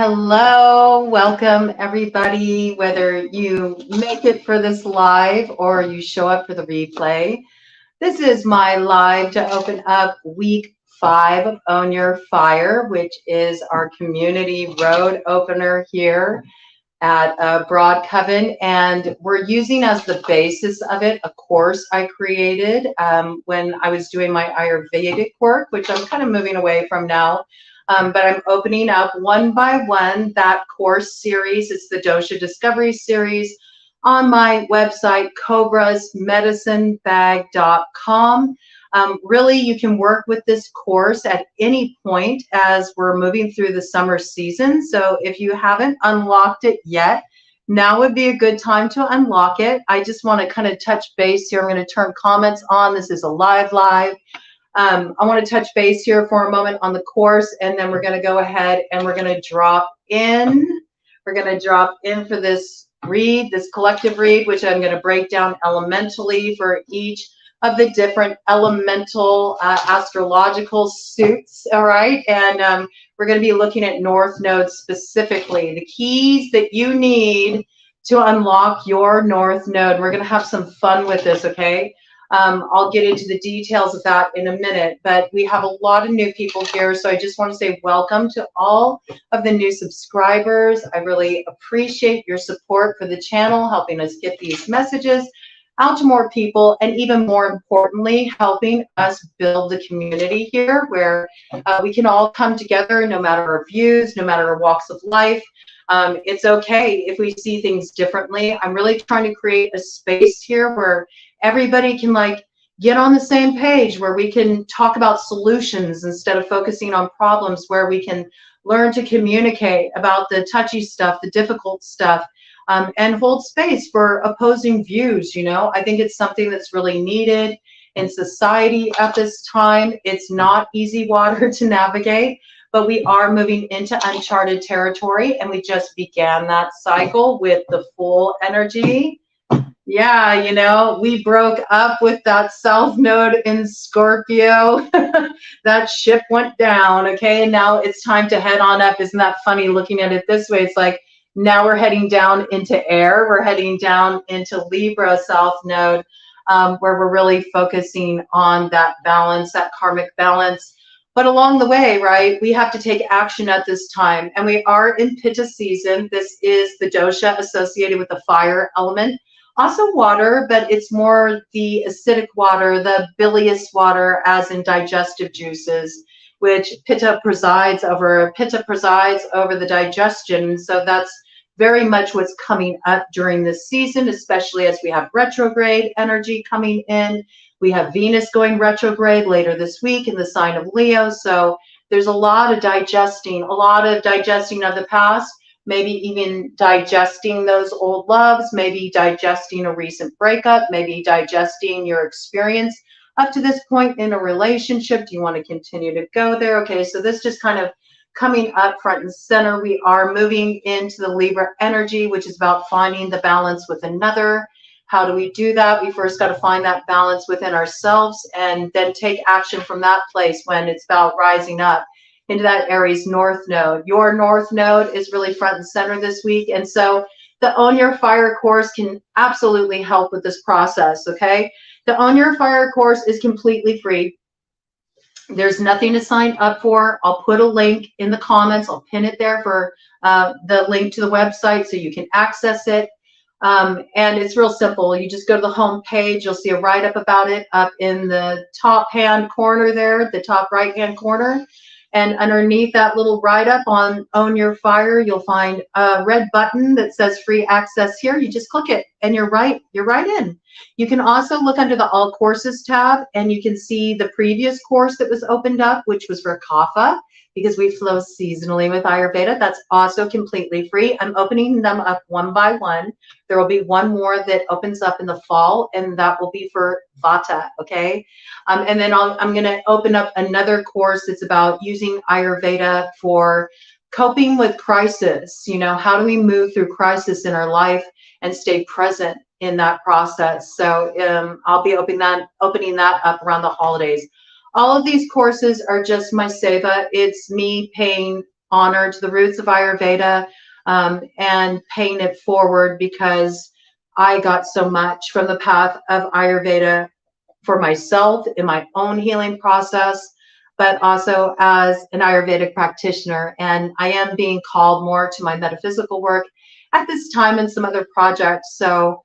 Hello, welcome everybody, whether you make it for this live or you show up for the replay. This is my live to open up week 5 of Own Your Fire, which is our community road opener here at Broad Coven. And we're using as the basis of it a course I created when I was doing my Ayurvedic work, which I'm kind of moving away from now. But I'm opening up one by one that course series. It's the Dosha Discovery series on my website, cobrasmedicinebag.com. Really, you can work with this course at any point as we're moving through the summer season. So if you haven't unlocked it yet, now would be a good time to unlock it. I just want to kind of touch base here. I'm going to turn comments on. This is a live. I want to touch base here for a moment on the course, and then we're going to go ahead and we're going to drop in. We're going to drop in for this read, this collective read, which I'm going to break down elementally for each of the different elemental astrological suits, all right? And we're going to be looking at North Node specifically, the keys that you need to unlock your North Node. We're going to have some fun with this, okay? I'll get into the details of that in a minute, but we have a lot of new people here, so I just want to say welcome to all of the new subscribers. I really appreciate your support for the channel, helping us get these messages out to more people, and even more importantly, helping us build the community here where we can all come together no matter our views, no matter our walks of life. It's okay if we see things differently. I'm really trying to create a space here where everybody can get on the same page, where we can talk about solutions instead of focusing on problems, where we can learn to communicate about the touchy stuff, the difficult stuff, and hold space for opposing views. You know, I think it's something that's really needed in society at this time. It's not easy water to navigate, but we are moving into uncharted territory, and we just began that cycle with the full energy. Yeah, you know, we broke up with that South Node in Scorpio. That ship went down, okay? And now it's time to head on up. Isn't that funny looking at it this way? It's like now we're heading down into air. We're heading down into Libra South Node, where we're really focusing on that balance, that karmic balance. But along the way, right, we have to take action at this time. And we are in Pitta season. This is the dosha associated with the fire element. Also water, but it's more the acidic water, the bilious water, as in digestive juices, which Pitta presides over. Pitta presides over the digestion. So that's very much what's coming up during this season, especially as we have retrograde energy coming in. We have Venus going retrograde later this week in the sign of Leo. So there's a lot of digesting of the past. Maybe even digesting those old loves, maybe digesting a recent breakup, maybe digesting your experience up to this point in a relationship. Do you want to continue to go there? Okay, so this just kind of coming up front and center. We are moving into the Libra energy, which is about finding the balance with another. How do we do that? We first got to find that balance within ourselves and then take action from that place when it's about rising up into that Aries North Node. Your North Node is really front and center this week. And so the Own Your Fire course can absolutely help with this process, okay? The Own Your Fire course is completely free. There's nothing to sign up for. I'll put a link in the comments. I'll pin it there for the link to the website so you can access it. And it's real simple. You just go to the home page. You'll see a write-up about it up in the top hand corner there, the top right-hand corner. And underneath that little write-up on Own Your Fire, you'll find a red button that says free access here. You just click it and you're right in. You can also look under the All Courses tab and you can see the previous course that was opened up, which was for Kapha, because we flow seasonally with Ayurveda. That's also completely free. I'm opening them up one by one. There will be one more that opens up in the fall, and that will be for Vata, okay? And then I'm going to open up another course that's about using Ayurveda for coping with crisis. You know, how do we move through crisis in our life and stay present in that process? So I'll be opening that up around the holidays. All of these courses are just my seva. It's me paying honor to the roots of Ayurveda, and paying it forward, because I got so much from the path of Ayurveda for myself in my own healing process, but also as an Ayurvedic practitioner. And I am being called more to my metaphysical work at this time and some other projects. So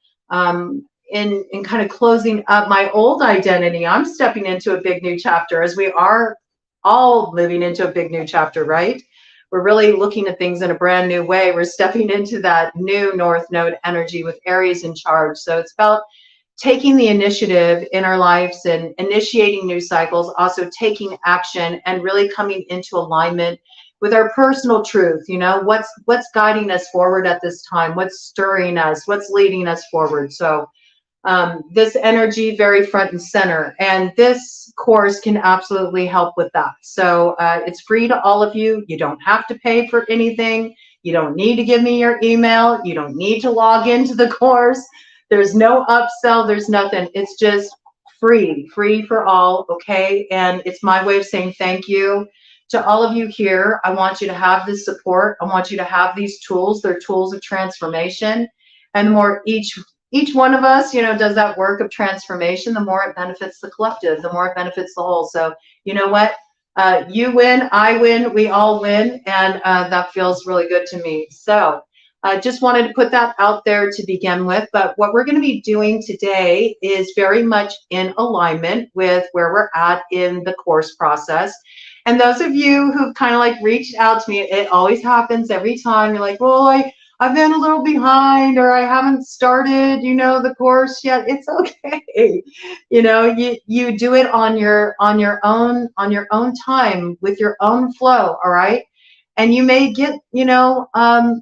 in kind of closing up my old identity, I'm stepping into a big new chapter, as we are all moving into a big new chapter, right? We're really looking at things in a brand new way. We're stepping into that new North Node energy with Aries in charge. So it's about taking the initiative in our lives and initiating new cycles, also taking action and really coming into alignment with our personal truth. You know, what's guiding us forward at this time, what's stirring us, what's leading us forward. So this energy very front and center, and this course can absolutely help with that. So it's free to all of you. You don't have to pay for anything. You don't need to give me your email. You don't need to log into the course. There's no upsell. There's nothing. It's just free for all. Okay. And it's my way of saying thank you to all of you here. I want you to have this support. I want you to have these tools. They're tools of transformation. And the more each one of us, you know, does that work of transformation, the more it benefits the collective, the more it benefits the whole. So you know what? You win, I win, we all win. And that feels really good to me. So I just wanted to put that out there to begin with. But what we're going to be doing today is very much in alignment with where we're at in the course process. And those of you who've kind of like reached out to me, it always happens every time. You're like, well, I've been a little behind, or I haven't started, you know, the course yet. It's okay. You know, you do it on your own time with your own flow. All right. And you may get, you know,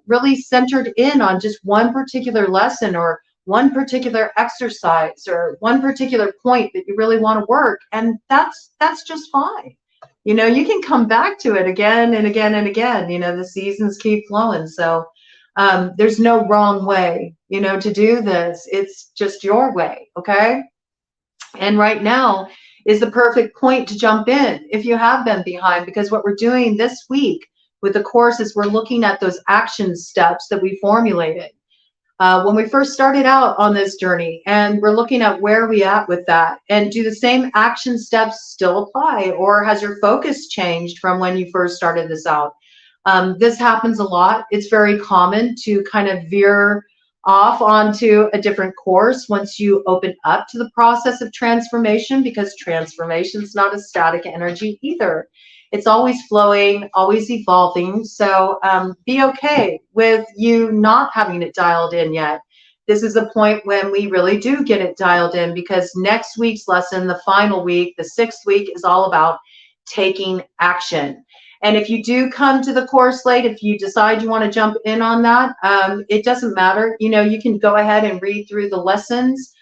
really centered in on just one particular lesson or one particular exercise or one particular point that you really want to work. And that's just fine. You know, you can come back to it again and again and again. You know, the seasons keep flowing. So there's no wrong way, you know, to do this. It's just your way. Okay. And right now is the perfect point to jump in if you have been behind, because what we're doing this week with the course is we're looking at those action steps that we formulated when we first started out on this journey, and we're looking at where we at with that, and do the same action steps still apply, or has your focus changed from when you first started this out? This happens a lot. It's very common to kind of veer off onto a different course once you open up to the process of transformation, because transformation is not a static energy either. It's always flowing, always evolving. So be okay with you not having it dialed in yet. This is the point when we really do get it dialed in, because next week's lesson, the final week, the 6th week, is all about taking action. And if you do come to the course late, if you decide you want to jump in on that, it doesn't matter. You know, you can go ahead and read through the lessons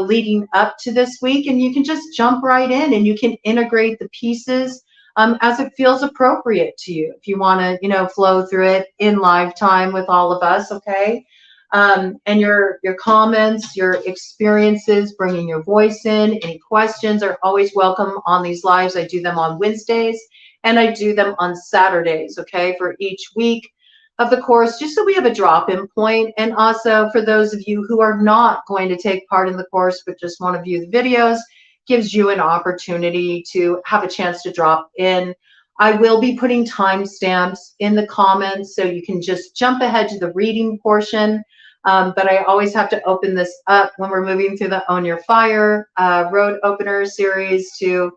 leading up to this week, and you can just jump right in, and you can integrate the pieces as it feels appropriate to you. If you want to, you know, flow through it in live time with all of us, okay? And your comments, your experiences, bringing your voice in, any questions are always welcome on these lives. I do them on Wednesdays, and I do them on Saturdays, okay, for each week of the course, just so we have a drop-in point. And also for those of you who are not going to take part in the course but just want to view the videos, gives you an opportunity to have a chance to drop in. I will be putting timestamps in the comments, so you can just jump ahead to the reading portion. But I always have to open this up when we're moving through the Own Your Fire road opener series to,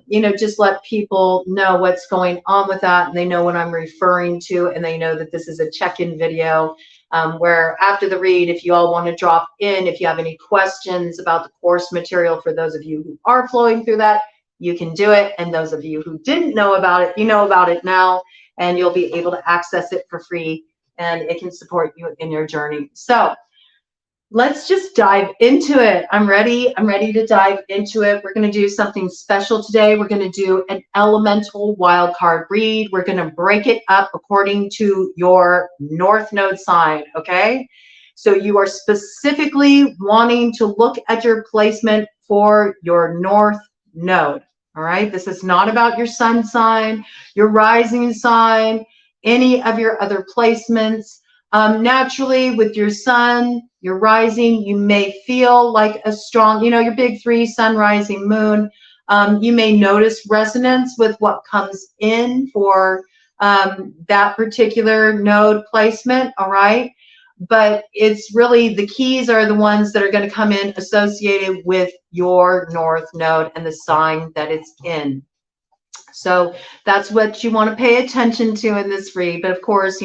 you know, just let people know what's going on with that, and they know what I'm referring to, and they know that this is a check-in video where after the read, if you all want to drop in, if you have any questions about the course material, for those of you who are flowing through that, you can do it. And those of you who didn't know about it, you know about it now, and you'll be able to access it for free, and it can support you in your journey. So let's just dive into it. I'm ready to dive into it. We're going to do something special today. We're going to do an elemental wildcard read. We're going to break it up according to your North Node sign, okay? So you are specifically wanting to look at your placement for your North Node. All right. This is not about your sun sign, your rising sign, any of your other placements. Naturally, with your sun, your rising, you may feel like a strong, your big three, sun, rising, moon. You may notice resonance with what comes in for that particular node placement. All right. But it's really the keys are the ones that are going to come in associated with your north node and the sign that it's in. So that's what you want to pay attention to in this read. But of course,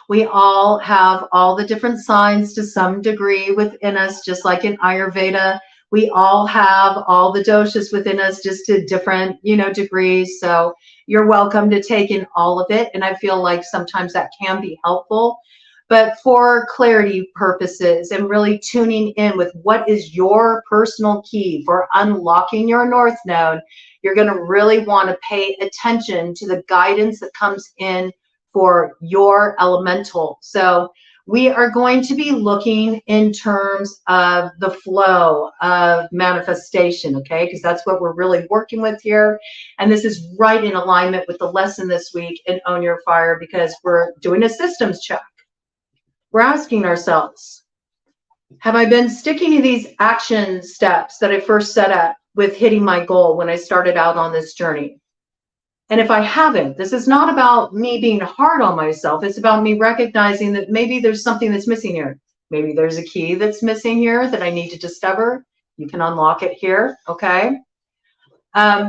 we all have all the different signs to some degree within us, just like in Ayurveda. We all have all the doshas within us, just to different, degrees. So you're welcome to take in all of it. And I feel like sometimes that can be helpful. But for clarity purposes and really tuning in with what is your personal key for unlocking your north node, you're going to really want to pay attention to the guidance that comes in for your elemental. So we are going to be looking in terms of the flow of manifestation, okay? Because that's what we're really working with here. And this is right in alignment with the lesson this week in Own Your Fire, because we're doing a systems check. We're asking ourselves, have I been sticking to these action steps that I first set up with hitting my goal when I started out on this journey? And if I haven't, this is not about me being hard on myself. It's about me recognizing that maybe there's something that's missing here. Maybe there's a key that's missing here that I need to discover. You can unlock it here, okay?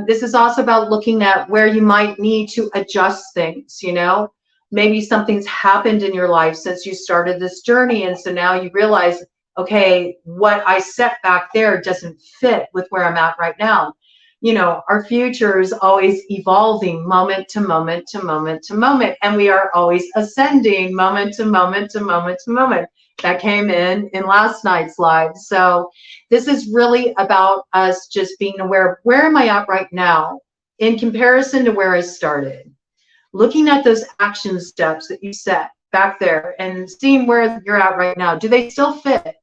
This is also about looking at where you might need to adjust things, Maybe something's happened in your life since you started this journey. And so now you realize, okay, what I set back there doesn't fit with where I'm at right now. Our future is always evolving moment to moment to moment to moment. And we are always ascending moment to moment to moment to moment. That came in last night's live. So this is really about us just being aware of where am I at right now in comparison to where I started. Looking at those action steps that you set back there and seeing where you're at right now. Do they still fit?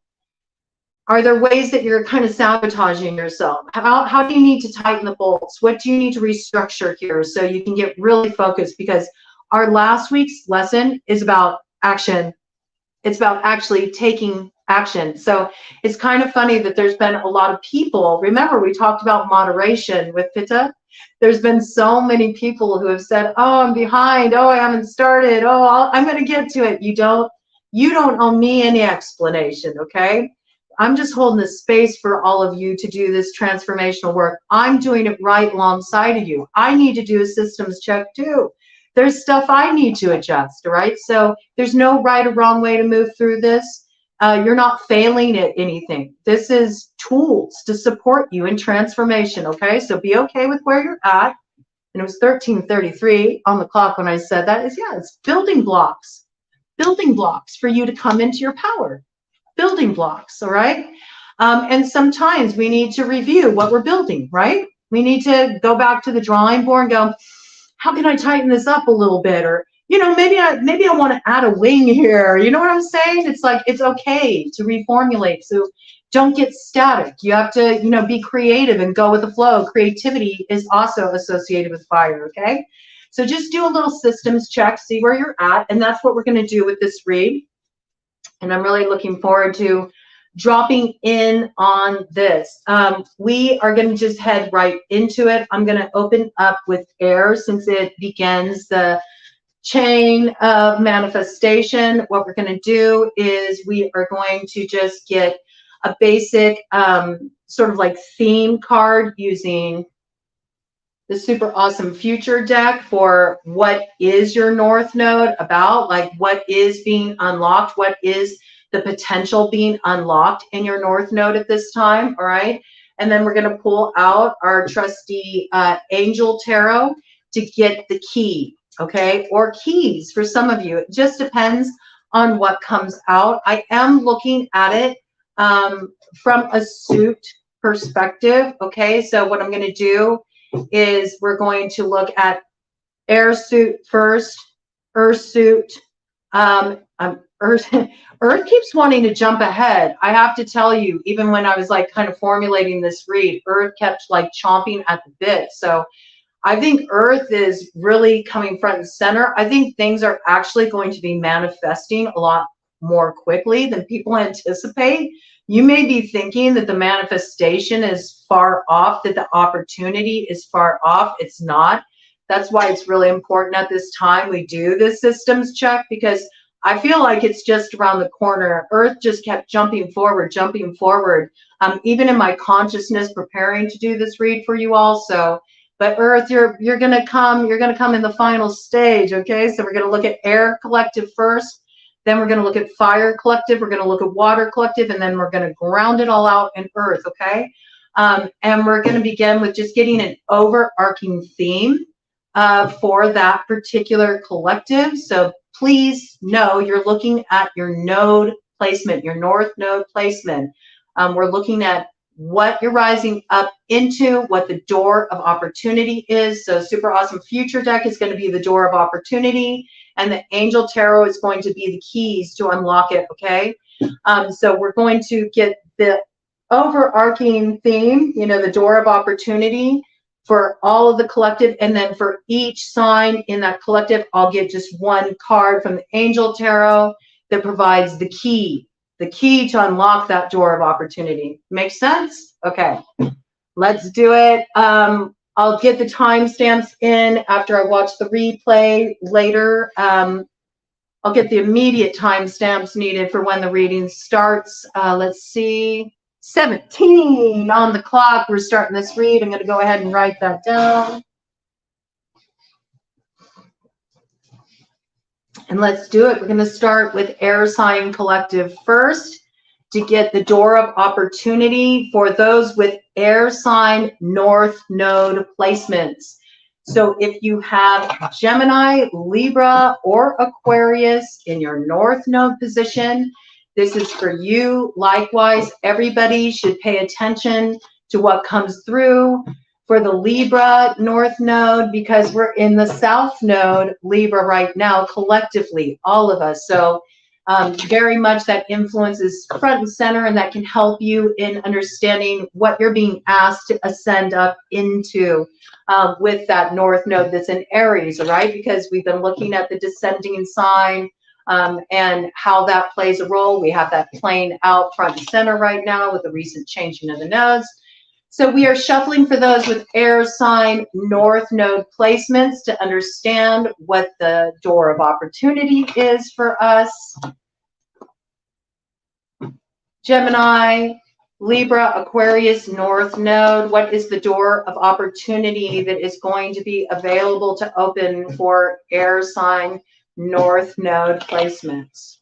Are there ways that you're kind of sabotaging yourself? How do you need to tighten the bolts? What do you need to restructure here so you can get really focused? Because our last week's lesson is about action. It's about actually taking action. So it's kind of funny that there's been a lot of people. Remember, we talked about moderation with Pitta. There's been so many people who have said, oh, I'm behind. Oh, I haven't started. Oh, I'm going to get to it. You don't owe me any explanation, okay? I'm just holding the space for all of you to do this transformational work. I'm doing it right alongside of you. I need to do a systems check too. There's stuff I need to adjust, right? So there's no right or wrong way to move through this. You're not failing at anything. This is tools to support you in transformation, okay? So be okay with where you're at. And it was 13:33 on the clock when I said that. It's building blocks for you to come into your power. Building blocks, all right? And sometimes we need to review what we're building, right? We need to go back to the drawing board and go, how can I tighten this up a little bit? Or, maybe I want to add a wing here. You know what I'm saying? It's like, it's okay to reformulate. So don't get static. You have to, be creative and go with the flow. Creativity is also associated with fire, okay? So just do a little systems check, see where you're at. And that's what we're going to do with this read. And I'm really looking forward to dropping in on this. We are going to just head right into it. I'm going to open up with air since it begins the chain of manifestation. What we're going to do is we are going to just get a basic sort of like theme card using the super awesome future deck for what is your north node about, like what is being unlocked, what is the potential being unlocked in your north node at this time, all right? And then we're going to pull out our trusty angel tarot to get the key, okay? Or keys for some of you. It just depends on what comes out. I am looking at it from a suit perspective, okay? So what I'm going to do is we're going to look at air suit first, earth suit, Earth, Earth keeps wanting to jump ahead. I have to tell you, even when I was like kind of formulating this read, Earth kept like chomping at the bit. So I think Earth is really coming front and center. I think things are actually going to be manifesting a lot more quickly than people anticipate. You may be thinking that the manifestation is far off, that the opportunity is far off. It's not. That's why it's really important at this time we do this systems check, because I feel like it's just around the corner. Earth just kept jumping forward, jumping forward. Even in my consciousness preparing to do this read for you all. So, but Earth, you're gonna come in the final stage, okay? So we're gonna look at air collective first, then we're gonna look at fire collective, we're gonna look at water collective, and then we're gonna ground it all out in Earth, okay? And we're gonna begin with just getting an overarching theme for that particular collective. So please know you're looking at your node placement, your north node placement. We're looking at what you're rising up into, what the door of opportunity is. So Super Awesome Future deck is going to be the door of opportunity, and the Angel Tarot is going to be the keys to unlock it, okay? So we're going to get the overarching theme, you know, the door of opportunity for all of the collective, and then for each sign in that collective, I'll get just one card from the Angel Tarot that provides the key to unlock that door of opportunity. Make sense? Okay, let's do it. I'll get the timestamps in after I watch the replay later. I'll get the immediate timestamps needed for when the reading starts. Let's see. 17 on the clock. We're starting this read. I'm going to go ahead and write that down. And let's do it. We're going to start with Air Sign Collective first to get the door of opportunity for those with Air Sign North Node placements. So if you have Gemini, Libra, or Aquarius in your North Node position, this is for you. Likewise, everybody should pay attention to what comes through for the Libra North Node, because we're in the South Node, Libra, right now, collectively, all of us. So very much that influence is front and center, and that can help you in understanding what you're being asked to ascend up into with that North Node that's in Aries, all right? Because we've been looking at the descending sign, and how that plays a role. We have that playing out front and center right now with the recent changing of the nodes. So we are shuffling for those with air sign North Node placements to understand what the door of opportunity is for us. Gemini, Libra, Aquarius, North Node. What is the door of opportunity that is going to be available to open for air sign North Node placements?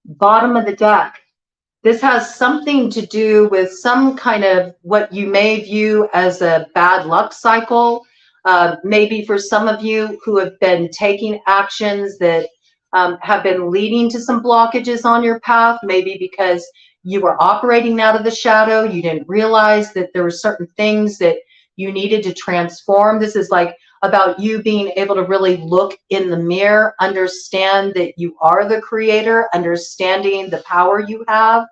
Bottom of the deck. This has something to do with some kind of what you may view as a bad luck cycle. Maybe for some of you who have been taking actions that have been leading to some blockages on your path, maybe because you were operating out of the shadow, you didn't realize that there were certain things that you needed to transform. This is like about you being able to really look in the mirror, understand that you are the creator, understanding the power you have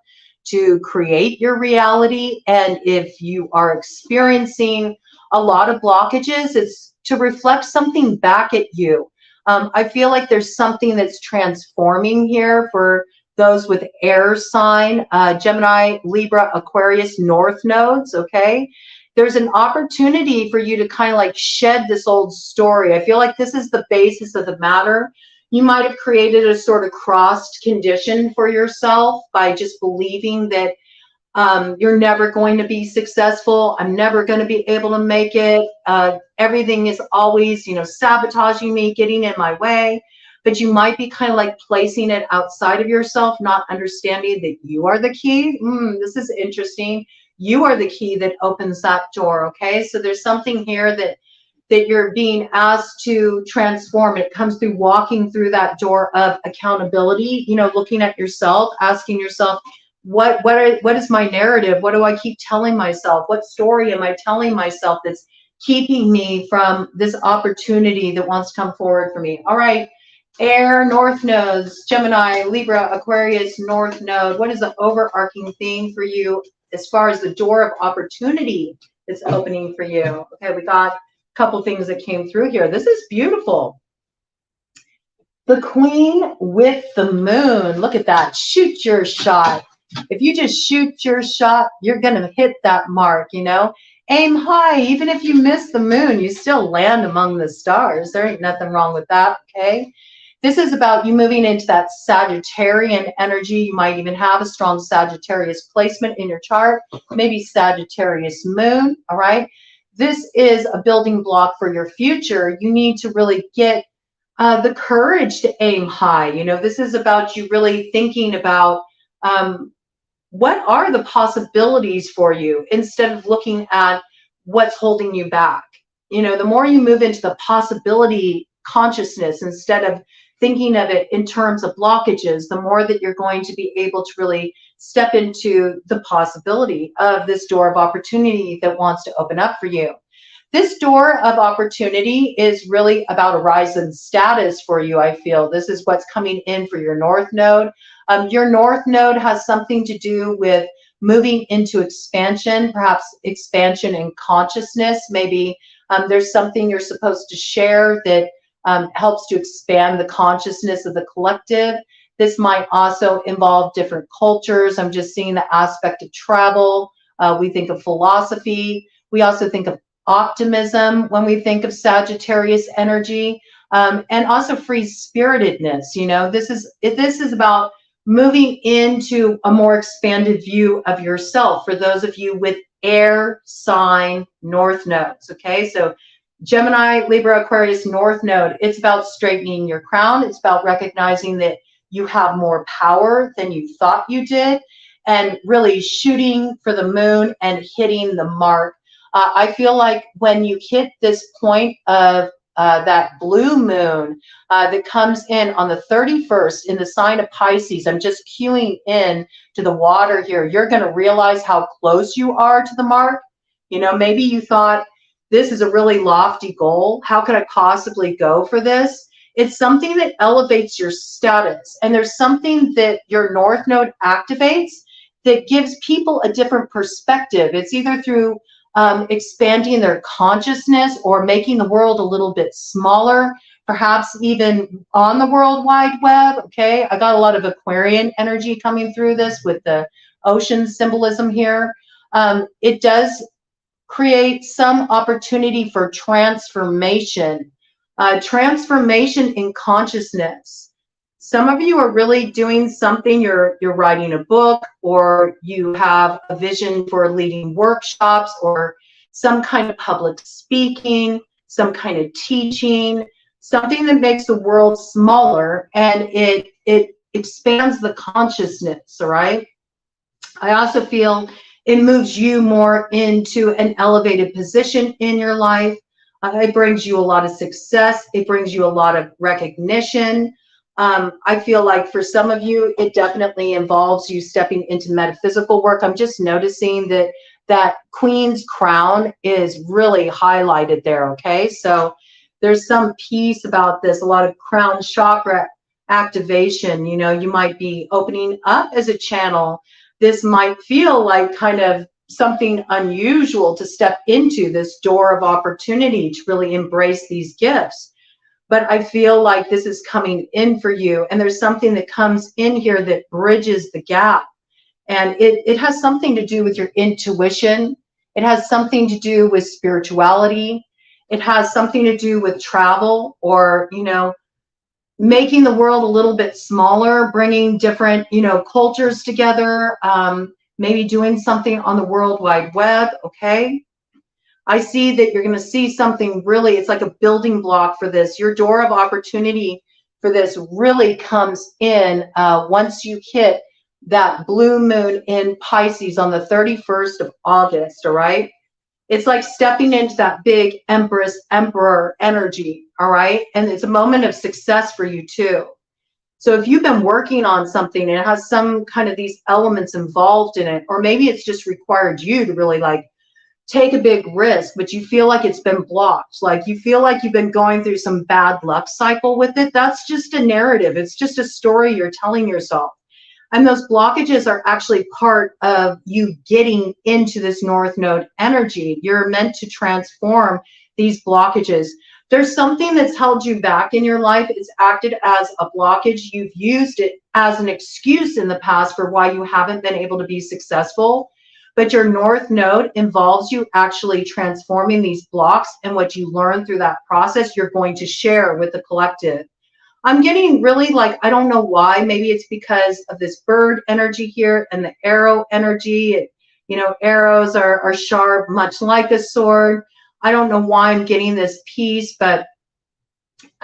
to create your reality. And if you are experiencing a lot of blockages, it's to reflect something back at you. I feel like there's something that's transforming here for those with air sign, Gemini, Libra, Aquarius, North nodes, okay? There's an opportunity for you to kind of like shed this old story. I feel like this is the basis of the matter. You might have created a sort of crossed condition for yourself by just believing that you're never going to be successful. I'm never going to be able to make it. Everything is always, you know, sabotaging me, getting in my way. But you might be kind of like placing it outside of yourself, not understanding that you are the key. This is interesting. You are the key that opens that door, okay? So there's something here that you're being asked to transform. It comes through walking through that door of accountability, you know, looking at yourself, asking yourself, what is my narrative? What do I keep telling myself? What story am I telling myself that's keeping me from this opportunity that wants to come forward for me? All right. Air, North nodes, Gemini, Libra, Aquarius, North node. What is the overarching theme for you as far as the door of opportunity that's opening for you? Okay, we got a couple things that came through here. This is beautiful. The Queen with the Moon. Look at that. Shoot your shot. If you just shoot your shot, you're going to hit that mark, you know. Aim high. Even if you miss the moon, you still land among the stars. There ain't nothing wrong with that, okay? This is about you moving into that Sagittarian energy. You might even have a strong Sagittarius placement in your chart, maybe Sagittarius moon, all right? This is a building block for your future. You need to really get the courage to aim high. You know, this is about you really thinking about what are the possibilities for you instead of looking at what's holding you back. You know, the more you move into the possibility consciousness instead of thinking of it in terms of blockages, the more that you're going to be able to really step into the possibility of this door of opportunity that wants to open up for you. This door of opportunity is really about a rise in status for you, I feel. This is what's coming in for your North Node. Your North Node has something to do with moving into expansion, perhaps expansion in consciousness. Maybe there's something you're supposed to share that helps to expand the consciousness of the collective. This might also involve different cultures. I'm just seeing the aspect of travel. We think of philosophy. We also think of optimism when we think of Sagittarius energy, and also free-spiritedness. You know, this is about moving into a more expanded view of yourself for those of you with air sign North nodes. Okay, so Gemini, Libra, Aquarius, North node, it's about straightening your crown. It's about recognizing that you have more power than you thought you did, and really shooting for the moon and hitting the mark. I feel like when you hit this point of that blue moon that comes in on the 31st in the sign of Pisces, I'm just cueing in to the water here. You're going to realize how close you are to the mark. You know, maybe you thought, this is a really lofty goal. How could I possibly go for this? It's something that elevates your status. And there's something that your North Node activates that gives people a different perspective. It's either through expanding their consciousness or making the world a little bit smaller, perhaps even on the World Wide Web. Okay, I got a lot of Aquarian energy coming through this with the ocean symbolism here. It does create some opportunity for transformation, transformation in consciousness. Some of you are really doing something, you're writing a book, or you have a vision for leading workshops or some kind of public speaking, some kind of teaching, something that makes the world smaller and it expands the consciousness, all right? I also feel it moves you more into an elevated position in your life. It brings you a lot of success. It brings you a lot of recognition. I feel like for some of you, it definitely involves you stepping into metaphysical work. I'm just noticing that that Queen's crown is really highlighted there, okay? So there's some piece about this, a lot of crown chakra activation. You know, you might be opening up as a channel. This might feel like kind of something unusual to step into this door of opportunity to really embrace these gifts. But I feel like this is coming in for you, and there's something that comes in here that bridges the gap. And it has something to do with your intuition. It has something to do with spirituality. It has something to do with travel, or, you know, making the world a little bit smaller, bringing different, you know, cultures together, maybe doing something on the World Wide Web, okay? I see that you're going to see something really, it's like a building block for this. Your door of opportunity for this really comes in once you hit that blue moon in Pisces on the 31st of August, all right? It's like stepping into that big Empress, Emperor energy, all right? And it's a moment of success for you too. So if you've been working on something and it has some kind of these elements involved in it, or maybe it's just required you to really like take a big risk, but you feel like it's been blocked. Like you feel like you've been going through some bad luck cycle with it. That's just a narrative. It's just a story you're telling yourself. And those blockages are actually part of you getting into this North Node energy. You're meant to transform these blockages. There's something that's held you back in your life. It's acted as a blockage. You've used it as an excuse in the past for why you haven't been able to be successful. But your North Node involves you actually transforming these blocks, and what you learn through that process, you're going to share with the collective. I'm getting really like, I don't know why. Maybe it's because of this bird energy here and the arrow energy. You know, arrows are sharp, much like a sword. I don't know why I'm getting this piece, but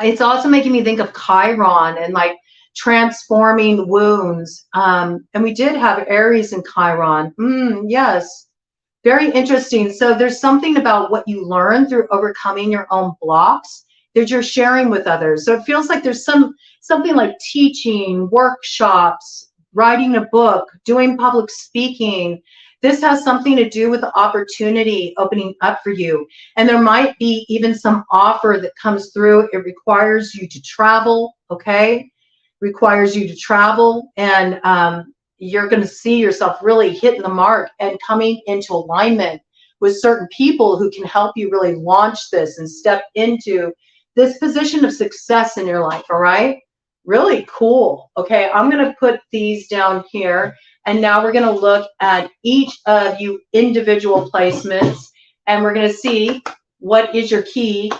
it's also making me think of Chiron and like transforming wounds. And we did have Aries and Chiron. Yes, very interesting. So there's something about what you learn through overcoming your own blocks that you're sharing with others. So it feels like there's something like teaching, workshops, writing a book, doing public speaking. This has something to do with the opportunity opening up for you. And there might be even some offer that comes through. It requires you to travel, okay? Requires you to travel, and you're going to see yourself really hitting the mark and coming into alignment with certain people who can help you really launch this and step into this position of success in your life, all right? Really cool. Okay, I'm going to put these down here, and now we're going to look at each of you individual placements, and we're going to see what is your key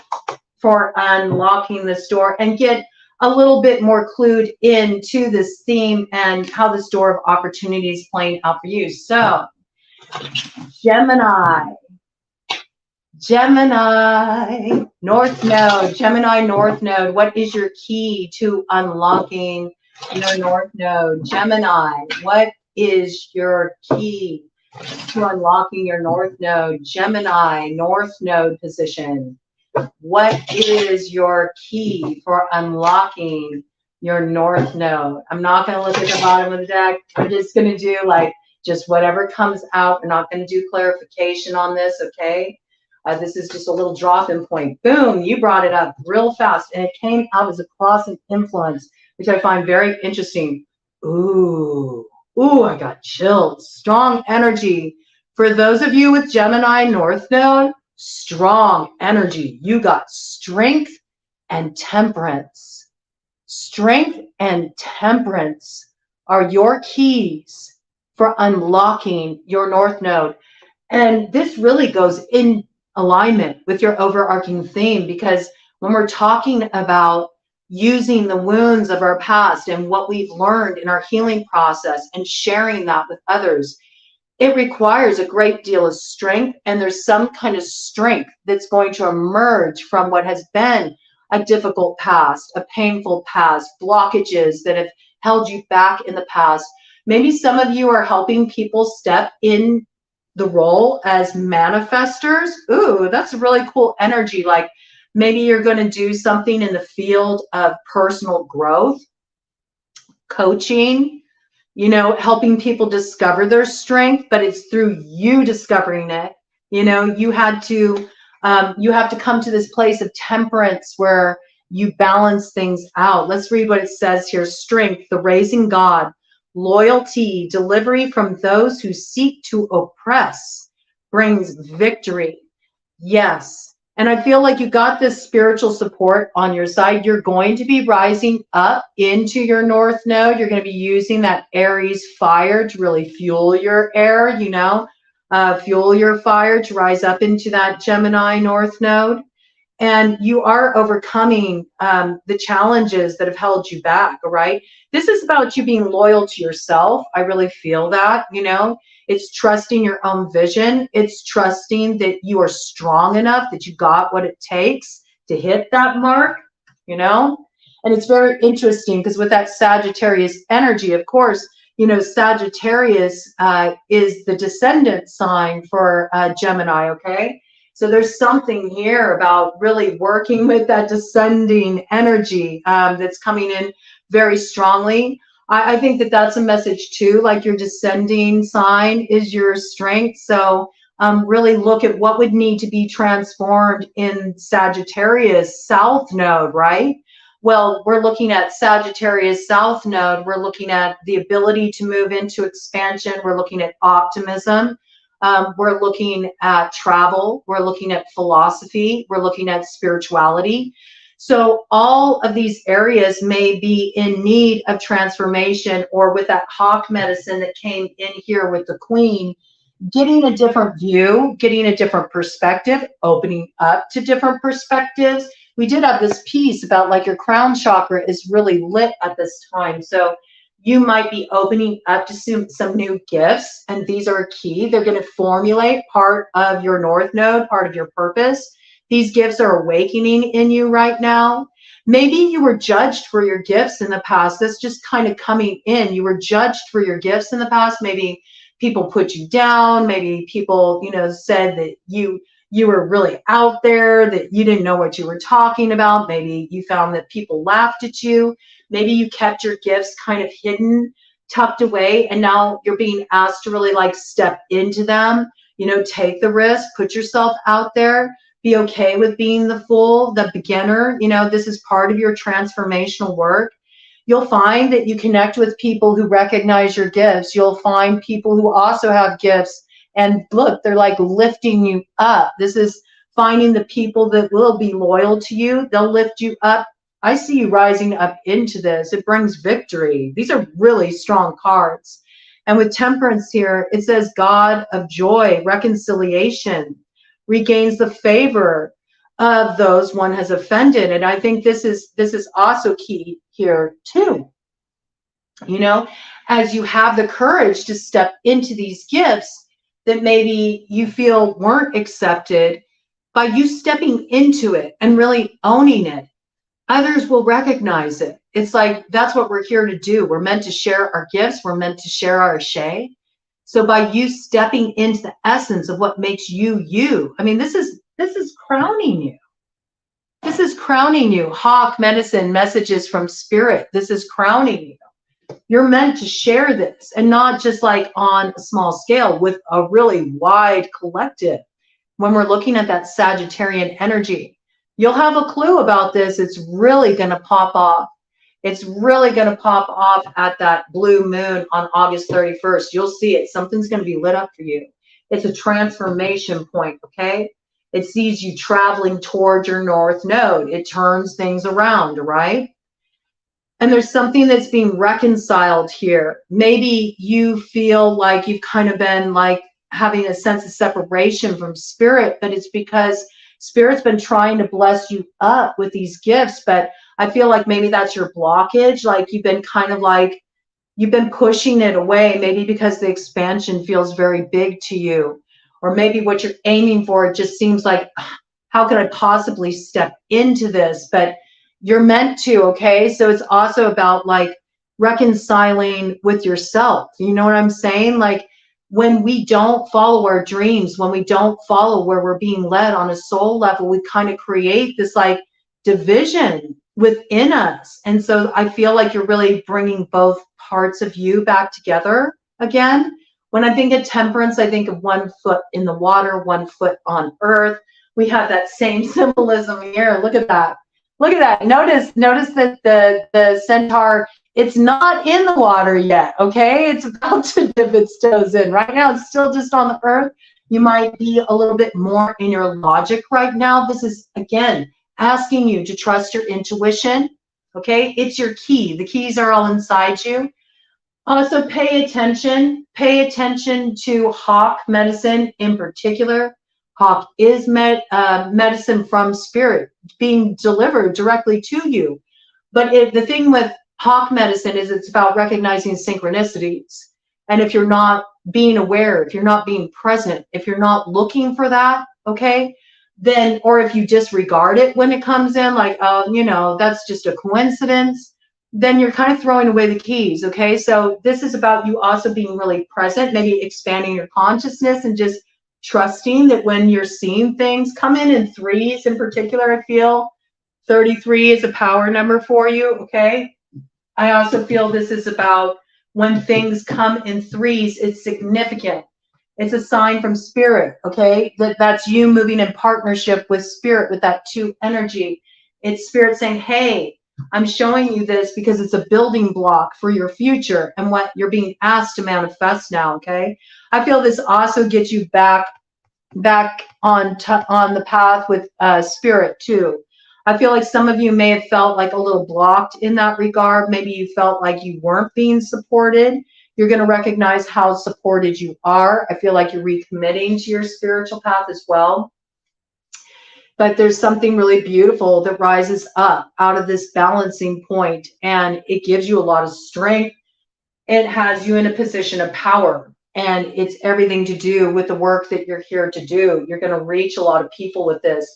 for unlocking this door and get a little bit more clued into this theme and how this door of opportunity is playing out for you. So, Gemini, North Node, Gemini North Node. What is your key to unlocking your North Node? Gemini, what is your key to unlocking your North Node? Gemini, North Node position. What is your key for unlocking your North Node? I'm not going to look at the bottom of the deck. I'm just going to do like just whatever comes out. We're not going to do clarification on this, okay? This is just a little drop-in point. Boom, you brought it up real fast, and it came out as a cross and influence, which I find very interesting. Ooh, I got chills. Strong energy. For those of you with Gemini North Node, strong energy. You got strength and temperance. Strength and temperance are your keys for unlocking your North Node. And this really goes in alignment with your overarching theme, because when we're talking about using the wounds of our past and what we've learned in our healing process and sharing that with others, it requires a great deal of strength, and there's some kind of strength that's going to emerge from what has been a difficult past, a painful past, blockages that have held you back in the past. Maybe some of you are helping people step in the role as manifestors. Ooh, that's a really cool energy. Like maybe you're going to do something in the field of personal growth, coaching, you know, helping people discover their strength, but it's through you discovering it. You know, you have to come to this place of temperance where you balance things out. Let's read what it says here. Strength, the raising God, loyalty, delivery from those who seek to oppress, brings victory. Yes. And I feel like you got this spiritual support on your side. You're going to be rising up into your North Node. You're going to be using that Aries fire to really fuel your air, you know, fuel your fire to rise up into that Gemini North Node. And you are overcoming the challenges that have held you back, all right? This is about you being loyal to yourself. I really feel that, you know. It's trusting your own vision. It's trusting that you are strong enough, that you got what it takes to hit that mark, you know. And it's very interesting because with that Sagittarius energy, of course, you know, Sagittarius is the descendant sign for Gemini, okay? So there's something here about really working with that descending energy that's coming in very strongly. I think that that's a message too, like your descending sign is your strength. So really look at what would need to be transformed in Sagittarius South Node, right? Well, we're looking at Sagittarius South Node. We're looking at the ability to move into expansion. We're looking at optimism. We're looking at travel. We're looking at philosophy. We're looking at spirituality. So all of these areas may be in need of transformation, or with that hawk medicine that came in here with the Queen, getting a different view, getting a different perspective, opening up to different perspectives. We did have this piece about like your crown chakra is really lit at this time. So you might be opening up to some new gifts, and these are key. They're going to formulate part of your North Node, part of your purpose. These gifts are awakening in you right now. Maybe you were judged for your gifts in the past. That's just kind of coming in. You were judged for your gifts in the past. Maybe people put you down. Maybe people, said that you were really out there, that you didn't know what you were talking about. Maybe you found that people laughed at you. Maybe you kept your gifts kind of hidden, tucked away, and now you're being asked to really like step into them, take the risk, put yourself out there, be okay with being the fool, the beginner. This is part of your transformational work. You'll find that you connect with people who recognize your gifts. You'll find people who also have gifts, and look, they're like lifting you up. This is finding the people that will be loyal to you. They'll lift you up. I see you rising up into this. It brings victory. These are really strong cards. And with Temperance here, it says God of joy, reconciliation, regains the favor of those one has offended. And I think this is also key here too. As you have the courage to step into these gifts that maybe you feel weren't accepted, by you stepping into it and really owning it, others will recognize it. It's like, that's what we're here to do. We're meant to share our gifts. We're meant to share our ashay. So by you stepping into the essence of what makes you, you, I mean, this is crowning you. This is crowning you. Hawk medicine, messages from spirit. This is crowning you. You're meant to share this, and not just like on a small scale, with a really wide collective. When we're looking at that Sagittarian energy, you'll have a clue about this. It's really going to pop off. It's really going to pop off at that blue moon on August 31st. You'll see it. Something's going to be lit up for you. It's a transformation point, okay? It sees you traveling towards your North Node. It turns things around, right? And there's something that's being reconciled here. Maybe you feel like you've kind of been like having a sense of separation from spirit, but it's because spirit's been trying to bless you up with these gifts. But I feel like maybe that's your blockage. Like you've been kind of like, you've been pushing it away, maybe because the expansion feels very big to you. Or maybe what you're aiming for, it just seems like, how could I possibly step into this? But you're meant to, okay? So it's also about like reconciling with yourself. You know what I'm saying? Like when we don't follow our dreams, when we don't follow where we're being led on a soul level, we kind of create this like division within us. And so I feel like you're really bringing both parts of you back together again. When I think of Temperance, I think of 1 foot in the water, 1 foot on earth. We have that same symbolism here. Look at that. Look at that. Notice that the centaur, it's not in the water yet, okay? It's about to dip its toes in. Right now, it's still just on the earth. You might be a little bit more in your logic right now. This is, again, asking you to trust your intuition, okay? It's your key. The keys are all inside you. Also, pay attention to Hawk medicine in particular. Hawk is medicine from spirit being delivered directly to you. But the thing with Hawk medicine is it's about recognizing synchronicities. And if you're not being aware, if you're not being present, if you're not looking for that, okay, then, or if you disregard it when it comes in, like, oh, that's just a coincidence, then you're kind of throwing away the keys, okay? So this is about you also being really present, maybe expanding your consciousness and just trusting that when you're seeing things come in threes in particular. I feel 33 is a power number for you, okay? I also feel this is about when things come in threes, it's significant. It's a sign from spirit, okay? That's you moving in partnership with spirit, with that 2 energy. It's spirit saying, hey, I'm showing you this because it's a building block for your future and what you're being asked to manifest now, okay? I feel this also gets you back on the path with spirit too. I feel like some of you may have felt like a little blocked in that regard. Maybe you felt like you weren't being supported. You're going to recognize how supported you are. I feel like you're recommitting to your spiritual path as well. But there's something really beautiful that rises up out of this balancing point, and it gives you a lot of strength. It has you in a position of power, and it's everything to do with the work that you're here to do. You're going to reach a lot of people with this.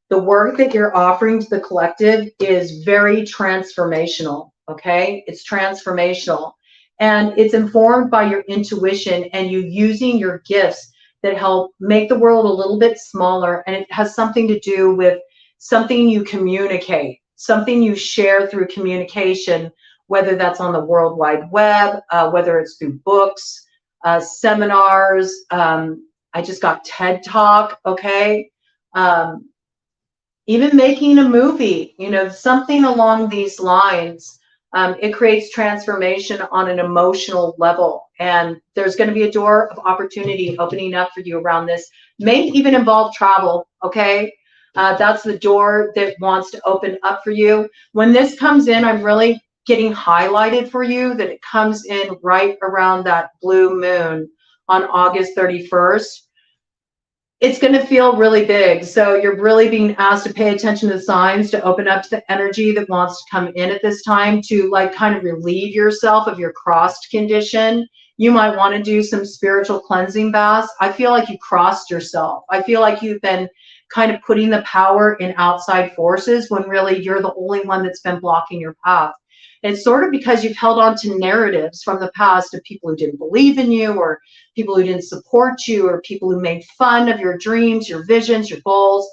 The work that you're offering to the collective is very transformational, okay? It's transformational, and it's informed by your intuition and you using your gifts that help make the world a little bit smaller, and it has something to do with something you communicate, something you share through communication, whether that's on the World Wide Web, whether it's through books, seminars. I just got TED Talk, okay? Even making a movie, you know, something along these lines. It creates transformation on an emotional level. And there's going to be a door of opportunity opening up for you around this. May even involve travel, okay? That's the door that wants to open up for you. When this comes in, I'm really getting highlighted for you that it comes in right around that blue moon on August 31st. It's going to feel really big. So you're really being asked to pay attention to the signs, to open up to the energy that wants to come in at this time, to like kind of relieve yourself of your crossed condition. You might want to do some spiritual cleansing baths. I feel like you crossed yourself. I feel like you've been kind of putting the power in outside forces when really you're the only one that's been blocking your path. And it's sort of because you've held on to narratives from the past of people who didn't believe in you, or people who didn't support you, or people who made fun of your dreams, your visions, your goals.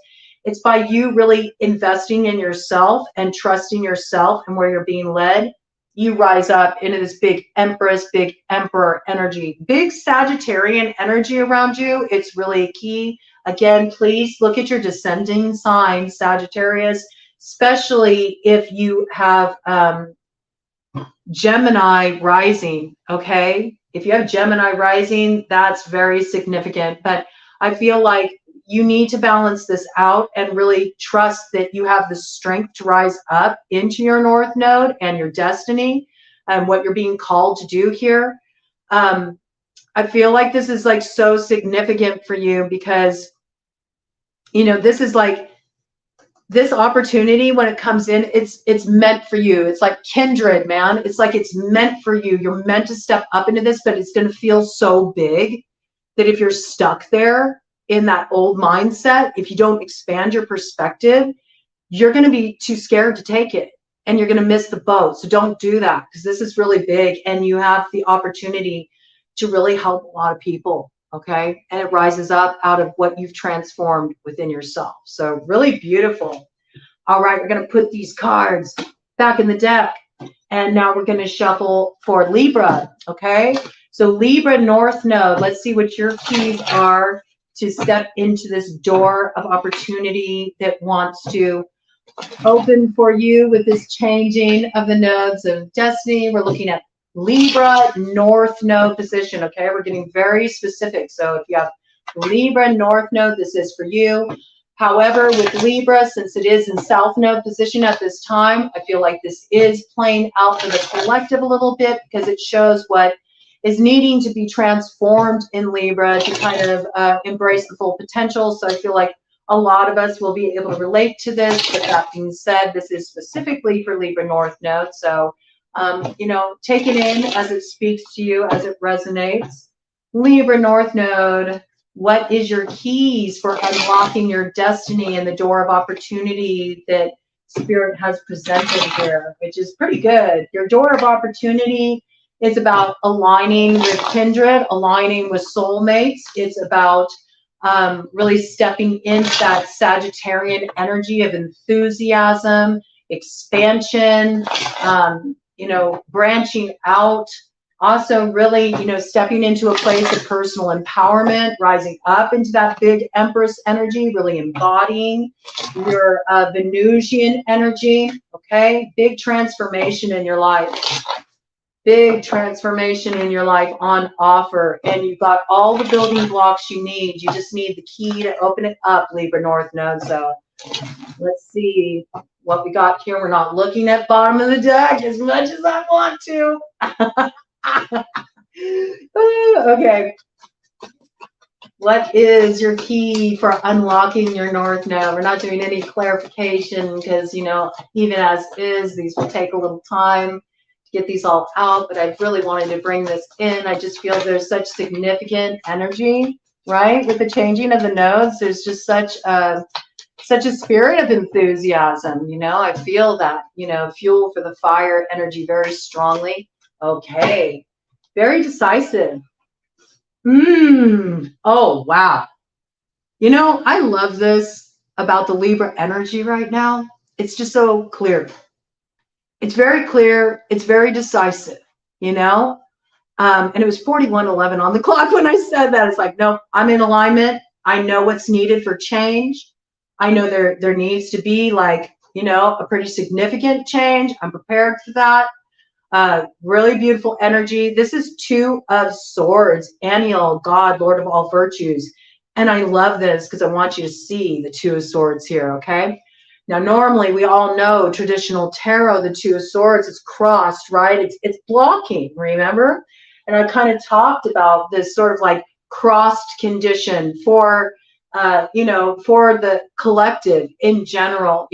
It's by you really investing in yourself and trusting yourself and where you're being led, you rise up into this big Empress, big Emperor energy, big Sagittarian energy around you. It's really key. Again, please look at your descending sign, Sagittarius, especially if you have Gemini rising, okay? If you have Gemini rising, that's very significant. But I feel like you need to balance this out and really trust that you have the strength to rise up into your North Node and your destiny and what you're being called to do here. I feel like this is like so significant for you because, you know, this is like, this opportunity, when it comes in, it's meant for you. It's like kindred, man. It's like it's meant for you. You're meant to step up into this, but it's going to feel so big that if you're stuck there in that old mindset, if you don't expand your perspective, you're going to be too scared to take it and you're going to miss the boat. So don't do that, because this is really big and you have the opportunity to really help a lot of people. Okay. And it rises up out of what you've transformed within yourself. So really beautiful. All right. We're going to put these cards back in the deck. And now we're going to shuffle for Libra. Okay. So Libra North Node. Let's see what your keys are to step into this door of opportunity that wants to open for you with this changing of the nodes of destiny. We're looking at Libra North Node position, okay? We're getting very specific. So if you have Libra North Node, this is for you. However, with Libra, since it is in South Node position at this time, I feel like this is playing out for the collective a little bit because it shows what is needing to be transformed in Libra to kind of embrace the full potential. So I feel like a lot of us will be able to relate to this. But that being said, this is specifically for Libra North Node. So you know, take it in as it speaks to you, as it resonates. Libra North Node, what is your keys for unlocking your destiny and the door of opportunity that Spirit has presented here, which is pretty good. Your door of opportunity is about aligning with kindred, aligning with soulmates. It's about really stepping into that Sagittarian energy of enthusiasm, expansion, you know, branching out, Also really, stepping into a place of personal empowerment, rising up into that big Empress energy, really embodying your Venusian energy, okay? Big transformation in your life. Big transformation in your life on offer. And you've got all the building blocks you need. You just need the key to open it up, Libra North Node. So let's see what we got here. We're not looking at bottom of the deck as much as I want to. Okay. What is your key for unlocking your North Node? We're not doing any clarification because, even as is, these will take a little time to get these all out, but I really wanted to bring this in. I just feel there's such significant energy, right? With the changing of the nodes, there's just such a spirit of enthusiasm, I feel that, fuel for the fire energy very strongly. Okay. Very decisive. Oh, wow. I love this about the Libra energy right now. It's just so clear. It's very clear. It's very decisive, and it was 41:11 on the clock when I said that. It's like, no, I'm in alignment. I know what's needed for change. I know there needs to be a pretty significant change. I'm prepared for that. Really beautiful energy. This is Two of Swords, Aniel, God, Lord of all virtues. And I love this because I want you to see the Two of Swords here, okay? Now, normally we all know traditional tarot, the Two of Swords is crossed, right? It's blocking, remember? And I kind of talked about this sort of like crossed condition for for the collective in general,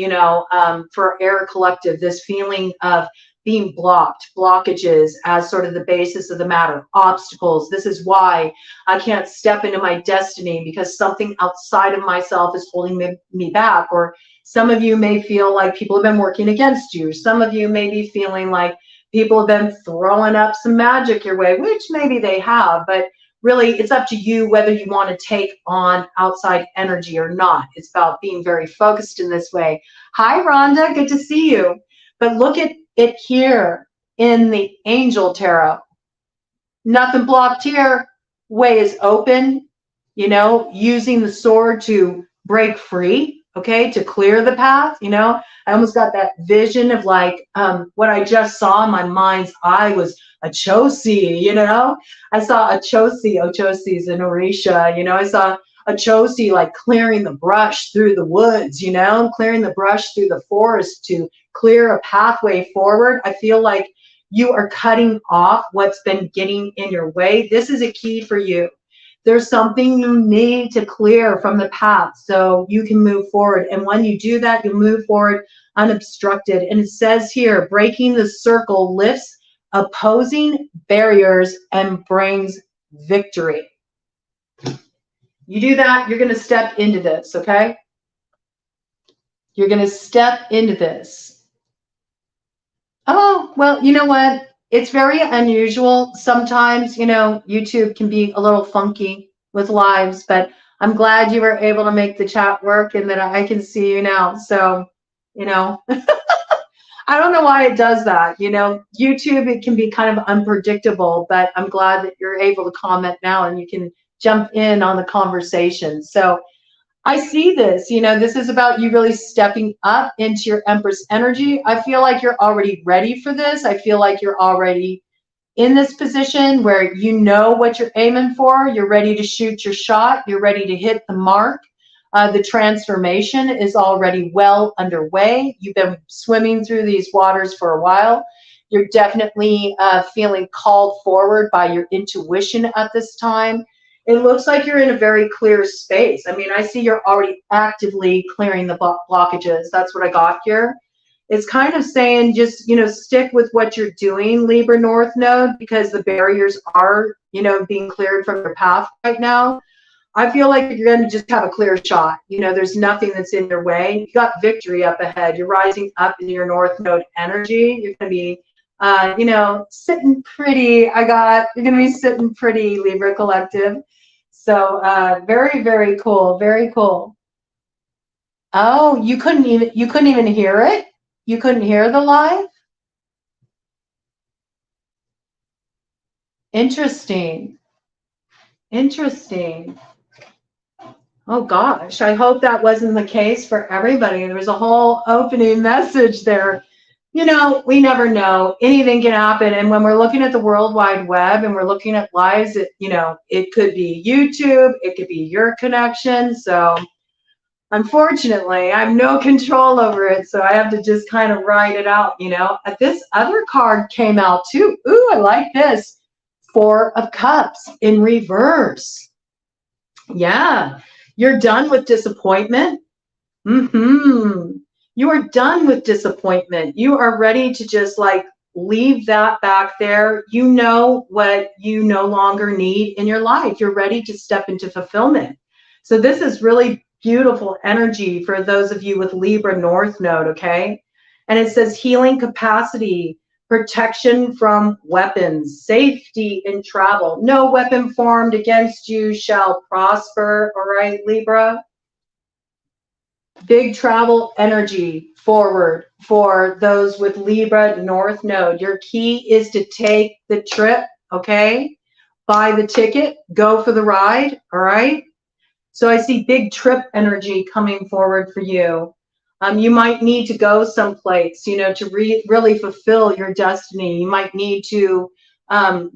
for air collective, this feeling of being blocked, blockages as sort of the basis of the matter, obstacles. This is why I can't step into my destiny because something outside of myself is holding me back. Or some of you may feel like people have been working against you. Some of you may be feeling like people have been throwing up some magic your way, which maybe they have, but really it's up to you whether you want to take on outside energy or not. It's about being very focused in this way. Hi, Rhonda, good to see you. But look at it here in the Angel Tarot. Nothing blocked here. Way is open, using the sword to break free, okay, to clear the path, I almost got that vision of like what I just saw in my mind's eye was a Chosi, I saw a Chosi. Oh, Chosi's in Orisha, I saw a Chosi like clearing the brush through the woods, clearing the brush through the forest to clear a pathway forward. I feel like you are cutting off what's been getting in your way. This is a key for you. There's something you need to clear from the path so you can move forward. And when you do that, you move forward unobstructed. And it says here, breaking the circle lifts opposing barriers and brings victory. You do that, you're going to step into this, okay? You're going to step into this. Oh, well, you know what? It's very unusual. Sometimes, YouTube can be a little funky with lives, but I'm glad you were able to make the chat work and that I can see you now. So, I don't know why it does that. YouTube, it can be kind of unpredictable, but I'm glad that you're able to comment now and you can jump in on the conversation. So I see this, this is about you really stepping up into your Empress energy. I feel like you're already ready for this. I feel like you're already in this position where you know what you're aiming for. You're ready to shoot your shot. You're ready to hit the mark. The transformation is already well underway. You've been swimming through these waters for a while. You're definitely feeling called forward by your intuition at this time. It looks like you're in a very clear space. I mean, I see you're already actively clearing the blockages. That's what I got here. It's kind of saying just, stick with what you're doing, Libra North Node, because the barriers are, being cleared from your path right now. I feel like you're going to just have a clear shot. There's nothing that's in your way. You got victory up ahead. You're rising up in your North Node energy. You're going to be, sitting pretty. You're going to be sitting pretty, Libra Collective. So very, very cool. Very cool. Oh, you couldn't even hear it? You couldn't hear the live? Interesting. Interesting. Oh gosh, I hope that wasn't the case for everybody. There was a whole opening message there. You know, we never know. Anything can happen. And when we're looking at the World Wide Web and we're looking at lives, it could be YouTube, it could be your connection. So unfortunately, I have no control over it. So I have to just kind of ride it out, This other card came out too. Ooh, I like this. Four of Cups in reverse. Yeah. You're done with disappointment. You are done with disappointment. You are ready to just leave that back there. You know what you no longer need in your life. You're ready to step into fulfillment. So this is really beautiful energy for those of you with Libra North Node, okay? And it says healing capacity, protection from weapons, safety in travel. No weapon formed against you shall prosper, all right, Libra? Big travel energy forward for those with Libra North Node. Your key is to take the trip, okay? Buy the ticket, go for the ride, all right? So I see big trip energy coming forward for you. You might need to go someplace, to really fulfill your destiny. You might need to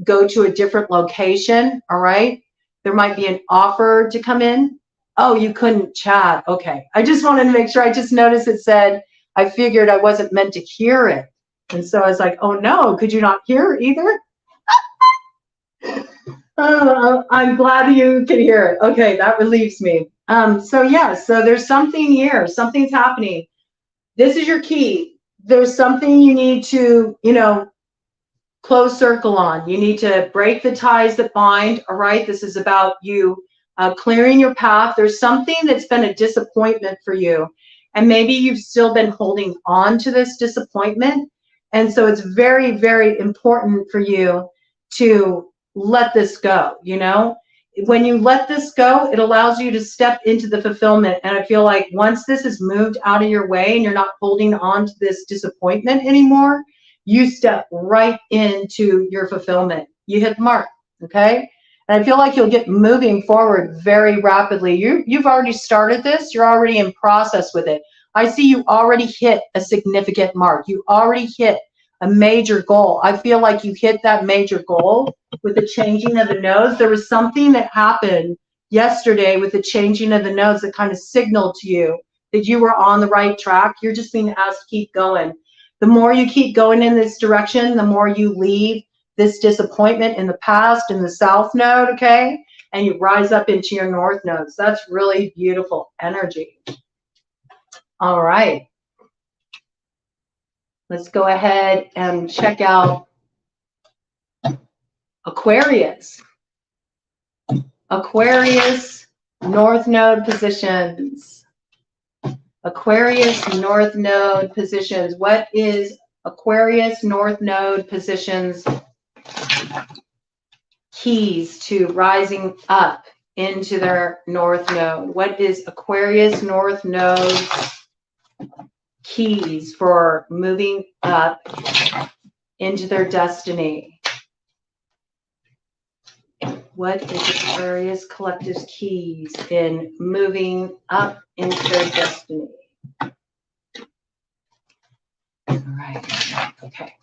go to a different location, all right? There might be an offer to come in. Oh, you couldn't chat. Okay. I just wanted to make sure. I just noticed it said, I figured I wasn't meant to hear it. And so I was like, oh no, could you not hear either? I'm glad you can hear it. Okay, that relieves me. So there's something here. Something's happening. This is your key. There's something you need to, close circle on. You need to break the ties that bind. All right. This is about you clearing your path. There's something that's been a disappointment for you. And maybe you've still been holding on to this disappointment. And so it's very, very important for you to let this go. When you let this go, it allows you to step into the fulfillment. And I feel like once this is moved out of your way and you're not holding on to this disappointment anymore, you step right into your fulfillment. You hit the mark, okay? And I feel like you'll get moving forward very rapidly. You've already started this. You're already in process with it. I see you already hit a significant mark. You already hit a major goal. I feel like you hit that major goal with the changing of the nodes. There was something that happened yesterday with the changing of the nodes that kind of signaled to you that you were on the right track. You're just being asked to keep going. The more you keep going in this direction, the more you leave this disappointment in the past, in the South Node, okay? And you rise up into your North Nodes. That's really beautiful energy. All right. Let's go ahead and check out Aquarius. Aquarius North Node positions. Aquarius North Node positions. What is Aquarius North Node positions? Keys to rising up into their North Node. What is Aquarius North Node's keys for moving up into their destiny? What is Aquarius Collective's keys in moving up into their destiny? All right. Okay.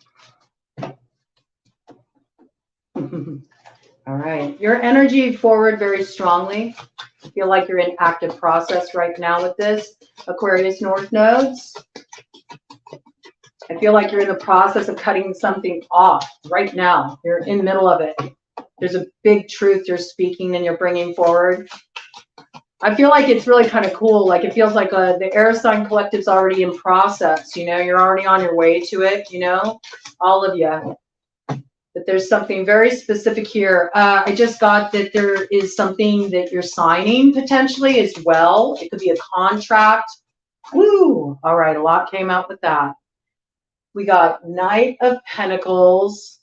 All right. Your energy forward very strongly. I feel like you're in active process right now with this. Aquarius North Nodes. I feel like you're in the process of cutting something off right now. You're in the middle of it. There's a big truth you're speaking and you're bringing forward. I feel like it's really kind of cool. Like it feels like the air sign collective's already in process. You're already on your way to it, all of you. But there's something very specific here. I just got that there is something that you're signing potentially as well. It could be a contract. Woo! All right, a lot came out with that. We got Knight of Pentacles,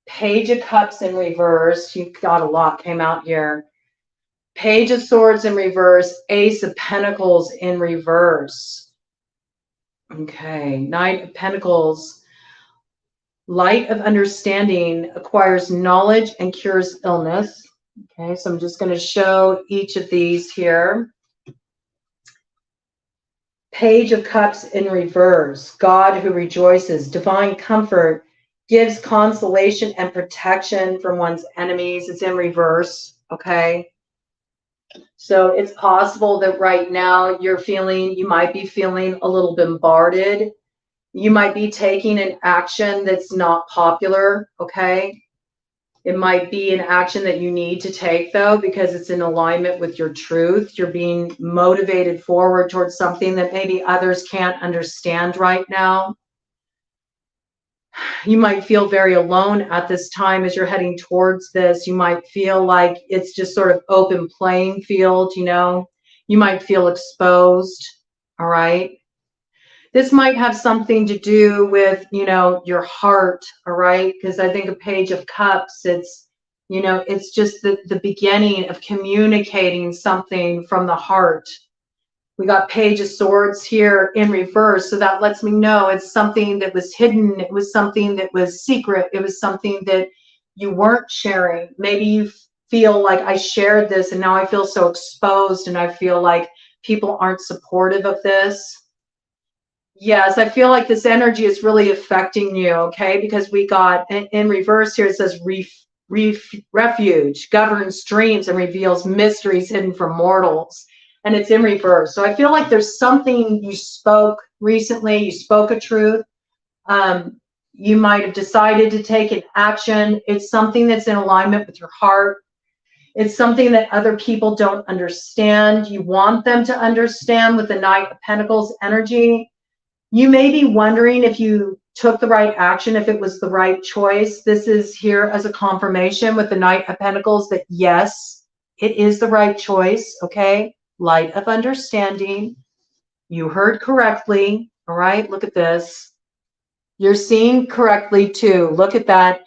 Page of Cups in reverse. You got a lot came out here. Page of Swords in reverse, Ace of Pentacles in reverse. Okay, Knight of Pentacles. Light of understanding acquires knowledge and cures illness. Okay, so I'm just going to show each of these here. Page of Cups in reverse. God who rejoices. Divine comfort. Gives consolation and protection from one's enemies. It's in reverse. Okay. So it's possible that right now you might be feeling a little bombarded. You might be taking an action that's not popular, okay? It might be an action that you need to take, though, because it's in alignment with your truth. You're being motivated forward towards something that maybe others can't understand right now. You might feel very alone at this time as you're heading towards this. You might feel like it's just sort of open playing field, you know? You might feel exposed, all right? This might have something to do with, you know, your heart, all right? Because I think a Page of Cups, it's, you know, it's just the beginning of communicating something from the heart. We got Page of Swords here in reverse, so that lets me know it's something that was hidden. It was something that was secret. It was something that you weren't sharing. Maybe you feel like I shared this and now I feel so exposed and I feel like people aren't supportive of this. Yes, I feel like this energy is really affecting you, okay? Because we got in reverse here, it says refuge, governs dreams and reveals mysteries hidden from mortals. And it's in reverse. So I feel like there's something you spoke recently, you spoke a truth. You might have decided to take an action. It's something that's in alignment with your heart. It's something that other people don't understand. You want them to understand with the Knight of Pentacles energy. You may be wondering if you took the right action, if it was the right choice. This is here as a confirmation with the Knight of Pentacles that yes, it is the right choice, okay? Light of understanding. You heard correctly, all right? Look at this. You're seeing correctly too. Look at that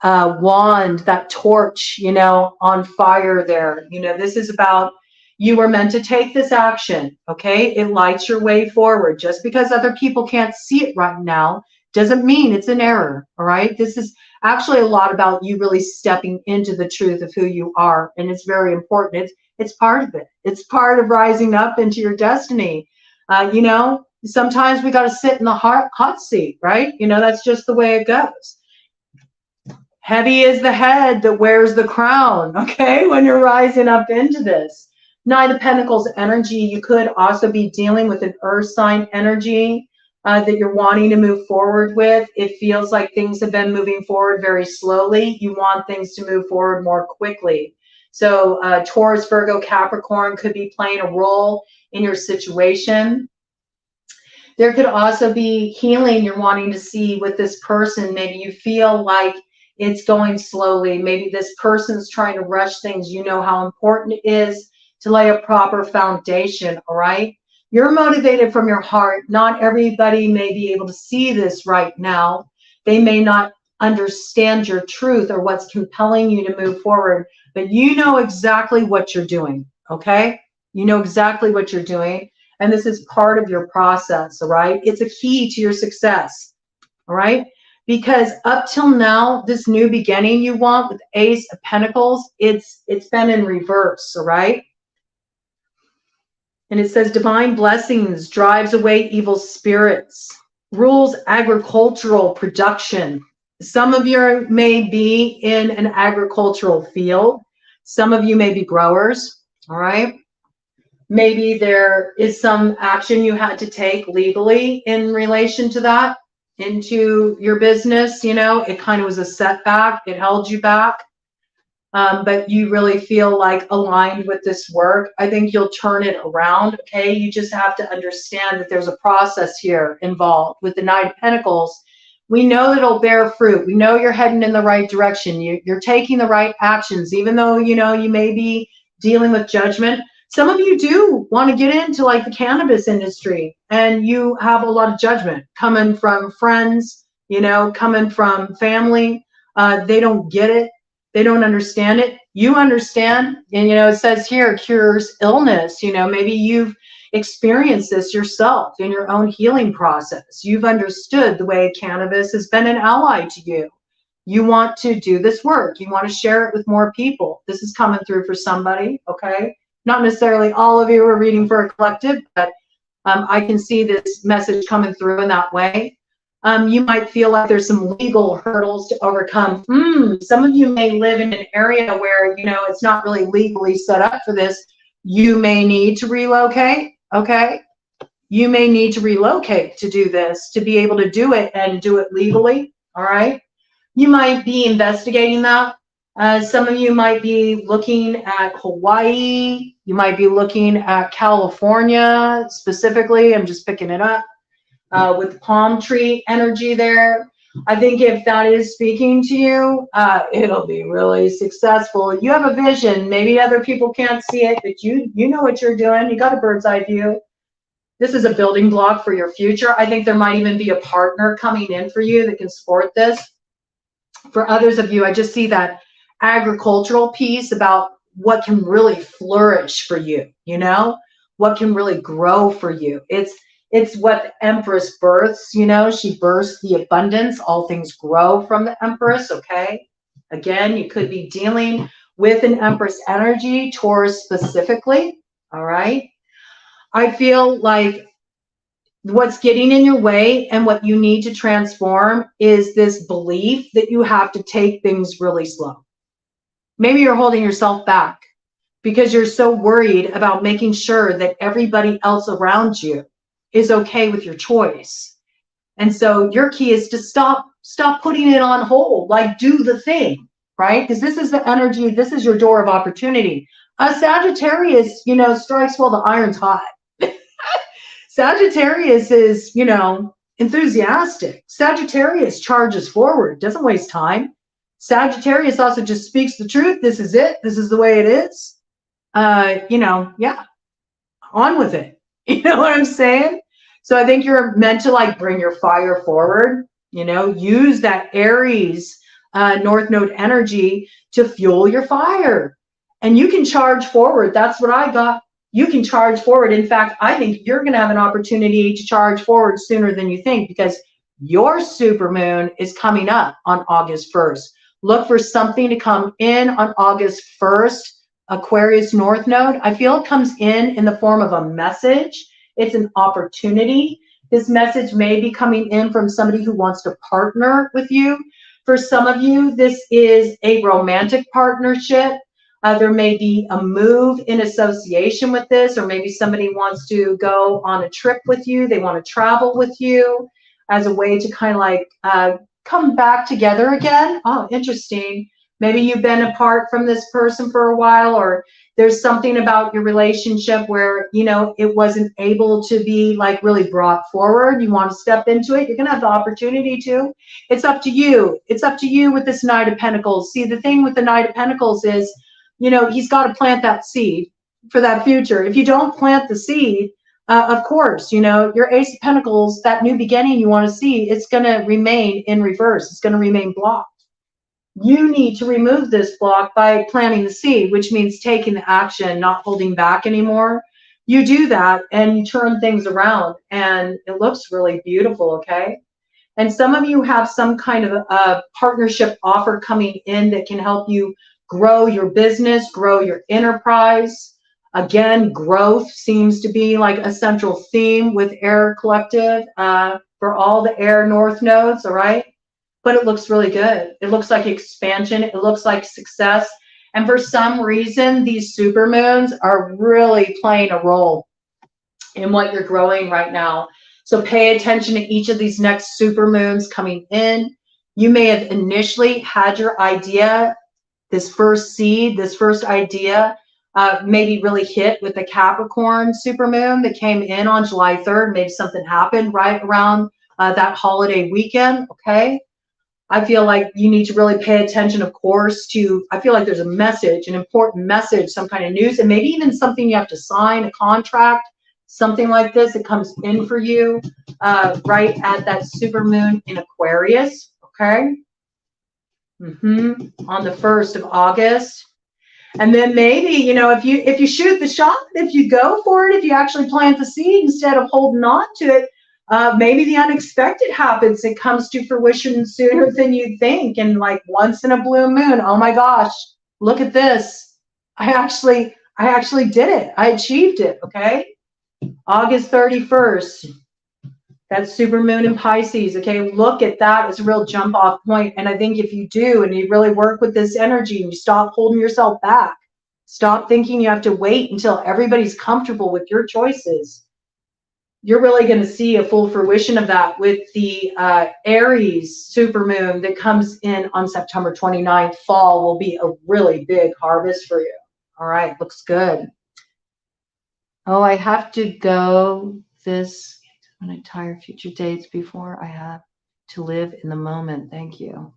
wand, that torch, you know, on fire there. You know, this is about you were meant to take this action, okay? It lights your way forward. Just because other people can't see it right now doesn't mean it's an error, all right? This is actually a lot about you really stepping into the truth of who you are, and it's very important. It's part of it. It's part of rising up into your destiny. You know, sometimes we got to sit in the hot seat, right? You know, that's just the way it goes. Heavy is the head that wears the crown, okay, when you're rising up into this. Knight of Pentacles energy, you could also be dealing with an earth sign energy that you're wanting to move forward with. It feels like things have been moving forward very slowly. You want things to move forward more quickly. So Taurus, Virgo, Capricorn could be playing a role in your situation. There could also be healing you're wanting to see with this person. Maybe you feel like it's going slowly. Maybe this person's trying to rush things. You know how important it is to lay a proper foundation, all right? You're motivated from your heart. Not everybody may be able to see this right now. They may not understand your truth or what's compelling you to move forward, but you know exactly what you're doing, okay? You know exactly what you're doing, and this is part of your process, all right? It's a key to your success, all right? Because up till now, this new beginning you want with Ace of Pentacles, it's been in reverse, all right? And it says divine blessings drives away evil spirits, rules agricultural production. Some of you may be in an agricultural field. Some of you may be growers, all right? Maybe there is some action you had to take legally in relation to that, into your business. You know, it kind of was a setback. It held you back. But you really feel like aligned with this work. I think you'll turn it around, okay? You just have to understand that there's a process here involved. With the Knight of Pentacles, we know that it'll bear fruit. We know you're heading in the right direction. You're taking the right actions, even though, you know, you may be dealing with judgment. Some of you do want to get into like the cannabis industry, and you have a lot of judgment coming from friends, you know, coming from family. They don't get it. They don't understand it. You understand. And, it says here, cures illness. Maybe you've experienced this yourself in your own healing process. You've understood the way cannabis has been an ally to you. You want to do this work. You want to share it with more people. This is coming through for somebody, okay? Not necessarily all of you are reading for a collective, but I can see this message coming through in that way. You might feel like there's some legal hurdles to overcome. Some of you may live in an area where, it's not really legally set up for this. You may need to relocate, okay? You may need to relocate to do this, to be able to do it and do it legally, all right? You might be investigating that. Some of you might be looking at Hawaii. You might be looking at California specifically. I'm just picking it up with palm tree energy there. I think if that is speaking to you, it'll be really successful. You have a vision. Maybe other people can't see it, but you know what you're doing. You got a bird's eye view. This is a building block for your future. I think there might even be a partner coming in for you that can support this. For others of you, I just see that agricultural piece about what can really flourish for you, what can really grow for you. It's what the Empress births, she births the abundance. All things grow from the Empress, okay? Again, you could be dealing with an Empress energy, Taurus specifically, all right? I feel like what's getting in your way and what you need to transform is this belief that you have to take things really slow. Maybe you're holding yourself back because you're so worried about making sure that everybody else around you is okay with your choice. And so your key is to stop putting it on hold, like do the thing, right? Because this is the energy, this is your door of opportunity. Sagittarius, strikes while the iron's hot. Sagittarius is, enthusiastic. Sagittarius charges forward, doesn't waste time. Sagittarius also just speaks the truth. This is it. This is the way it is. Yeah, on with it. You know what I'm saying? So I think you're meant to bring your fire forward, use that Aries North Node energy to fuel your fire. And you can charge forward. That's what I got. You can charge forward. In fact, I think you're going to have an opportunity to charge forward sooner than you think because your supermoon is coming up on August 1st. Look for something to come in on August 1st, Aquarius North Node. I feel it comes in the form of a message. It's an opportunity. This message may be coming in from somebody who wants to partner with you. For some of you, this is a romantic partnership. There may be a move in association with this, or maybe somebody wants to go on a trip with you. They want to travel with you as a way to kind of come back together again. Oh, interesting. Maybe you've been apart from this person for a while, or there's something about your relationship where, it wasn't able to be really brought forward. You want to step into it. You're going to have the opportunity to. It's up to you. It's up to you with this Knight of Pentacles. See, the thing with the Knight of Pentacles is, he's got to plant that seed for that future. If you don't plant the seed, of course, your Ace of Pentacles, that new beginning you want to see, it's going to remain in reverse. It's going to remain blocked. You need to remove this block by planting the seed, which means taking the action, not holding back anymore. You do that and you turn things around and it looks really beautiful, okay? And some of you have some kind of a partnership offer coming in that can help you grow your business, grow your enterprise. Again, growth seems to be a central theme with Air Collective for all the Air North nodes, all right? But it looks really good. It looks like expansion. It looks like success. And for some reason, these supermoons are really playing a role in what you're growing right now. So pay attention to each of these next supermoons coming in. You may have initially had your idea, this first seed, this first idea, maybe really hit with the Capricorn supermoon that came in on July 3rd. Maybe something happened right around that holiday weekend, okay? I feel like you need to really pay attention, of course, I feel like there's a message, an important message, some kind of news, and maybe even something you have to sign, a contract, something like this. It comes in for you right at that supermoon in Aquarius, okay? On the 1st of August. And then maybe, you know, if you shoot the shot, if you go for it, if you actually plant the seed instead of holding on to it, maybe the unexpected happens. It comes to fruition sooner than you think. And like once in a blue moon, oh my gosh, look at this. I actually did it. I achieved it. Okay. August 31st. That's super moon in Pisces. Okay, look at that as a real jump off point. And I think if you do and you really work with this energy and you stop holding yourself back, stop thinking you have to wait until everybody's comfortable with your choices, you're really going to see a full fruition of that with the Aries supermoon that comes in on September 29th. Fall will be a really big harvest for you. All right, looks good. Oh, I have to go this when I tire future dates before I have to live in the moment. Thank you.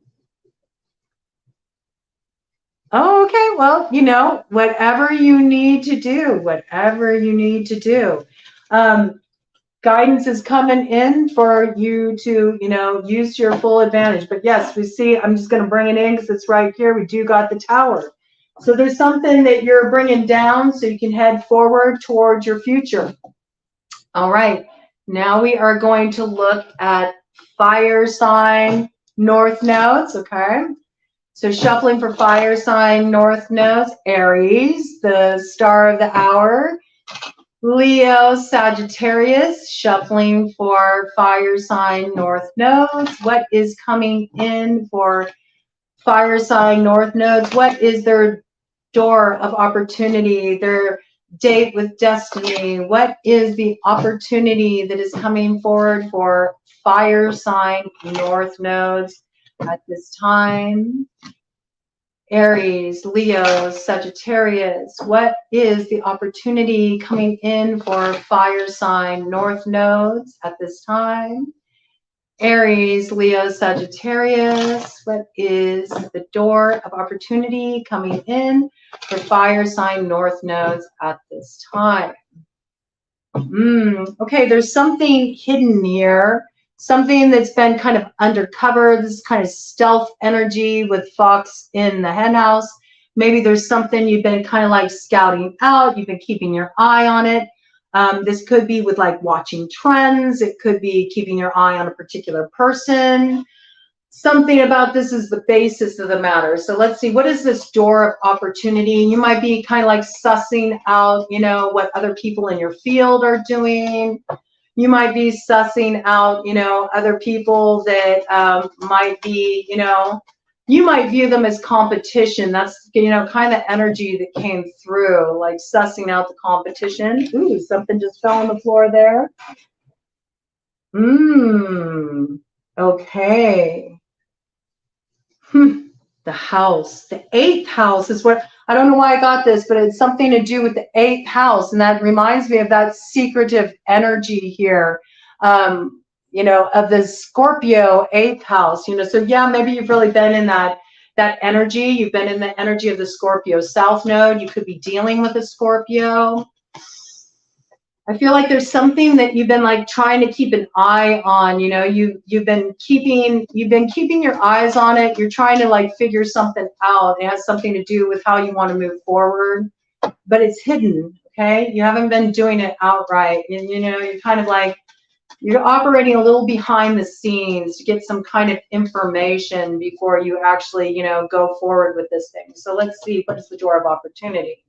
Oh, okay. Well, you know, whatever you need to do, guidance is coming in for you to, you know, use your full advantage. But yes, we see, I'm just going to bring it in because it's right here. We do got the Tower. So there's something that you're bringing down so you can head forward towards your future. All right. Now we are going to look at fire sign north nodes, okay? So shuffling for fire sign north nodes, Aries, the star of the hour, Leo, Sagittarius, shuffling for fire sign north nodes. What is coming in for fire sign north nodes? What is their door of opportunity, their date with destiny? What is the opportunity that is coming forward for fire sign north nodes at this time? Aries, Leo, Sagittarius, what is the opportunity coming in for fire sign north nodes at this time? Aries, Leo, Sagittarius, what is the door of opportunity coming in for fire sign north nodes at this time? Okay, there's something hidden here, something that's been kind of undercover, this kind of stealth energy with Fox in the hen house. Maybe there's something you've been kind of like scouting out, you've been keeping your eye on it. This could be with like watching trends. It could be keeping your eye on a particular person. Something about this is the basis of the matter. So let's see, what is this door of opportunity? You might be kind of like sussing out, you know, what other people in your field are doing. You might be sussing out, you know, other people that might be, you know, you might view them as competition. That's, you know, kind of the energy that came through, like sussing out the competition. Ooh, something just fell on the floor there. Okay. The house, the 8th house is what, I don't know why I got this, but it's something to do with the 8th house. And that reminds me of that secretive energy here. You know, of the Scorpio 8th house, you know, so yeah, maybe you've really been in that energy. You've been in the energy of the Scorpio South Node. You could be dealing with a Scorpio. I feel like there's something that you've been like trying to keep an eye on, you know, you've been keeping your eyes on it. You're trying to like figure something out. It has something to do with how you want to move forward, but it's hidden. Okay. You haven't been doing it outright. And, you know, you're kind of like, you're operating a little behind the scenes to get some kind of information before you actually, you know, go forward with this thing. So let's see, what is the door of opportunity?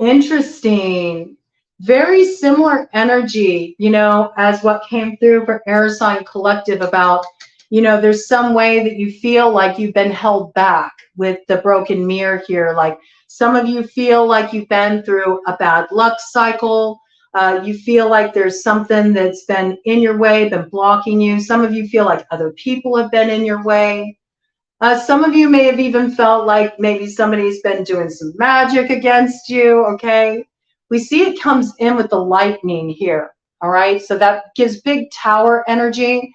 Interesting. Very similar energy, you know, as what came through for Air Sign Collective about, you know, there's some way that you feel like you've been held back with the broken mirror here. Like some of you feel like you've been through a bad luck cycle. You feel like there's something that's been in your way, been blocking you. Some of you feel like other people have been in your way. Some of you may have even felt like maybe somebody's been doing some magic against you, okay? We see it comes in with the lightning here, all right? So that gives big tower energy.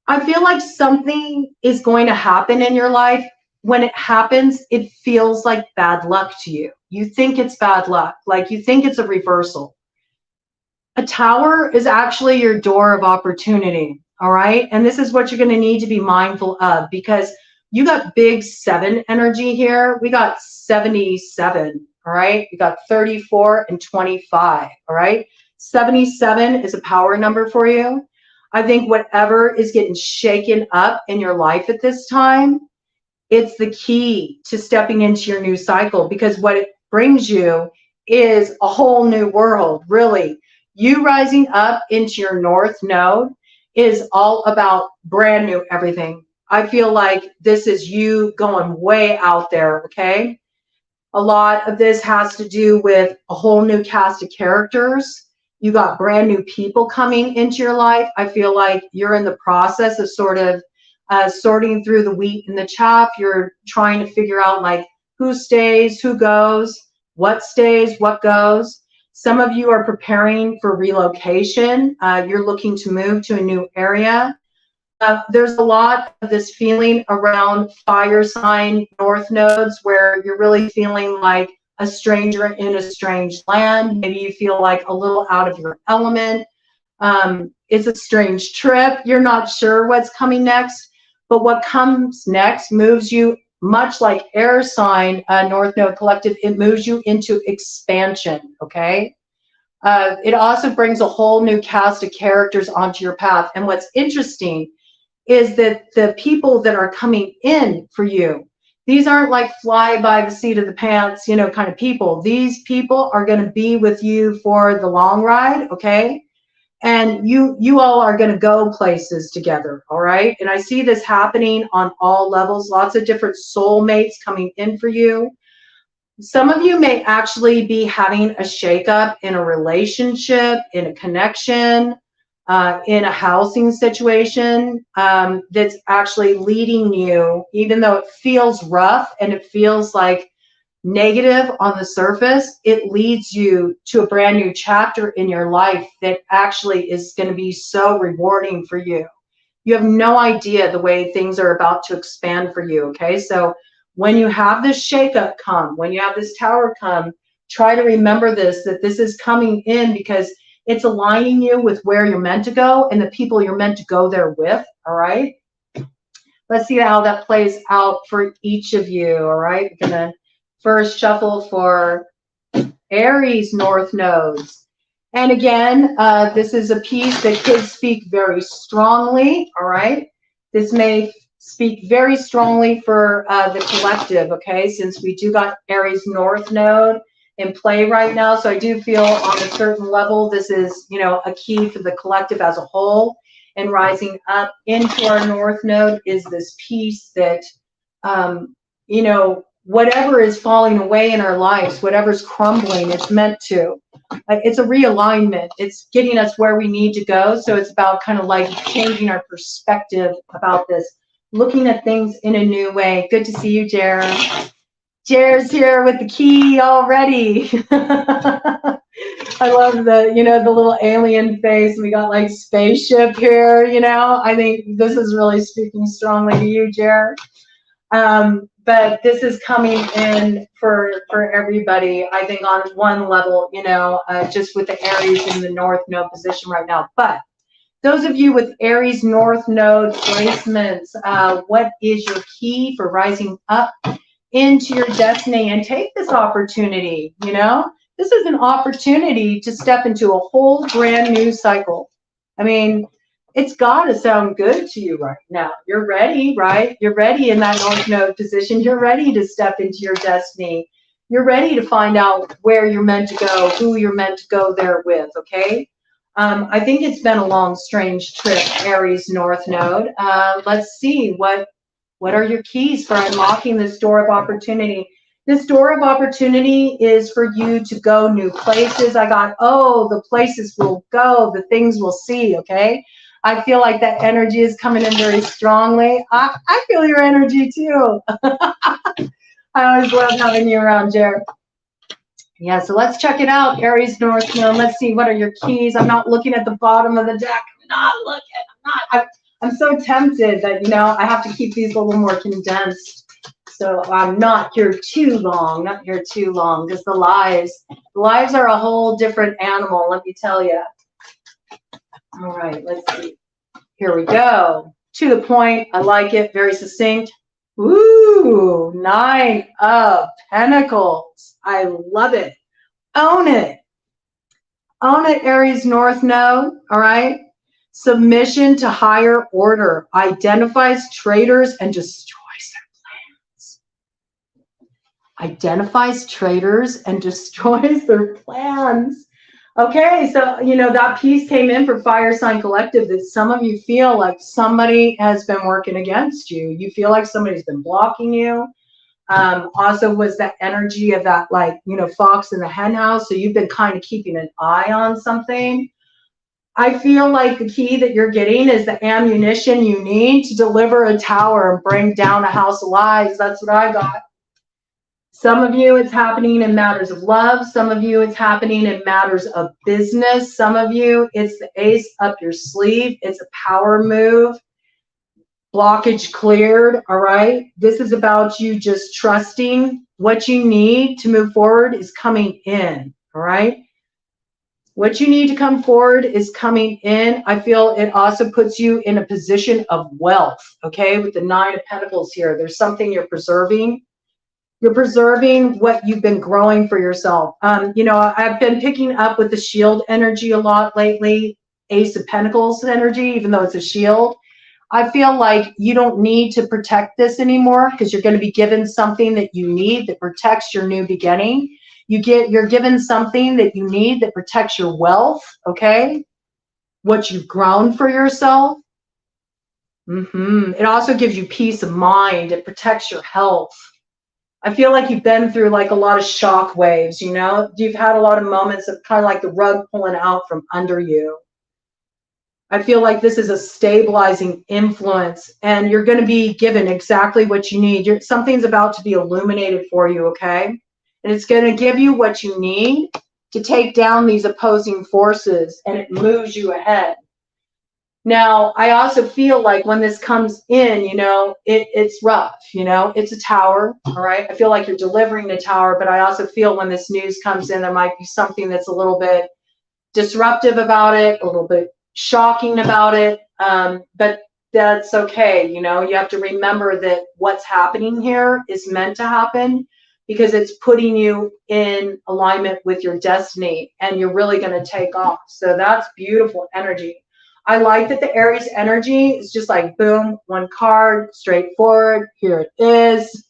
I feel like something is going to happen in your life. When it happens, it feels like bad luck to you. You think it's bad luck, like you think it's a reversal. A tower is actually your door of opportunity. all right? And this is what you're going to need to be mindful of, because you got big 7 energy here. We got 77, all right? We got 34 and 25, all right? 77 is a power number for you. I think whatever is getting shaken up in your life at this time, it's the key to stepping into your new cycle, because what it brings you is a whole new world, really. You rising up into your north node is all about brand new everything. I feel like this is you going way out there, okay? A lot of this has to do with a whole new cast of characters. You got brand new people coming into your life. I feel like you're in the process of sort of sorting through the wheat and the chaff. You're trying to figure out like who stays, who goes, what stays, what goes. Some of you are preparing for relocation. You're looking to move to a new area. There's a lot of this feeling around fire sign north nodes where you're really feeling like a stranger in a strange land. Maybe you feel like a little out of your element. It's a strange trip. You're not sure what's coming next, but what comes next moves you much like air sign north node collective. It moves you into expansion, okay? It also brings a whole new cast of characters onto your path. And what's interesting is that the people that are coming in for you, these aren't like fly by the seat of the pants, you know, kind of people. These people are going to be with you for the long ride, okay? And you all are going to go places together, all right? And I see this happening on all levels, lots of different soulmates coming in for you. Some of you may actually be having a shakeup in a relationship, in a connection, in a housing situation that's actually leading you, even though it feels rough and it feels like negative on the surface, it leads you to a brand new chapter in your life that actually is going to be so rewarding for you. You have no idea the way things are about to expand for you, okay? So when you have this shakeup come, when you have this tower come, try to remember this, that this is coming in because it's aligning you with where you're meant to go and the people you're meant to go there with, all right? Let's see how that plays out for each of you, all right? We're going to first shuffle for Aries north nodes. And again, this is a piece that could speak very strongly, all right? This may speak very strongly for the collective, okay? Since we do got Aries north node in play right now. So I do feel on a certain level, this is, you know, a key for the collective as a whole. And rising up into our north node is this piece that, you know, whatever is falling away in our lives, whatever's crumbling, it's meant to. It's a realignment. It's getting us where we need to go. So it's about kind of like changing our perspective about this, looking at things in a new way. Good to see you, Jared. Jared's here with the key already. I love the, you know, the little alien face. We got like spaceship here, you know. I think this is really speaking strongly to you, Jared. But this is coming in for everybody, I think, on one level, you know, just with the Aries in the north node position right now. But those of you with Aries north node placements, what is your key for rising up into your destiny? And take this opportunity, you know, this is an opportunity to step into a whole brand new cycle. I mean, it's got to sound good to you right now. You're ready, right? You're ready in that north node position. You're ready to step into your destiny. You're ready to find out where you're meant to go, who you're meant to go there with, okay? I think it's been a long, strange trip, Aries north node. Let's see, what are your keys for unlocking this door of opportunity? This door of opportunity is for you to go new places. I got, oh, the places will go, the things we'll see, okay? I feel like that energy is coming in very strongly. I feel your energy too. I always love having you around, Jared. Yeah, so let's check it out, Aries north node. Let's see, what are your keys? I'm not looking at the bottom of the deck. I'm not looking. I'm so tempted that, you know, I have to keep these a little more condensed. So I'm not here too long, because the lives are a whole different animal, let me tell you. All right, let's see. Here we go. To the point. I like it. Very succinct. Ooh, 9 of Pentacles. I love it. Own it. Own it, Aries North Node. All right. Submission to higher order. Identifies traitors and destroys their plans. Identifies traitors and destroys their plans. Okay, so, you know, that piece came in for Fire Sign Collective that some of you feel like somebody has been working against you. You feel like somebody's been blocking you. Also was that energy of that, like, you know, fox in the hen house. So you've been kind of keeping an eye on something. I feel like the key that you're getting is the ammunition you need to deliver a tower and bring down a house of lies. That's what I got. Some of you, it's happening in matters of love. Some of you, it's happening in matters of business. Some of you, it's the ace up your sleeve. It's a power move. Blockage cleared, all right? This is about you just trusting what you need to move forward is coming in, all right? What you need to come forward is coming in. I feel it also puts you in a position of wealth, okay? With the 9 of Pentacles here, there's something you're preserving. You're preserving what you've been growing for yourself. You know, I've been picking up with the shield energy a lot lately, Ace of Pentacles energy, even though it's a shield. I feel like you don't need to protect this anymore because you're going to be given something that you need that protects your new beginning. You're given something that you need that protects your wealth, okay? What you've grown for yourself. It also gives you peace of mind. It protects your health. I feel like you've been through like a lot of shock waves, you know? You've had a lot of moments of kind of like the rug pulling out from under you. I feel like this is a stabilizing influence and you're going to be given exactly what you need. Something's about to be illuminated for you, okay? And it's going to give you what you need to take down these opposing forces and it moves you ahead. Now, I also feel like when this comes in, you know, it's rough, you know, it's a tower, all right? I feel like you're delivering the tower, but I also feel when this news comes in, there might be something that's a little bit disruptive about it, a little bit shocking about it, but that's okay. You know, you have to remember that what's happening here is meant to happen because it's putting you in alignment with your destiny and you're really going to take off. So that's beautiful energy. I like that the Aries energy is just like, boom, one card, straightforward. Here it is.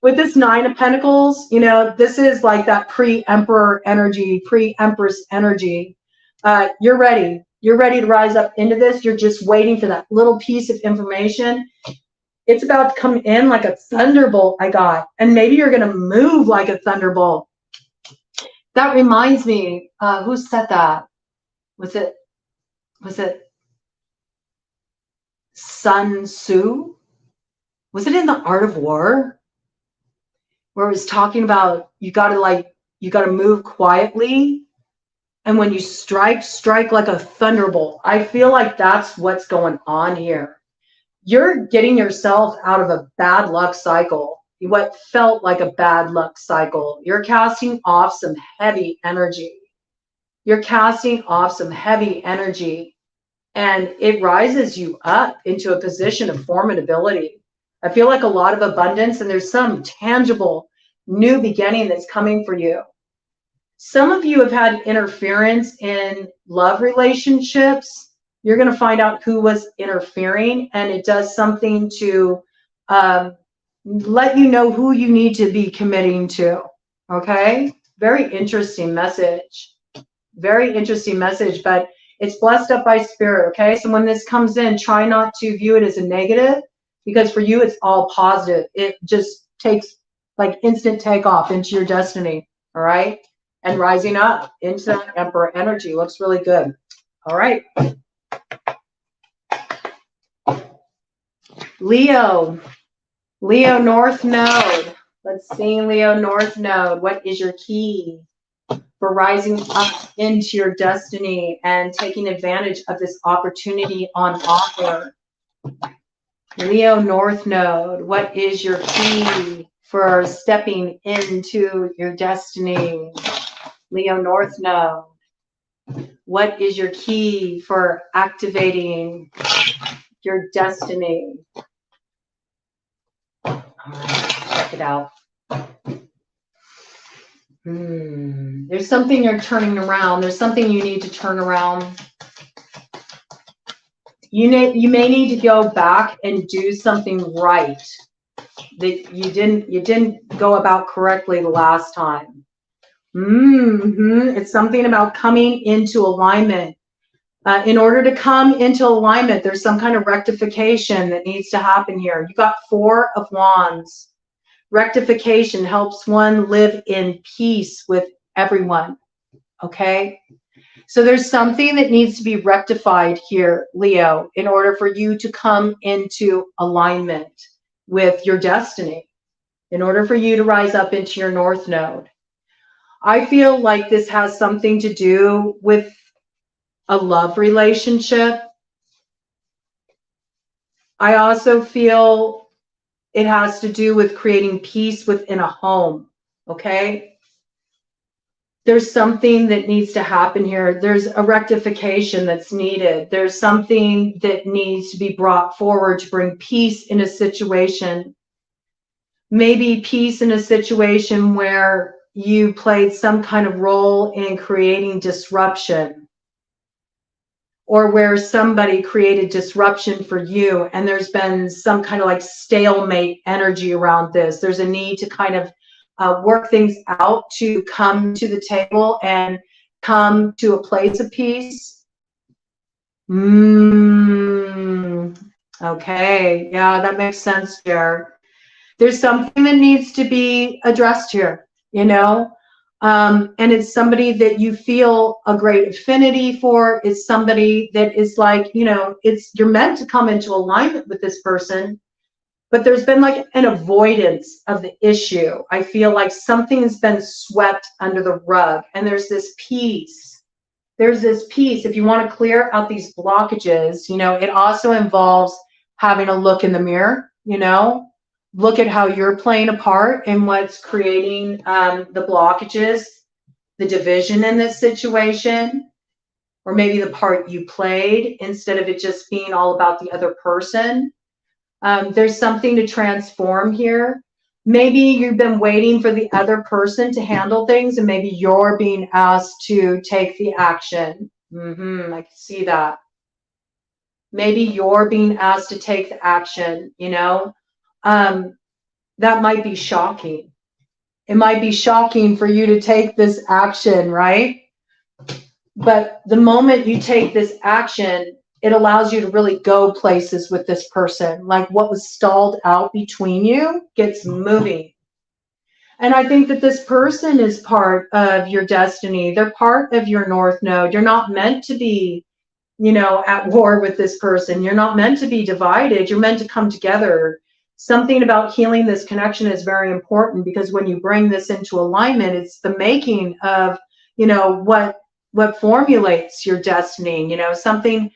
With this 9 of Pentacles, you know, this is like that pre-emperor energy, pre-empress energy. You're ready. You're ready to rise up into this. You're just waiting for that little piece of information. It's about to come in like a thunderbolt I got. And maybe you're going to move like a thunderbolt. That reminds me, who said that? Was it Sun Tzu? Was it in The Art of War? Where it was talking about you got to move quietly. And when you strike like a thunderbolt. I feel like that's what's going on here. You're getting yourself out of a bad luck cycle. What felt like a bad luck cycle. You're casting off some heavy energy. You're casting off some heavy energy. And it rises you up into a position of formidability. I feel like a lot of abundance and there's some tangible new beginning that's coming for you. Some of you have had interference in love relationships. You're going to find out who was interfering and it does something to let you know who you need to be committing to. Okay? Very interesting message. Very interesting message, but it's blessed up by spirit, okay? So when this comes in, try not to view it as a negative because for you, it's all positive. It just takes like instant takeoff into your destiny, all right? And rising up into that Emperor energy looks really good. All right. Leo North Node. Let's see, Leo North Node. What is your key for rising up into your destiny and taking advantage of this opportunity on offer? Leo North Node, what is your key for stepping into your destiny? Leo North Node. What is your key for activating your destiny? All right, check it out. There's something you're turning around. There's something you need to turn around. You may need to go back and do something right that you didn't go about correctly the last time. It's something about coming into alignment. In order to come into alignment, there's some kind of rectification that needs to happen here. You got 4 of Wands. Rectification helps one live in peace with everyone. Okay? So there's something that needs to be rectified here, Leo, in order for you to come into alignment with your destiny, in order for you to rise up into your North Node. I feel like this has something to do with a love relationship. I also feel it has to do with creating peace within a home, okay? There's something that needs to happen here. There's a rectification that's needed. There's something that needs to be brought forward to bring peace in a situation. Maybe peace in a situation where you played some kind of role in creating disruption, or where somebody created disruption for you, and there's been some kind of like stalemate energy around this. There's a need to kind of work things out to come to the table and come to a place of peace. Okay, yeah, that makes sense, Jared. There's something that needs to be addressed here, you know, and it's somebody that you feel a great affinity for. It's somebody that is like, you know, you're meant to come into alignment with this person, but there's been like an avoidance of the issue. I feel like something has been swept under the rug, and there's this peace. There's this peace. If you want to clear out these blockages, you know, it also involves having a look in the mirror, you know, look at how you're playing a part in what's creating the blockages, the division in this situation, or maybe the part you played instead of it just being all about the other person. There's something to transform here. Maybe you've been waiting for the other person to handle things, and maybe you're being asked to take the action. I can see that. Maybe you're being asked to take the action, you know. That might be shocking. It might be shocking for you to take this action, right? But the moment you take this action, it allows you to really go places with this person. Like what was stalled out between you gets moving. And I think that this person is part of your destiny. They're part of your North Node. You're not meant to be, you know, at war with this person. You're not meant to be divided. You're meant to come together. Something about healing this connection is very important, because when you bring this into alignment, it's the making of, you know, what formulates your destiny. You know, something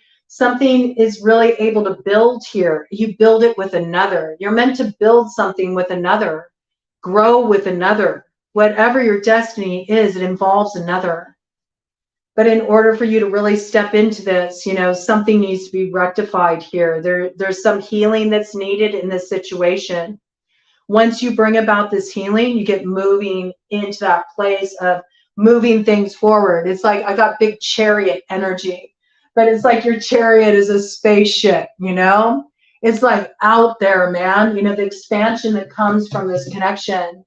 is really able to build here. You build it with another. You're meant to build something with another, grow with another. Whatever your destiny is, it involves another. But in order for you to really step into this, you know, something needs to be rectified here. There's some healing that's needed in this situation. Once you bring about this healing, you get moving into that place of moving things forward. It's like I got big chariot energy, but it's like your chariot is a spaceship, you know? It's like out there, man. You know, the expansion that comes from this connection.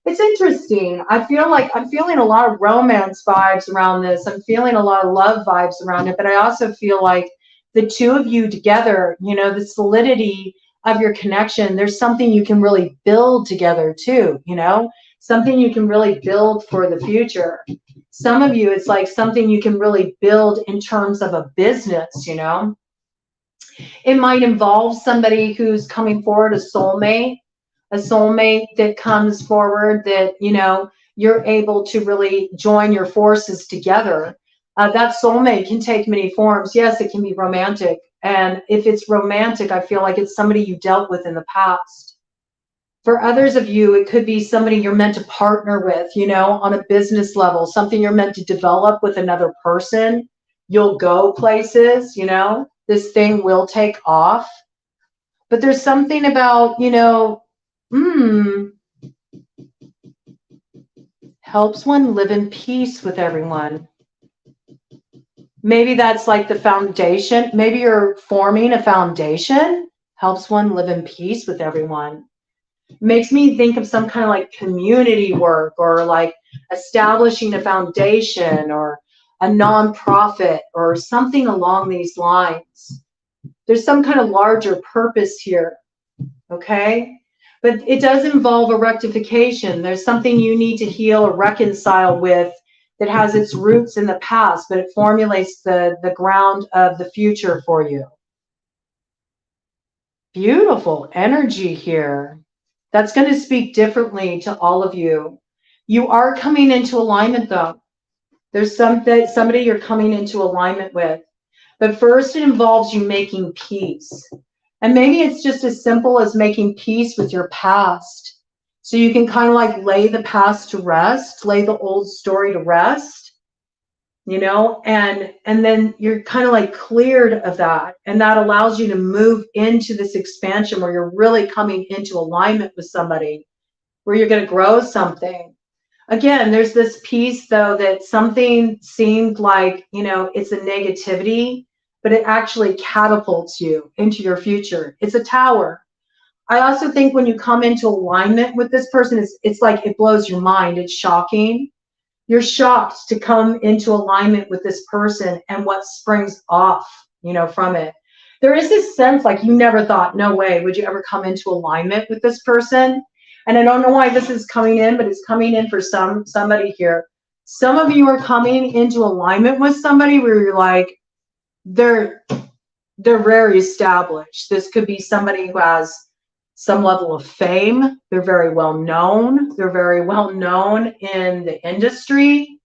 It's interesting. I feel like I'm feeling a lot of romance vibes around this. I'm feeling a lot of love vibes around it, but I also feel like the two of you together, you know, the solidity of your connection, there's something you can really build together too, you know, something you can really build for the future. Some of you, it's like something you can really build in terms of a business, you know. It might involve somebody who's coming forward, a soulmate that comes forward that, you know, you're able to really join your forces together. That soulmate can take many forms. Yes, it can be romantic. And if it's romantic, I feel like it's somebody you dealt with in the past. For others of you, it could be somebody you're meant to partner with, you know, on a business level, something you're meant to develop with another person. You'll go places, you know, this thing will take off. But there's something about, you know, helps one live in peace with everyone. Maybe that's like the foundation. Maybe you're forming a foundation, helps one live in peace with everyone. Makes me think of some kind of like community work, or like establishing a foundation or a nonprofit or something along these lines. There's some kind of larger purpose here, okay? But it does involve a rectification. There's something you need to heal or reconcile with that has its roots in the past, but it formulates the ground of the future for you. Beautiful energy here. That's going to speak differently to all of you. You are coming into alignment, though. There's somebody you're coming into alignment with. But first, it involves you making peace. And maybe it's just as simple as making peace with your past. So you can kind of like lay the past to rest, lay the old story to rest, you know, and then you're kind of like cleared of that. And that allows you to move into this expansion where you're really coming into alignment with somebody, where you're going to grow something. Again, there's this piece, though, that something seemed like, you know, it's a negativity, but it actually catapults you into your future. It's a tower. I also think when you come into alignment with this person, it's like it blows your mind. It's shocking. You're shocked to come into alignment with this person and what springs off, you know, from it. There is this sense like you never thought, no way, would you ever come into alignment with this person? And I don't know why this is coming in, but it's coming in for somebody here. Some of you are coming into alignment with somebody where you're like, they're very established. This could be somebody who has some level of fame. They're very well known. They're very well known in the industry.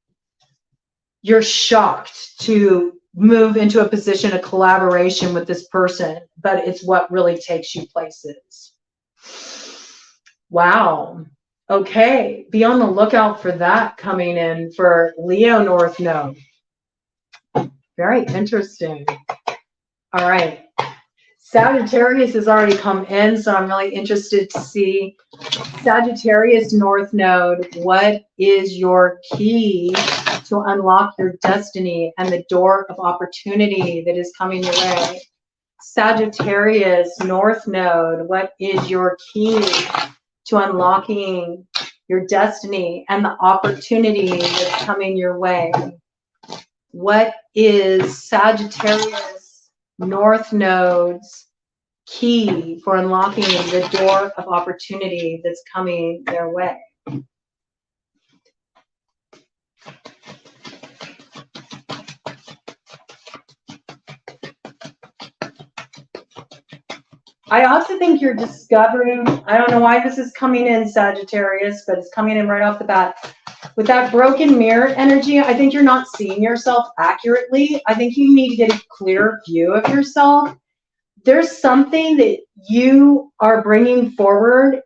You're shocked to move into a position of collaboration with this person, but it's what really takes you places. Wow. Okay. Be on the lookout for that coming in for Leo North Node. Very interesting. All right. Sagittarius has already come in, so I'm really interested to see Sagittarius North Node. What is your key to unlock your destiny and the door of opportunity that is coming your way? Sagittarius North Node, what is your key to unlocking your destiny and the opportunity that's coming your way? What is Sagittarius North Node's key for unlocking the door of opportunity that's coming their way? I also think you're discovering, I don't know why this is coming in, Sagittarius, but it's coming in right off the bat. With that broken mirror energy, I think you're not seeing yourself accurately. I think you need to get a clear view of yourself. There's something that you are bringing forward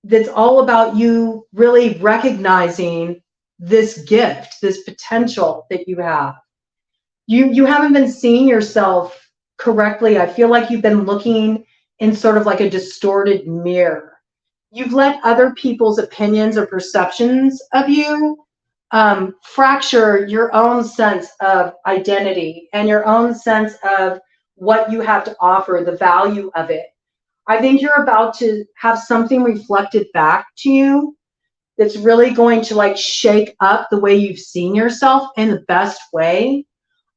that's all about you really recognizing this gift, this potential that you have. You haven't been seeing yourself correctly. I feel like you've been looking in sort of like a distorted mirror. You've let other people's opinions or perceptions of you fracture your own sense of identity and your own sense of what you have to offer, the value of it. I think you're about to have something reflected back to you that's really going to like shake up the way you've seen yourself in the best way.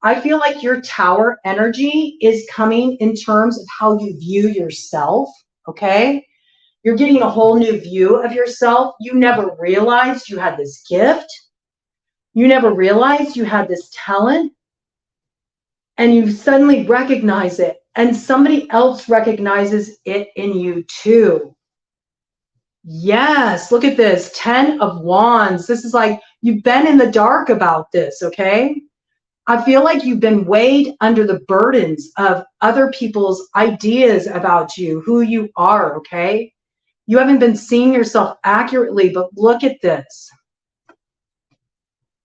I feel like your tower energy is coming in terms of how you view yourself, okay? You're getting a whole new view of yourself. You never realized you had this gift. You never realized you had this talent. And you suddenly recognize it. And somebody else recognizes it in you too. Yes, look at this. 10 of Wands. This is like you've been in the dark about this, okay? I feel like you've been weighed under the burdens of other people's ideas about you, who you are, okay? You haven't been seeing yourself accurately, but look at this.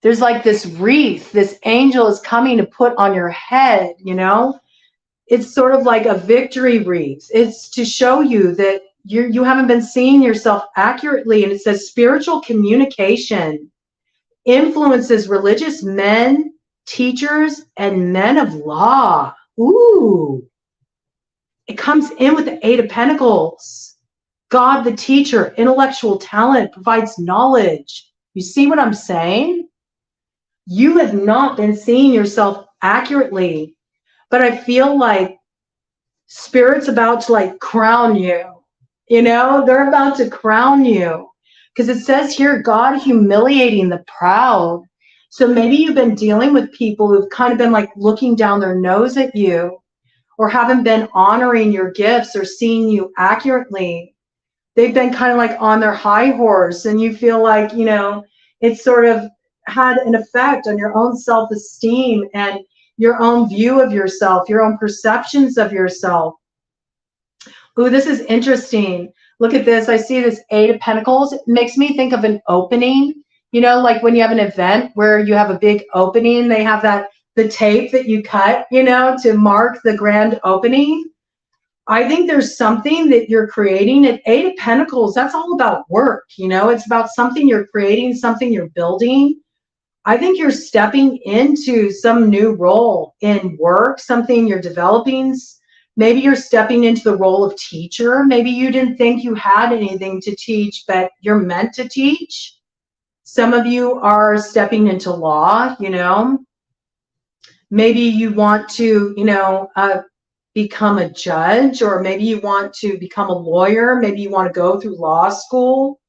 There's like this wreath, this angel is coming to put on your head, you know? It's sort of like a victory wreath. It's to show you that you haven't been seeing yourself accurately. And it says spiritual communication influences religious men, teachers, and men of law. Ooh. It comes in with the Eight of Pentacles. God, the teacher, intellectual talent, provides knowledge. You see what I'm saying? You have not been seeing yourself accurately, but I feel like Spirit's about to like crown you. You know, they're about to crown you. Because it says here, God humiliating the proud. So maybe you've been dealing with people who've kind of been like looking down their nose at you, or haven't been honoring your gifts or seeing you accurately. They've been kind of like on their high horse, and you feel like, you know, it's sort of had an effect on your own self-esteem and your own view of yourself, your own perceptions of yourself. Ooh, this is interesting. Look at this. I see this Eight of Pentacles. It makes me think of an opening. You know, like when you have an event where you have a big opening, they have the tape that you cut, you know, to mark the grand opening. I think there's something that you're creating. At Eight of Pentacles, that's all about work. You know, it's about something you're creating, something you're building. I think you're stepping into some new role in work, something you're developing. Maybe you're stepping into the role of teacher. Maybe you didn't think you had anything to teach, but you're meant to teach. Some of you are stepping into law, you know. Maybe you want to, you know, become a judge, or maybe you want to become a lawyer. Maybe you want to go through law school.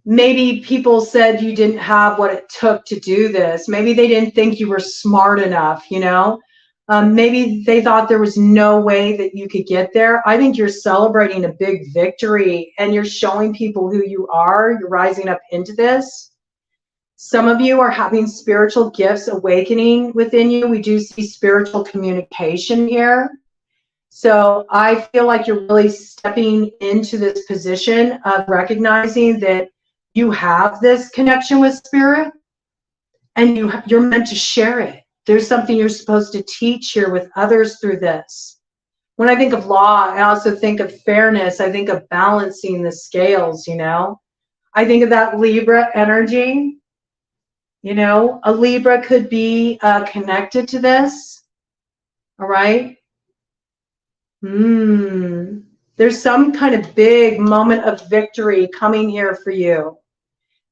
Maybe people said you didn't have what it took to do this. Maybe they didn't think you were smart enough, you know. Maybe they thought there was no way that you could get there. I think you're celebrating a big victory, and you're showing people who you are. You're rising up into this. Some of you are having spiritual gifts awakening within you. We do see spiritual communication here. So I feel like you're really stepping into this position of recognizing that you have this connection with spirit, and you're meant to share it. There's something you're supposed to teach here with others through this. When I think of law, I also think of fairness. I think of balancing the scales, you know. I think of that Libra energy. You know, a Libra could be connected to this. All right. There's some kind of big moment of victory coming here for you.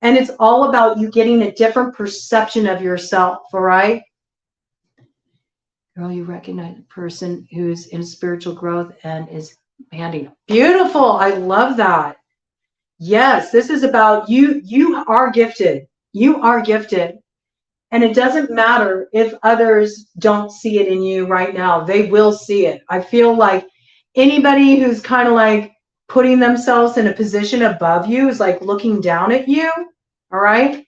And it's all about you getting a different perception of yourself, all right? Girl, you recognize a person who's in spiritual growth and is expanding. Beautiful. I love that. Yes, this is about you. You are gifted. You are gifted. And it doesn't matter if others don't see it in you right now. They will see it. I feel like anybody who's kind of like putting themselves in a position above you is like looking down at you. All right.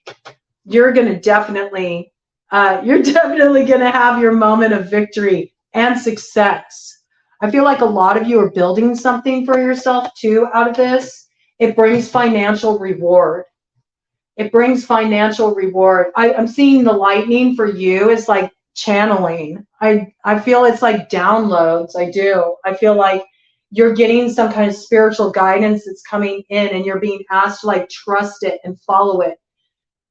You're going to definitely going to have your moment of victory and success. I feel like a lot of you are building something for yourself too out of this. It brings financial reward. It brings financial reward. I'm seeing the lightning for you is like channeling. I feel it's like downloads. I do. I feel like you're getting some kind of spiritual guidance that's coming in, and you're being asked to like trust it and follow it.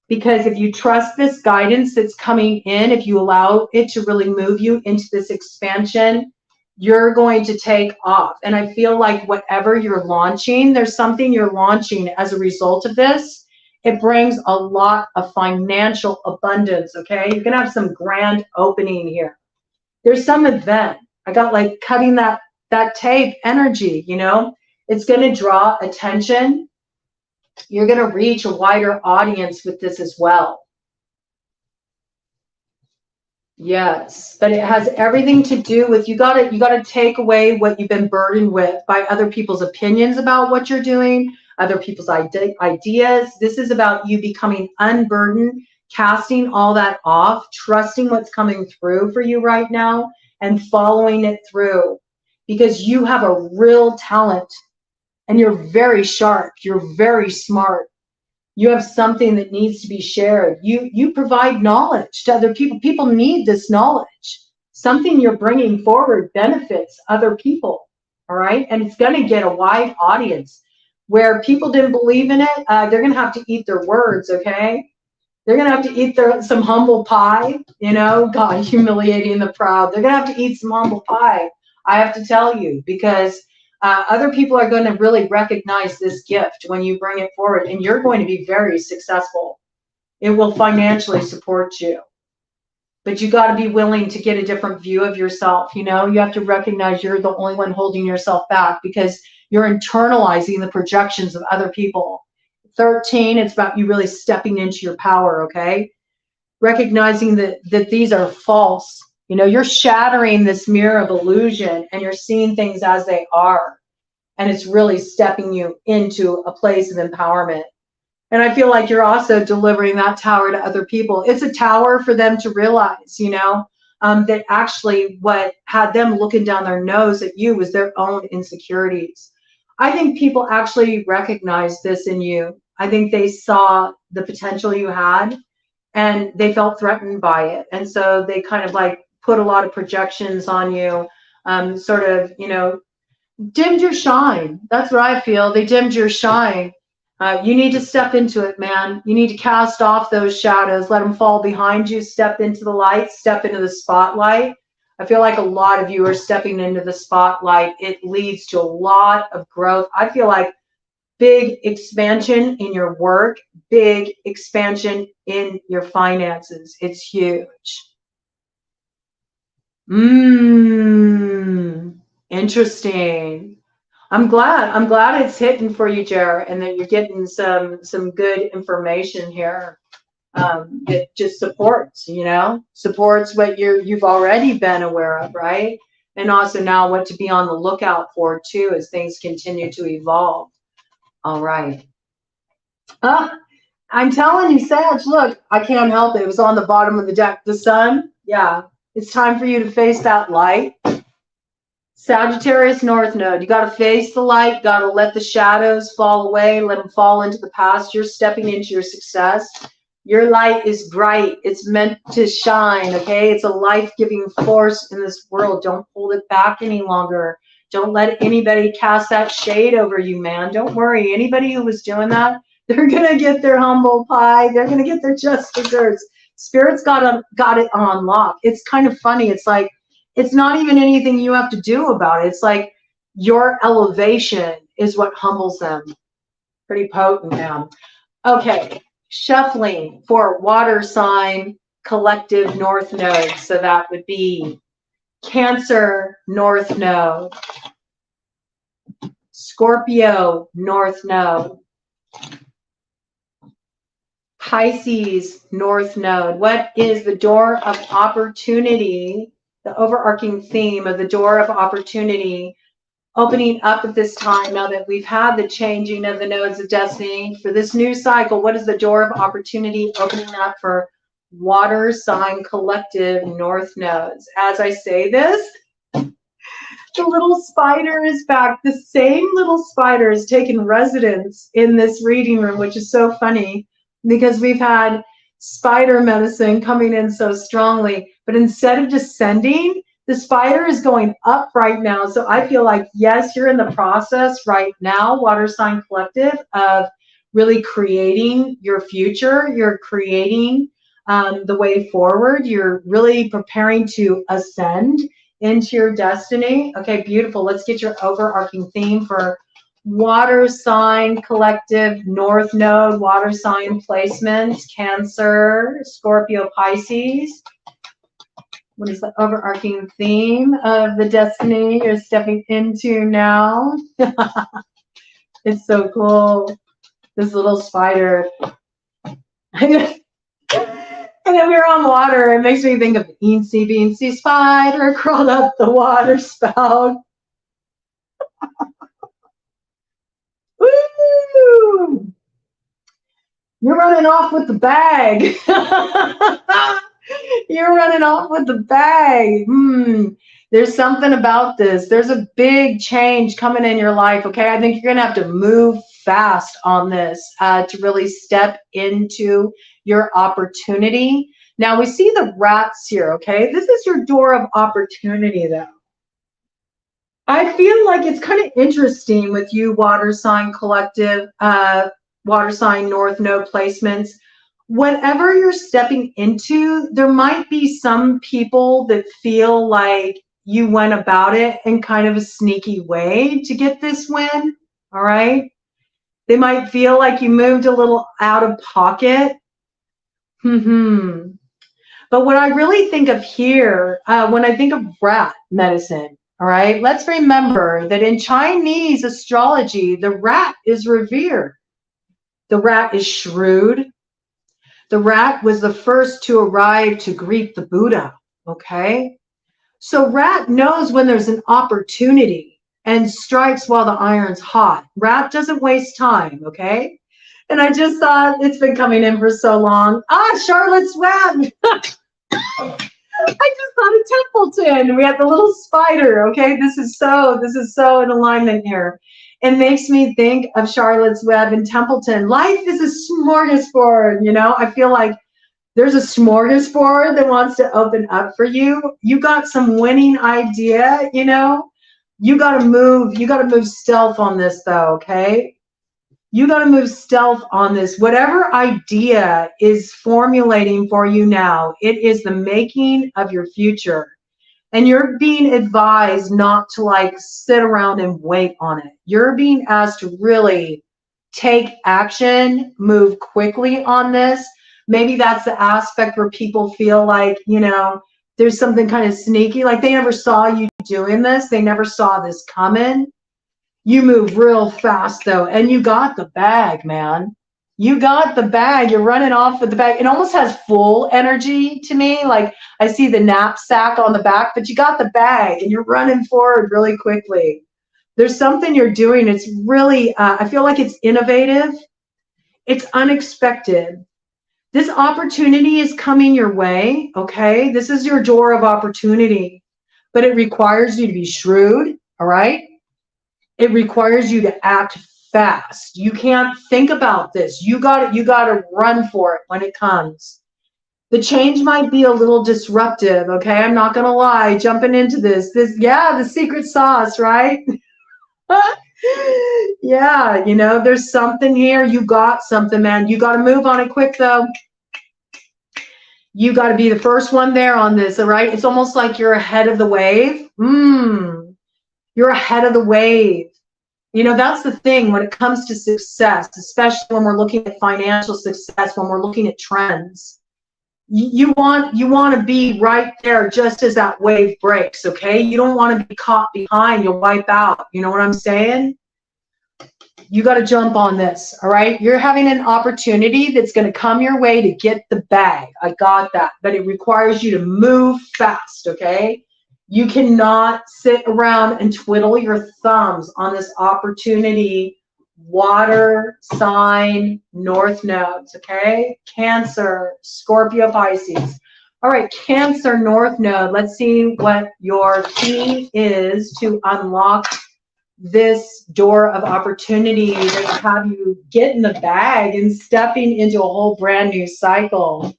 Because if you trust this guidance that's coming in, if you allow it to really move you into this expansion, you're going to take off. And I feel like whatever you're launching, there's something you're launching as a result of this. It brings a lot of financial abundance, okay? You're going to have some grand opening here. There's some event. I got like cutting that tape energy, you know? It's going to draw attention. You're going to reach a wider audience with this as well. Yes, but it has everything to do with you got to take away what you've been burdened with by other people's opinions about what you're doing, other people's ideas. This is about you becoming unburdened, casting all that off, trusting what's coming through for you right now, and following it through, because you have a real talent. and you're very sharp. You're very smart. You have something that needs to be shared. You provide knowledge to other people. People need this knowledge. Something you're bringing forward benefits other people, all right? And it's going to get a wide audience. Where people didn't believe in it, they're going to have to eat their words, okay? They're going to have to eat some humble pie, you know, God, humiliating the proud. They're going to have to eat some humble pie, I have to tell you, because other people are going to really recognize this gift when you bring it forward, and you're going to be very successful. It will financially support you. But you got to be willing to get a different view of yourself. You know, you have to recognize you're the only one holding yourself back because you're internalizing the projections of other people. 13, it's about you really stepping into your power, okay? Recognizing that these are false. You know, you're shattering this mirror of illusion and you're seeing things as they are. And it's really stepping you into a place of empowerment. And I feel like you're also delivering that tower to other people. It's a tower for them to realize, you know, that actually what had them looking down their nose at you was their own insecurities. I think people actually recognized this in you. I think they saw the potential you had and they felt threatened by it. And so they kind of like put a lot of projections on you, sort of, you know, dimmed your shine. That's what I feel. They dimmed your shine. You need to step into it, man. You need to cast off those shadows, let them fall behind you, step into the light, step into the spotlight. I feel like a lot of you are stepping into the spotlight. It leads to a lot of growth. I feel like big expansion in your work, big expansion in your finances. It's huge. Interesting. I'm glad it's hitting for you, Jared, and that you're getting some good information here. That just supports, you know, supports what you've already been aware of, right? And also now what to be on the lookout for too as things continue to evolve. All right. I'm telling you, Sag, look, I can't help it. It was on the bottom of the deck. The sun, yeah. It's time for you to face that light. Sagittarius North Node. You got to face the light. Got to let the shadows fall away. Let them fall into the past. You're stepping into your success. Your light is bright. It's meant to shine, okay? It's a life-giving force in this world. Don't hold it back any longer. Don't let anybody cast that shade over you, man. Don't worry. Anybody who was doing that, they're going to get their humble pie. They're going to get their just desserts. Spirit's got it on lock. It's kind of funny. It's like, it's not even anything you have to do about it. It's like your elevation is what humbles them. Pretty potent, man. Okay, shuffling for water sign collective North Node. So that would be Cancer North Node, Scorpio North Node, Pisces North Node. What is the door of opportunity? The overarching theme of the door of opportunity opening up at this time now that we've had the changing of the nodes of destiny for this new cycle. What is the door of opportunity opening up for water sign collective North Nodes? As I say this, the little spider is back. The same little spider has taken residence in this reading room, which is so funny because we've had spider medicine coming in so strongly, but instead of descending, the spider is going up right now. So I feel like, yes, you're in the process right now, Water Sign Collective, of really creating your future. You're creating the way forward. You're really preparing to ascend into your destiny. Okay, beautiful. Let's get your overarching theme for Water Sign Collective North Node, Water Sign placements, Cancer, Scorpio, Pisces. What is the overarching theme of the destiny you're stepping into now? It's so cool. This little spider. And then we're on water. It makes me think of Eensy Beansy Spider crawled up the water spout. Woo! You're running off with the bag. You're running off with the bag. There's something about this. There's a big change coming in your life, okay? I think you're going to have to move fast on this to really step into your opportunity. Now, we see the rats here, okay? This is your door of opportunity, though. I feel like it's kind of interesting with you, water sign collective, water sign north node placements. Whatever you're stepping into, there might be some people that feel like you went about it in kind of a sneaky way to get this win, all right? They might feel like you moved a little out of pocket. But what I really think of here, when I think of rat medicine, all right, let's remember that in Chinese astrology, the rat is revered. The rat is shrewd. The rat was the first to arrive to greet the Buddha, okay? So rat knows when there's an opportunity and strikes while the iron's hot. Rat doesn't waste time, okay? And I just thought, it's been coming in for so long. Charlotte's Web. I just thought of Templeton. We had the little spider, okay? This is so in alignment here. It makes me think of Charlotte's Web and Templeton. Life is a smorgasbord, you know? I feel like there's a smorgasbord that wants to open up for you. You got some winning idea, you know? You gotta move stealth on this though, okay? You gotta move stealth on this. Whatever idea is formulating for you now, it is the making of your future. And you're being advised not to like sit around and wait on it. You're being asked to really take action, move quickly on this. Maybe that's the aspect where people feel like, you know, there's something kind of sneaky, like they never saw you doing this. They never saw this coming. You move real fast though, and you got the bag, man. You got the bag. You're running off with the bag. It almost has full energy to me. Like I see the knapsack on the back, but you got the bag and you're running forward really quickly. There's something you're doing. It's really, I feel like it's innovative. It's unexpected. This opportunity is coming your way, okay? This is your door of opportunity, but it requires you to be shrewd, all right? It requires you to act fast. You can't think about this. You got to run for it when it comes. The change might be a little disruptive, okay? I'm not going to lie, jumping into this, yeah, the secret sauce, right? Yeah, you know, there's something here. You got something, man. You got to move on it quick, though. You got to be the first one there on this, all right? It's almost like you're ahead of the wave. You're ahead of the wave. You know, that's the thing when it comes to success, especially when we're looking at financial success, when we're looking at trends. You want to be right there just as that wave breaks, okay? You don't want to be caught behind. You'll wipe out. You know what I'm saying? You got to jump on this, all right? You're having an opportunity that's going to come your way to get the bag. I got that. But it requires you to move fast, okay? You cannot sit around and twiddle your thumbs on this opportunity. Water sign north nodes, okay? Cancer, Scorpio, Pisces. All right, Cancer north node. Let's see what your key is to unlock this door of opportunity that have you get in the bag and stepping into a whole brand new cycle.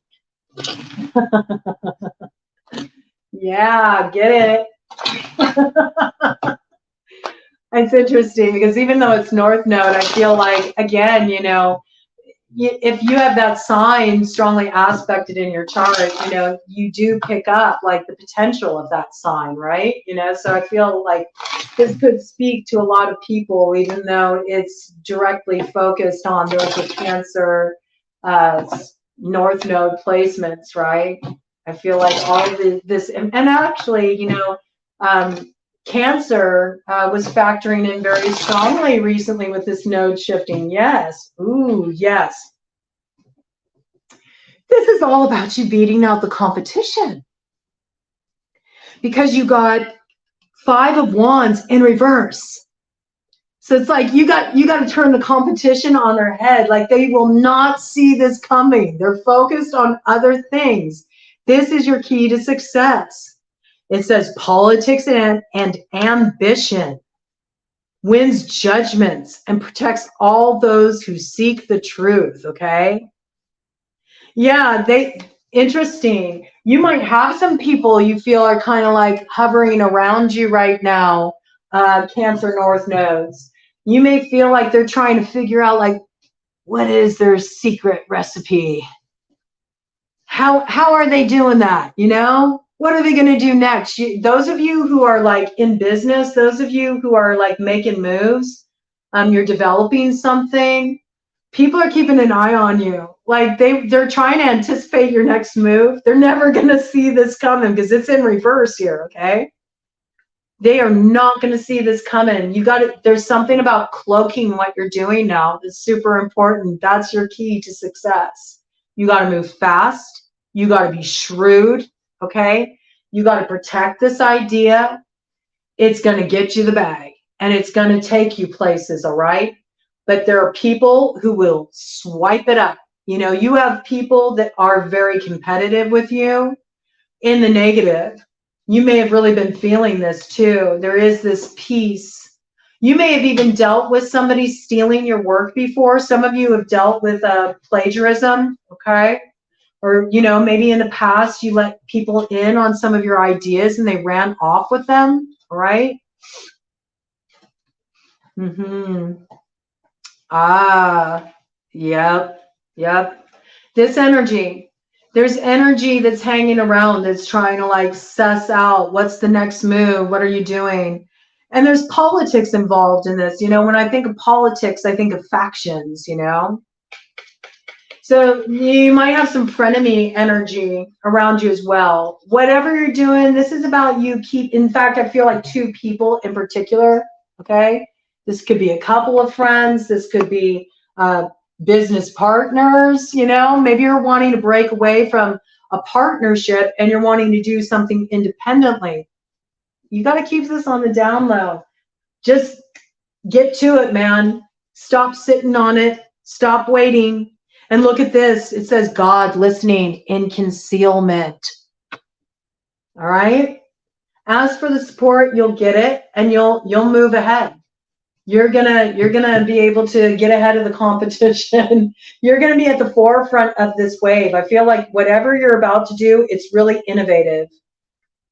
Yeah, get it. It's interesting because even though it's north node, I feel like, again, you know, if you have that sign strongly aspected in your chart, you know, you do pick up like the potential of that sign, right? You know, so I feel like this could speak to a lot of people, even though it's directly focused on those with Cancer north node placements, right? I feel like all of this, and actually, you know, Cancer was factoring in very strongly recently with this node shifting. Yes. Ooh, yes. This is all about you beating out the competition. Because you got 5 of Wands in reverse. So it's like you got to turn the competition on their head. Like they will not see this coming. They're focused on other things. This is your key to success. It says politics and ambition wins judgments and protects all those who seek the truth, okay? Yeah, interesting. You might have some people you feel are kind of like hovering around you right now, Cancer North nodes. You may feel like they're trying to figure out like, what is their secret recipe? How are they doing that? You know? What are they going to do next? Those of you who are like in business, those of you who are like making moves, you're developing something, people are keeping an eye on you. Like they're trying to anticipate your next move. They're never going to see this coming because it's in reverse here, okay? They are not going to see this coming. There's something about cloaking what you're doing now that's super important. That's your key to success. You got to move fast. You got to be shrewd, okay? You got to protect this idea. It's going to get you the bag and it's going to take you places, all right? But there are people who will swipe it up. You know, you have people that are very competitive with you in the negative. You may have really been feeling this too. There is this piece. You may have even dealt with somebody stealing your work before. Some of you have dealt with plagiarism, okay? Or, you know, maybe in the past you let people in on some of your ideas and they ran off with them, all right? Yep. This energy, there's energy that's hanging around that's trying to like suss out what's the next move, what are you doing? And there's politics involved in this. You know, when I think of politics, I think of factions, you know? So you might have some frenemy energy around you as well. Whatever you're doing, this is about you in fact, I feel like two people in particular, okay? This could be a couple of friends. This could be business partners, you know? Maybe you're wanting to break away from a partnership and you're wanting to do something independently. You got to keep this on the down low. Just get to it, man. Stop sitting on it. Stop waiting. And look at this. It says God listening in concealment. All right? As for the support, you'll get it and you'll move ahead. You're gonna be able to get ahead of the competition. You're gonna be at the forefront of this wave. I feel like whatever you're about to do, it's really innovative.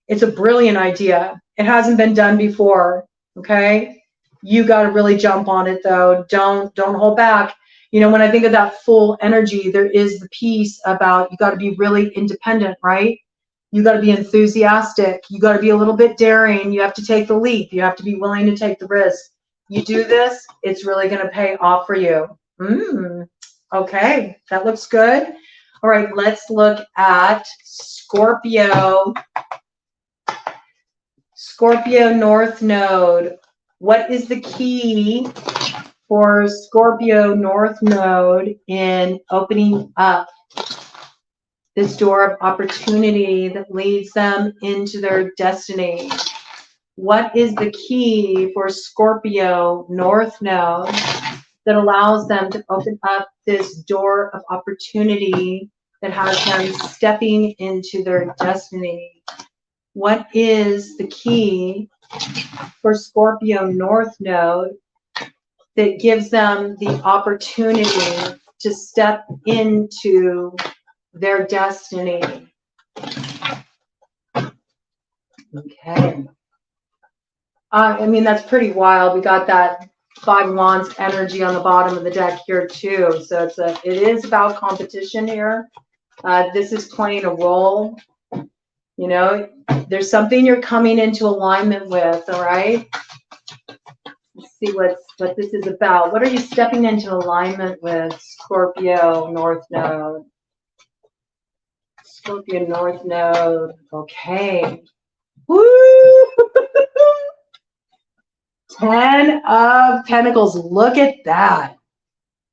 It's a brilliant idea. It hasn't been done before. Okay? You got to really jump on it though. Don't hold back. You know, when I think of that full energy, there is the piece about you got to be really independent, right? You got to be enthusiastic. You got to be a little bit daring. You have to take the leap. You have to be willing to take the risk. You do this, it's really going to pay off for you. Okay, that looks good. All right, let's look at Scorpio. Scorpio North Node. What is the key for Scorpio North Node in opening up this door of opportunity that leads them into their destiny? What is the key for Scorpio North Node that allows them to open up this door of opportunity that has them stepping into their destiny? What is the key for Scorpio North Node that gives them the opportunity to step into their destiny? Okay. I mean, that's pretty wild. We got that 5 of Wands energy on the bottom of the deck here too. So it is about competition here. This is playing a role. You know, there's something you're coming into alignment with, all right? Let's see what this is about. What are you stepping into alignment with, Scorpio North Node? Scorpio North Node. Okay. Woo! 10 of Pentacles. Look at that.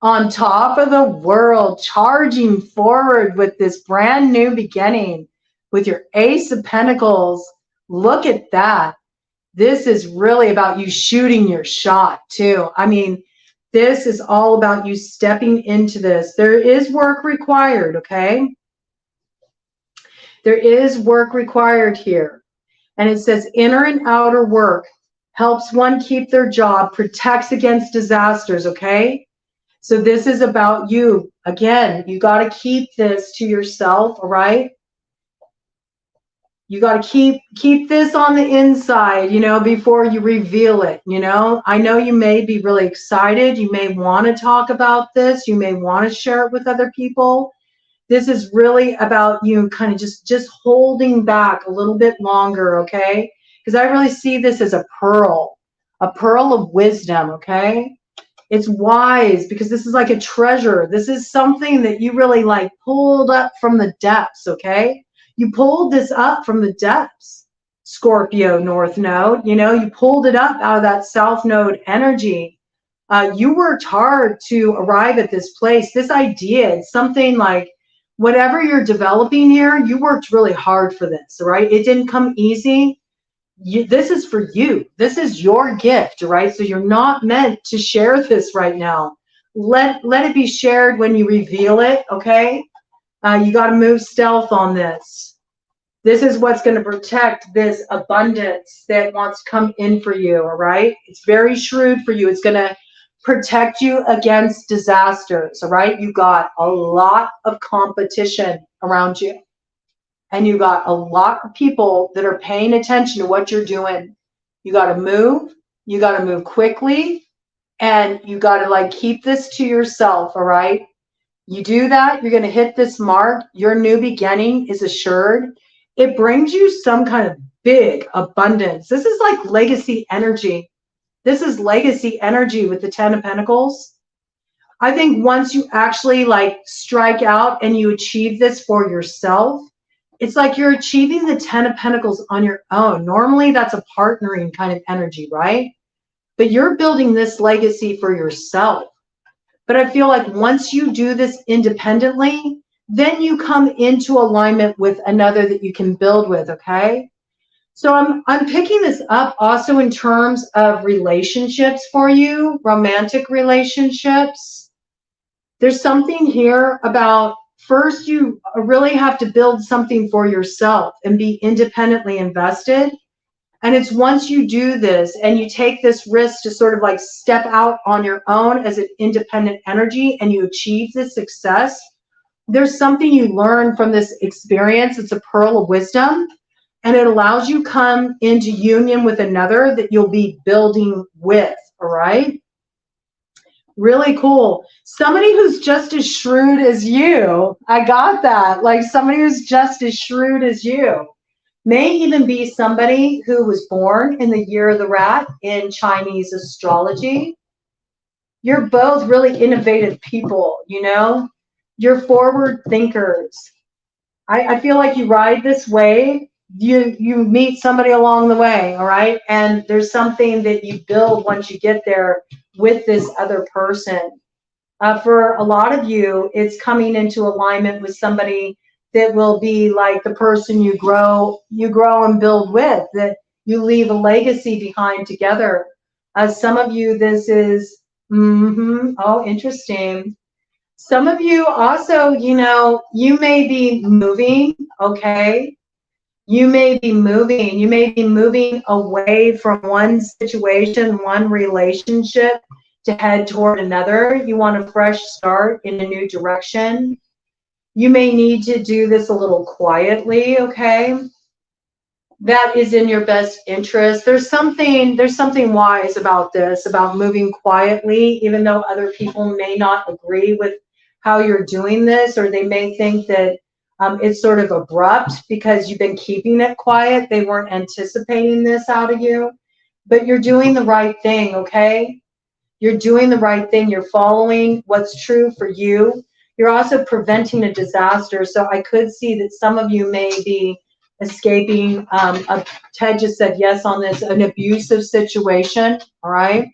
On top of the world, charging forward with this brand new beginning with your Ace of Pentacles. Look at that. This is really about you shooting your shot too. I mean, this is all about you stepping into this. There is work required, okay? There is work required here. And it says inner and outer work helps one keep their job, protects against disasters, okay? So this is about you. Again, you got to keep this to yourself, all right? You got to keep this on the inside, you know, before you reveal it, you know. I know you may be really excited. You may want to talk about this. You may want to share it with other people. This is really about you kind of just holding back a little bit longer, okay? Because I really see this as a pearl of wisdom, okay? It's wise because this is like a treasure. This is something that you really like pulled up from the depths, okay? You pulled this up from the depths, Scorpio North Node. You know, you pulled it up out of that South Node energy. You worked hard to arrive at this place. This idea, it's something like whatever you're developing here, you worked really hard for this, right? It didn't come easy. This is for you. This is your gift, right? So you're not meant to share this right now. Let it be shared when you reveal it, okay? You got to move stealth on this. This is what's going to protect this abundance that wants to come in for you, all right? It's very shrewd for you. It's going to protect you against disasters, all right? You got a lot of competition around you. And you got a lot of people that are paying attention to what you're doing. You got to move. You got to move quickly. And you got to like keep this to yourself, all right? You do that, you're going to hit this mark. Your new beginning is assured. It brings you some kind of big abundance. This is like legacy energy. This is legacy energy with the 10 of Pentacles. I think once you actually like strike out and you achieve this for yourself, it's like you're achieving the 10 of Pentacles on your own. Normally that's a partnering kind of energy, right? But you're building this legacy for yourself. But I feel like once you do this independently, then you come into alignment with another that you can build with, okay? So I'm picking this up also in terms of relationships for you, romantic relationships. There's something here about first you really have to build something for yourself and be independently invested. And it's once you do this and you take this risk to sort of like step out on your own as an independent energy and you achieve this success, there's something you learn from this experience. It's a pearl of wisdom, and it allows you come into union with another that you'll be building with, all right? Really cool. Somebody who's just as shrewd as you. I got that. Like somebody who's just as shrewd as you. May even be somebody who was born in the year of the rat in Chinese astrology. You're both really innovative people, you know? You're forward thinkers. I feel like you ride this wave, you meet somebody along the way, all right? And there's something that you build once you get there with this other person. For a lot of you, it's coming into alignment with somebody that will be like the person you grow and build with, that you leave a legacy behind together. Some of you, this is, oh, interesting. Some of you also, you know, you may be moving, okay? You may be moving away from one situation, one relationship to head toward another. You want a fresh start in a new direction. You may need to do this a little quietly, okay? That is in your best interest. There's something wise about this, about moving quietly, even though other people may not agree with how you're doing this, or they may think that it's sort of abrupt because you've been keeping it quiet. They weren't anticipating this out of you, but you're doing the right thing, okay? You're doing the right thing. You're following what's true for you. You're also preventing a disaster. So I could see that some of you may be escaping, Ted just said yes on this, an abusive situation, all right?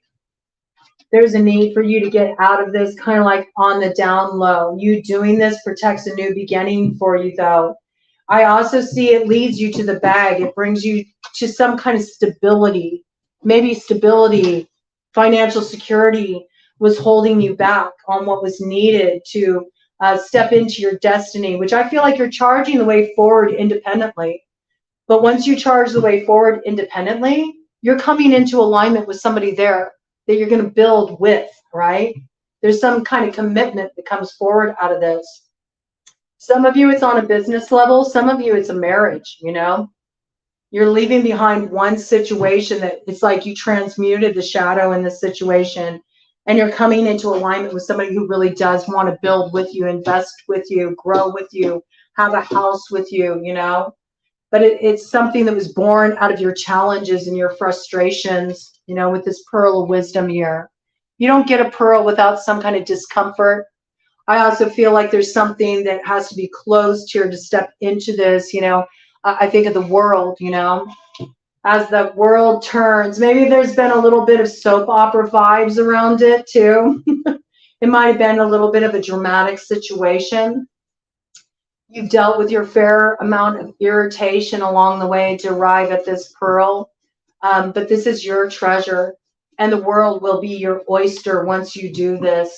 There's a need for you to get out of this kind of like on the down low. You doing this protects a new beginning for you though. I also see it leads you to the bag. It brings you to some kind of stability, maybe stability, financial security was holding you back on what was needed to step into your destiny, which I feel like you're charging the way forward independently. But once you charge the way forward independently, you're coming into alignment with somebody there that you're going to build with, right? There's some kind of commitment that comes forward out of this. Some of you, it's on a business level. Some of you, it's a marriage, you know? You're leaving behind one situation that it's like you transmuted the shadow in this situation, and you're coming into alignment with somebody who really does want to build with you, invest with you, grow with you, have a house with you, you know? But it's something that was born out of your challenges and your frustrations, you know, with this pearl of wisdom here. You don't get a pearl without some kind of discomfort. I also feel like there's something that has to be closed here to step into this, you know. I think of the world, you know, as the world turns. Maybe there's been a little bit of soap opera vibes around it too. It might have been a little bit of a dramatic situation. You've dealt with your fair amount of irritation along the way to arrive at this pearl. But this is your treasure, and the world will be your oyster once you do this.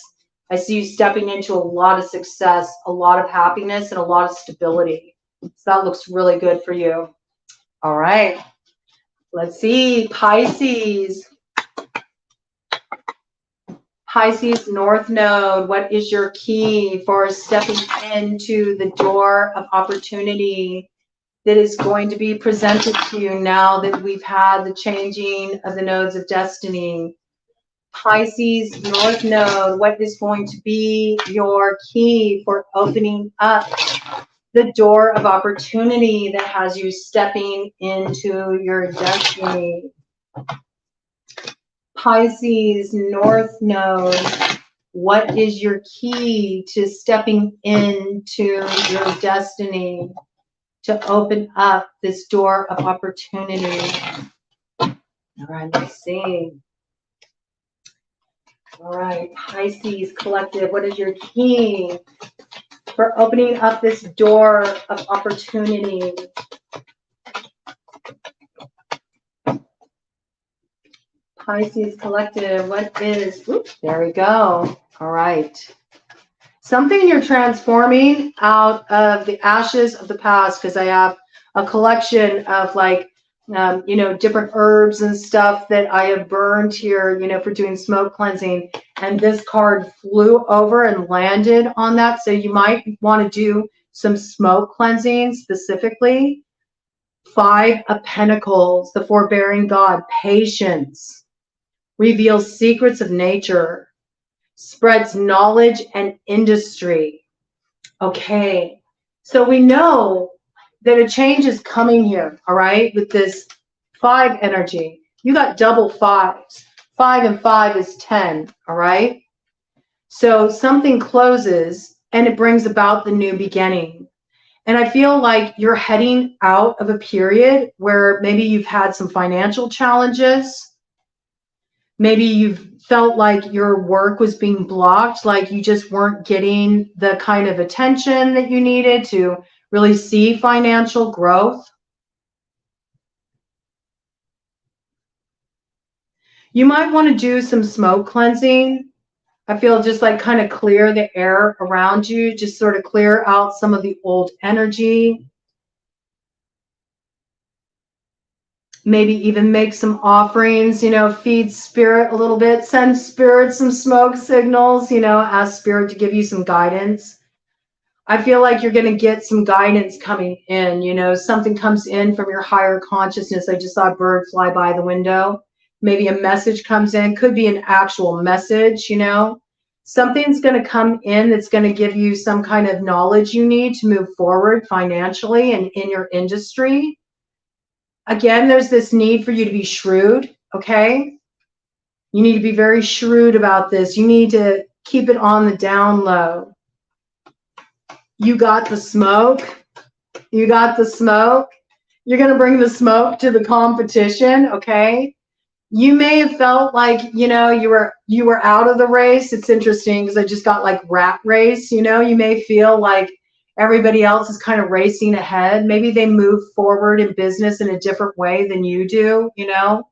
I see you stepping into a lot of success, a lot of happiness, and a lot of stability. So that looks really good for you. All right. Let's see. Pisces. Pisces North Node, what is your key for stepping into the door of opportunity that is going to be presented to you now that we've had the changing of the nodes of destiny? Pisces North Node, what is going to be your key for opening up the door of opportunity that has you stepping into your destiny? Pisces North Node, what is your key to stepping into your destiny, to open up this door of opportunity? All right, let's see. All right, Pisces Collective, what is your key for opening up this door of opportunity? Pisces Collective, what is, oops, there we go. All right. Something you're transforming out of the ashes of the past, because I have a collection of like, you know, different herbs and stuff that I have burned here, you know, for doing smoke cleansing. And this card flew over and landed on that. So you might want to do some smoke cleansing specifically. 5 of Pentacles, the forbearing God, patience, reveals secrets of nature, spreads knowledge and industry. Okay, so we know that a change is coming here, all right, with this 5 energy. You got double 5s. 5 and 5 is 10, all right? So something closes and it brings about the new beginning. And I feel like you're heading out of a period where maybe you've had some financial challenges. Maybe you've felt like your work was being blocked, like you just weren't getting the kind of attention that you needed to really see financial growth. You might want to do some smoke cleansing. I feel just like kind of clear the air around you, just sort of clear out some of the old energy. Maybe even make some offerings, you know, feed spirit a little bit, send spirit some smoke signals, you know, ask spirit to give you some guidance. I feel like you're going to get some guidance coming in, you know, something comes in from your higher consciousness. I just saw a bird fly by the window. Maybe a message comes in, could be an actual message, you know. Something's going to come in that's going to give you some kind of knowledge you need to move forward financially and in your industry. Again, there's this need for you to be shrewd, okay? You need to be very shrewd about this. You need to keep it on the down low. You got the smoke. You got the smoke. You're going to bring the smoke to the competition, okay? You may have felt like, you know, you were out of the race. It's interesting because I just got like rat race, you know. You may feel like everybody else is kind of racing ahead. Maybe they move forward in business in a different way than you do, you know.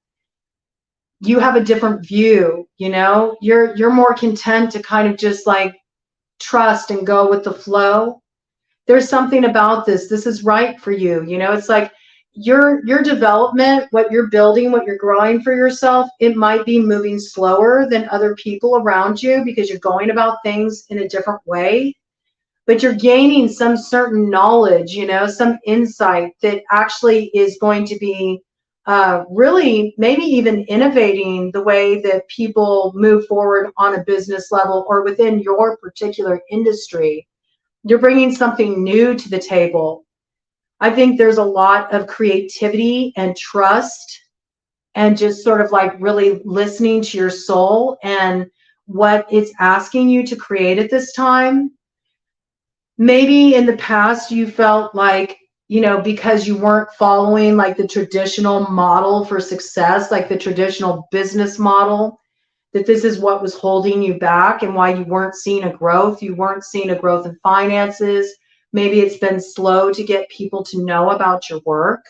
You have a different view, you know. You're more content to kind of just like trust and go with the flow. There's something about this. This is right for you, you know. It's like your development, what you're building, what you're growing for yourself, it might be moving slower than other people around you because you're going about things in a different way, but you're gaining some certain knowledge, you know, some insight that actually is going to be really maybe even innovating the way that people move forward on a business level or within your particular industry. You're bringing something new to the table. I think there's a lot of creativity and trust and just sort of like really listening to your soul and what it's asking you to create at this time. Maybe in the past you felt like, you know, because you weren't following like the traditional model for success, like the traditional business model, that this is what was holding you back and why you weren't seeing a growth. You weren't seeing a growth in finances. Maybe it's been slow to get people to know about your work.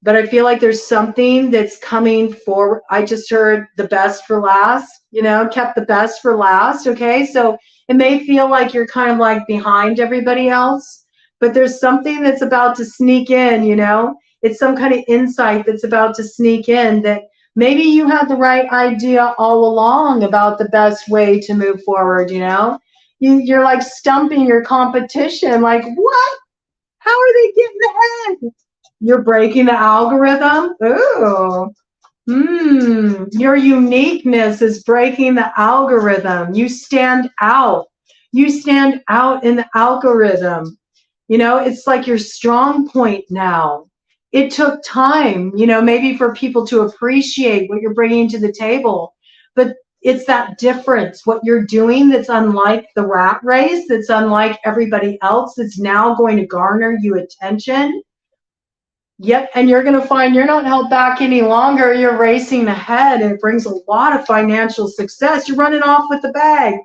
But I feel like there's something that's coming forward. I just heard the best for last, you know, kept the best for last. Okay. So it may feel like you're kind of like behind everybody else, but there's something that's about to sneak in, you know, it's some kind of insight that's about to sneak in that maybe you had the right idea all along about the best way to move forward, you know. You're like stumping your competition, like, what? How are they getting ahead? You're breaking the algorithm. Ooh. Your uniqueness is breaking the algorithm. You stand out. You stand out in the algorithm. You know, it's like your strong point now. It took time, you know, maybe for people to appreciate what you're bringing to the table. But it's that difference, what you're doing that's unlike the rat race, that's unlike everybody else, that's now going to garner you attention. Yep, and you're going to find you're not held back any longer. You're racing ahead, and it brings a lot of financial success. You're running off with the bag.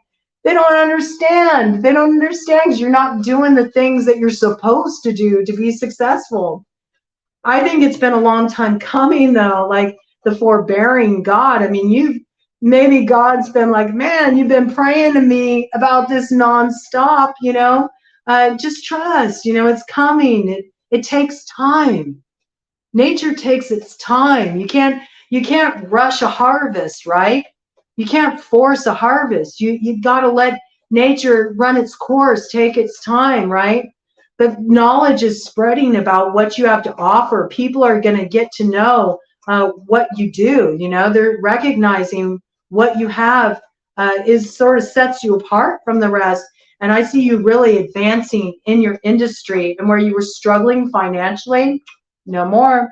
They don't understand. They don't understand because you're not doing the things that you're supposed to do to be successful. I think it's been a long time coming, though, like the forbearing God. I mean, maybe God's been like, man, you've been praying to me about this nonstop, you know, just trust, you know, it's coming. It takes time. Nature takes its time. You can't rush a harvest, right? You can't force a harvest. You got to let nature run its course, take its time, right? But knowledge is spreading about what you have to offer. People are going to get to know what you do. You know, they're recognizing what you have is sort of sets you apart from the rest. And I see you really advancing in your industry, and where you were struggling financially, no more.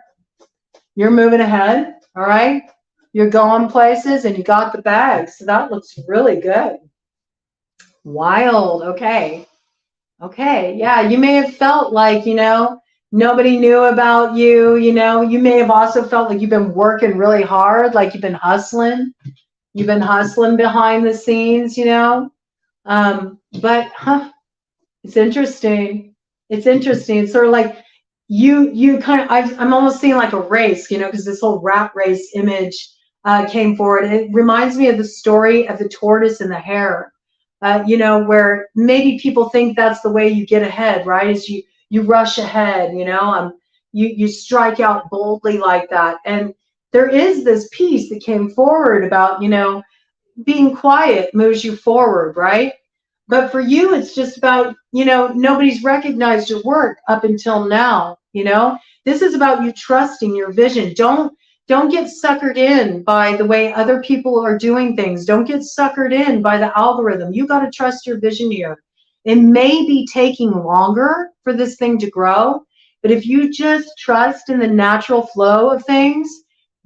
You're moving ahead, all right? You're going places and you got the bag. So that looks really good. Wild, okay. Okay, yeah, you may have felt like, you know, nobody knew about you, you know. You may have also felt like you've been working really hard, like you've been hustling. You've been hustling behind the scenes, you know. But it's interesting. It's interesting. It's sort of like you kind of, I'm almost seeing like a race, you know, because this whole rat race image came forward. It reminds me of the story of the tortoise and the hare, you know, where maybe people think that's the way you get ahead, right? Is you rush ahead, you know, you strike out boldly like that. And there is this piece that came forward about, you know, being quiet moves you forward, right? But for you, it's just about, you know, nobody's recognized your work up until now, you know. This is about you trusting your vision. Don't get suckered in by the way other people are doing things. Don't get suckered in by the algorithm. You got to trust your vision here. It may be taking longer for this thing to grow, but if you just trust in the natural flow of things,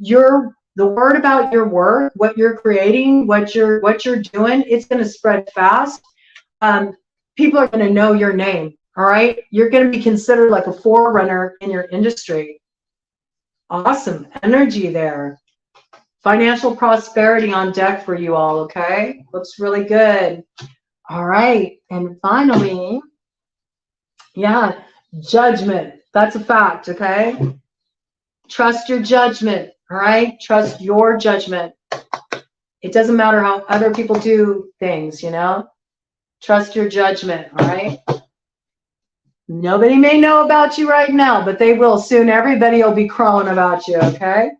the word about your work, what you're creating, what you're doing, it's going to spread fast. People are going to know your name. All right. You're going to be considered like a forerunner in your industry. Awesome energy there. Financial prosperity on deck for you all. Okay. Looks really good. All right. And finally, yeah, judgment. That's a fact. Okay. Trust your judgment. All right. Trust your judgment. It doesn't matter how other people do things, you know. Trust your judgment, all right? Nobody may know about you right now, but they will soon. Everybody will be crowing about you, okay?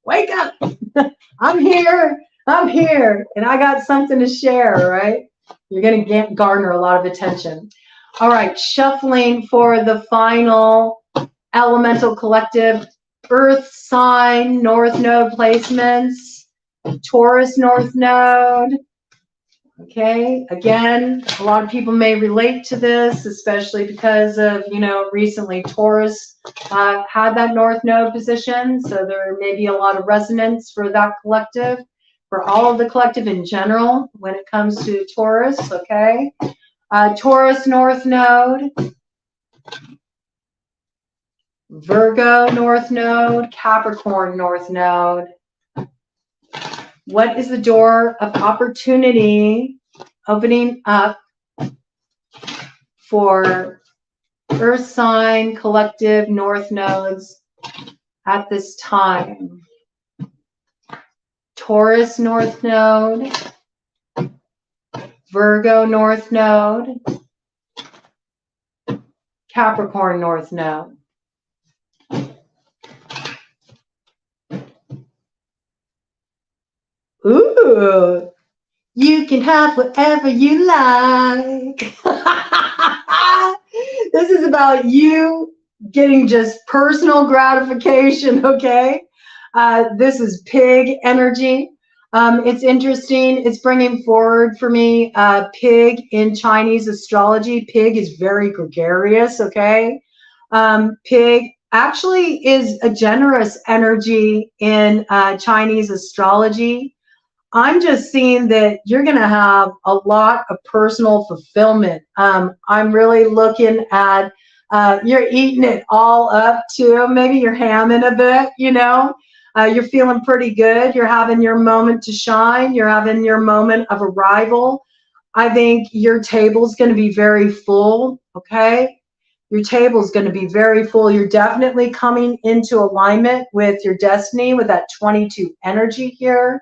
Wake up. I'm here. I'm here. And I got something to share, right? You're going to garner a lot of attention. All right, shuffling for the final elemental collective. Earth sign, North Node placements. Taurus North Node. Okay, again, a lot of people may relate to this, especially because of, recently Taurus had that North Node position. So there may be a lot of resonance for that collective, for all of the collective in general when it comes to Taurus, okay? Taurus North Node, Virgo North Node, Capricorn North Node. What is the door of opportunity opening up for Earth sign collective North Nodes at this time? Taurus North Node, Virgo North Node, Capricorn North Node. Ooh, you can have whatever you like. This is about you getting just personal gratification, okay? This is pig energy. It's interesting. It's bringing forward for me pig in Chinese astrology. Pig is very gregarious, okay? Pig actually is a generous energy in Chinese astrology. I'm just seeing that you're going to have a lot of personal fulfillment. I'm really looking at you're eating it all up too. Maybe you're hamming a bit, You're feeling pretty good. You're having your moment to shine. You're having your moment of arrival. I think your table's going to be very full, okay? Your table's going to be very full. You're definitely coming into alignment with your destiny with that 22 energy here.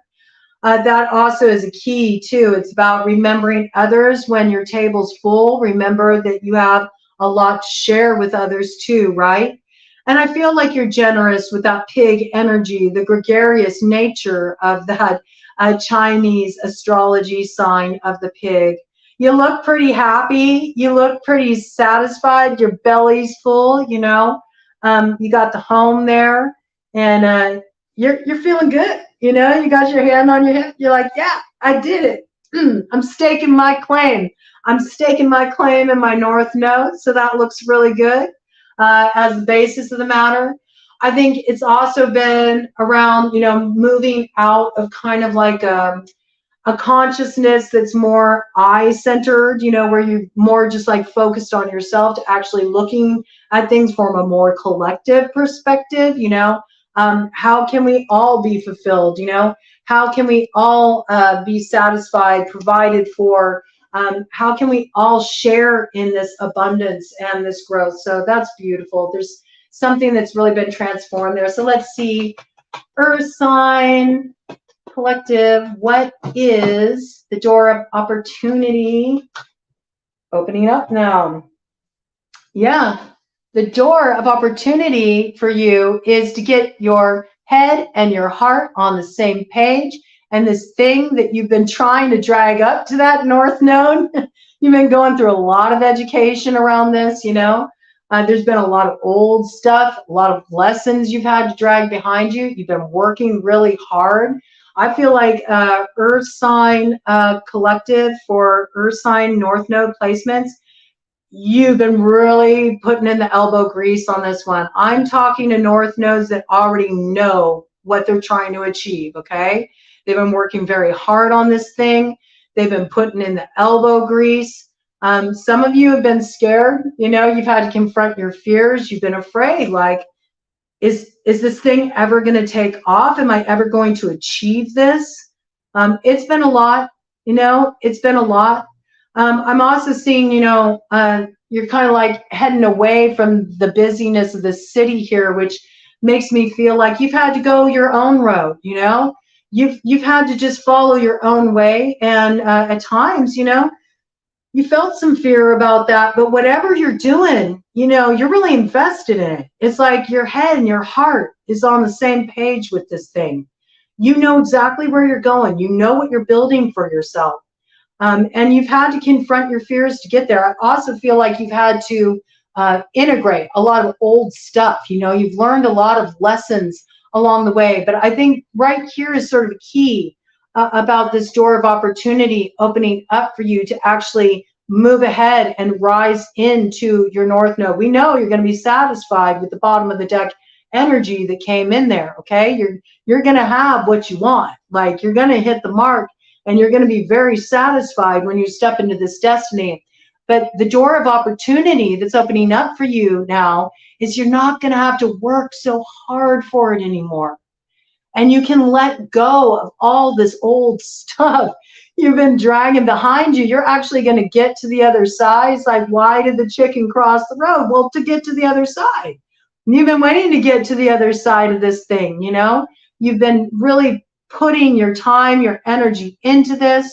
That also is a key too. It's about remembering others when your table's full. Remember that you have a lot to share with others too, right? And I feel like you're generous with that pig energy, the gregarious nature of that Chinese astrology sign of the pig. You look pretty happy. You look pretty satisfied. Your belly's full, You got the home there, and you're feeling good. You got your hand on your hip. You're like, yeah, I did it. I'm staking my claim. I'm staking my claim in my North Node. So that looks really good as the basis of the matter. I think it's also been around, moving out of kind of like a consciousness that's more I-centered, where you're more just like focused on yourself to actually looking at things from a more collective perspective, how can we all be fulfilled? How can we all be satisfied, provided for? How can we all share in this abundance and this growth? So that's beautiful. There's something that's really been transformed there. So let's see, Earth sign collective, what is the door of opportunity opening up now? Yeah. The door of opportunity for you is to get your head and your heart on the same page. And this thing that you've been trying to drag up to that North Node, you've been going through a lot of education around this, There's been a lot of old stuff, a lot of lessons you've had to drag behind you. You've been working really hard. I feel like Earth sign collective for Earth sign North Node placements, you've been really putting in the elbow grease on this one. I'm talking to North Nodes that already know what they're trying to achieve, okay? They've been working very hard on this thing. They've been putting in the elbow grease. Some of you have been scared. You've had to confront your fears. You've been afraid, like, is this thing ever going to take off? Am I ever going to achieve this? It's been a lot, it's been a lot. I'm also seeing, you're kind of like heading away from the busyness of the city here, which makes me feel like you've had to go your own road, You've had to just follow your own way. And at times, You felt some fear about that, but whatever you're doing, you're really invested in it. It's like your head and your heart is on the same page with this thing. You know exactly where you're going. You know what you're building for yourself. And you've had to confront your fears to get there. I also feel like you've had to integrate a lot of old stuff. You've learned a lot of lessons along the way. But I think right here is sort of a key about this door of opportunity opening up for you to actually move ahead and rise into your north node. We know you're going to be satisfied with the bottom of the deck energy that came in there. Okay, you're going to have what you want. Like, you're going to hit the mark, and you're going to be very satisfied when you step into this destiny. But the door of opportunity that's opening up for you now is you're not going to have to work so hard for it anymore. And you can let go of all this old stuff you've been dragging behind you. You're actually going to get to the other side. It's like, why did the chicken cross the road? Well, to get to the other side. You've been waiting to get to the other side of this thing, You've been really putting your time, your energy into this.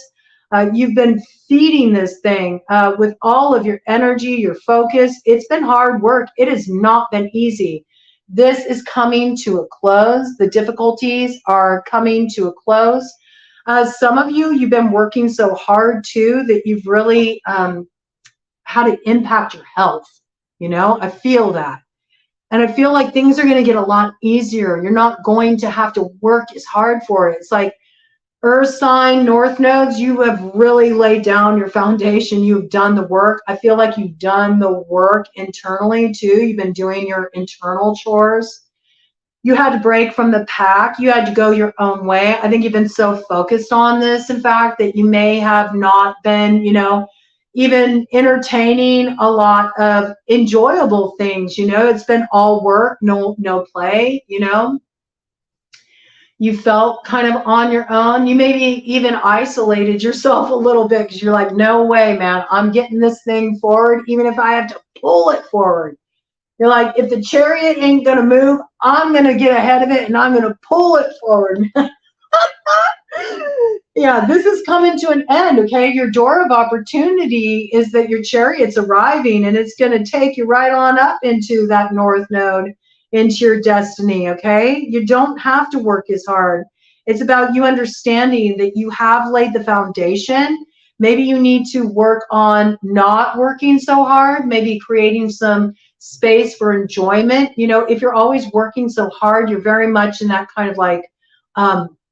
You've been feeding this thing with all of your energy, your focus. It's been hard work. It has not been easy. This is coming to a close. The difficulties are coming to a close. Some of you've been working so hard too that you've really had to impact your health. I feel that. And I feel like things are going to get a lot easier. You're not going to have to work as hard for it. It's like Earth sign, North nodes, you have really laid down your foundation. You've done the work. I feel like you've done the work internally too. You've been doing your internal chores. You had to break from the pack. You had to go your own way. I think you've been so focused on this, in fact, that you may have not been, even entertaining a lot of enjoyable things. It's been all work, no play. You felt kind of on your own. You maybe even isolated yourself a little bit because you're like, no way, man, I'm getting this thing forward, even if I have to pull it forward. You're like, if the chariot ain't going to move, I'm going to get ahead of it and I'm going to pull it forward. Yeah, this is coming to an end, okay? Your door of opportunity is that your chariot's arriving, and it's going to take you right on up into that north node, into your destiny, okay? You don't have to work as hard. It's about you understanding that you have laid the foundation. Maybe you need to work on not working so hard, maybe creating some space for enjoyment. If you're always working so hard, you're very much in that kind of like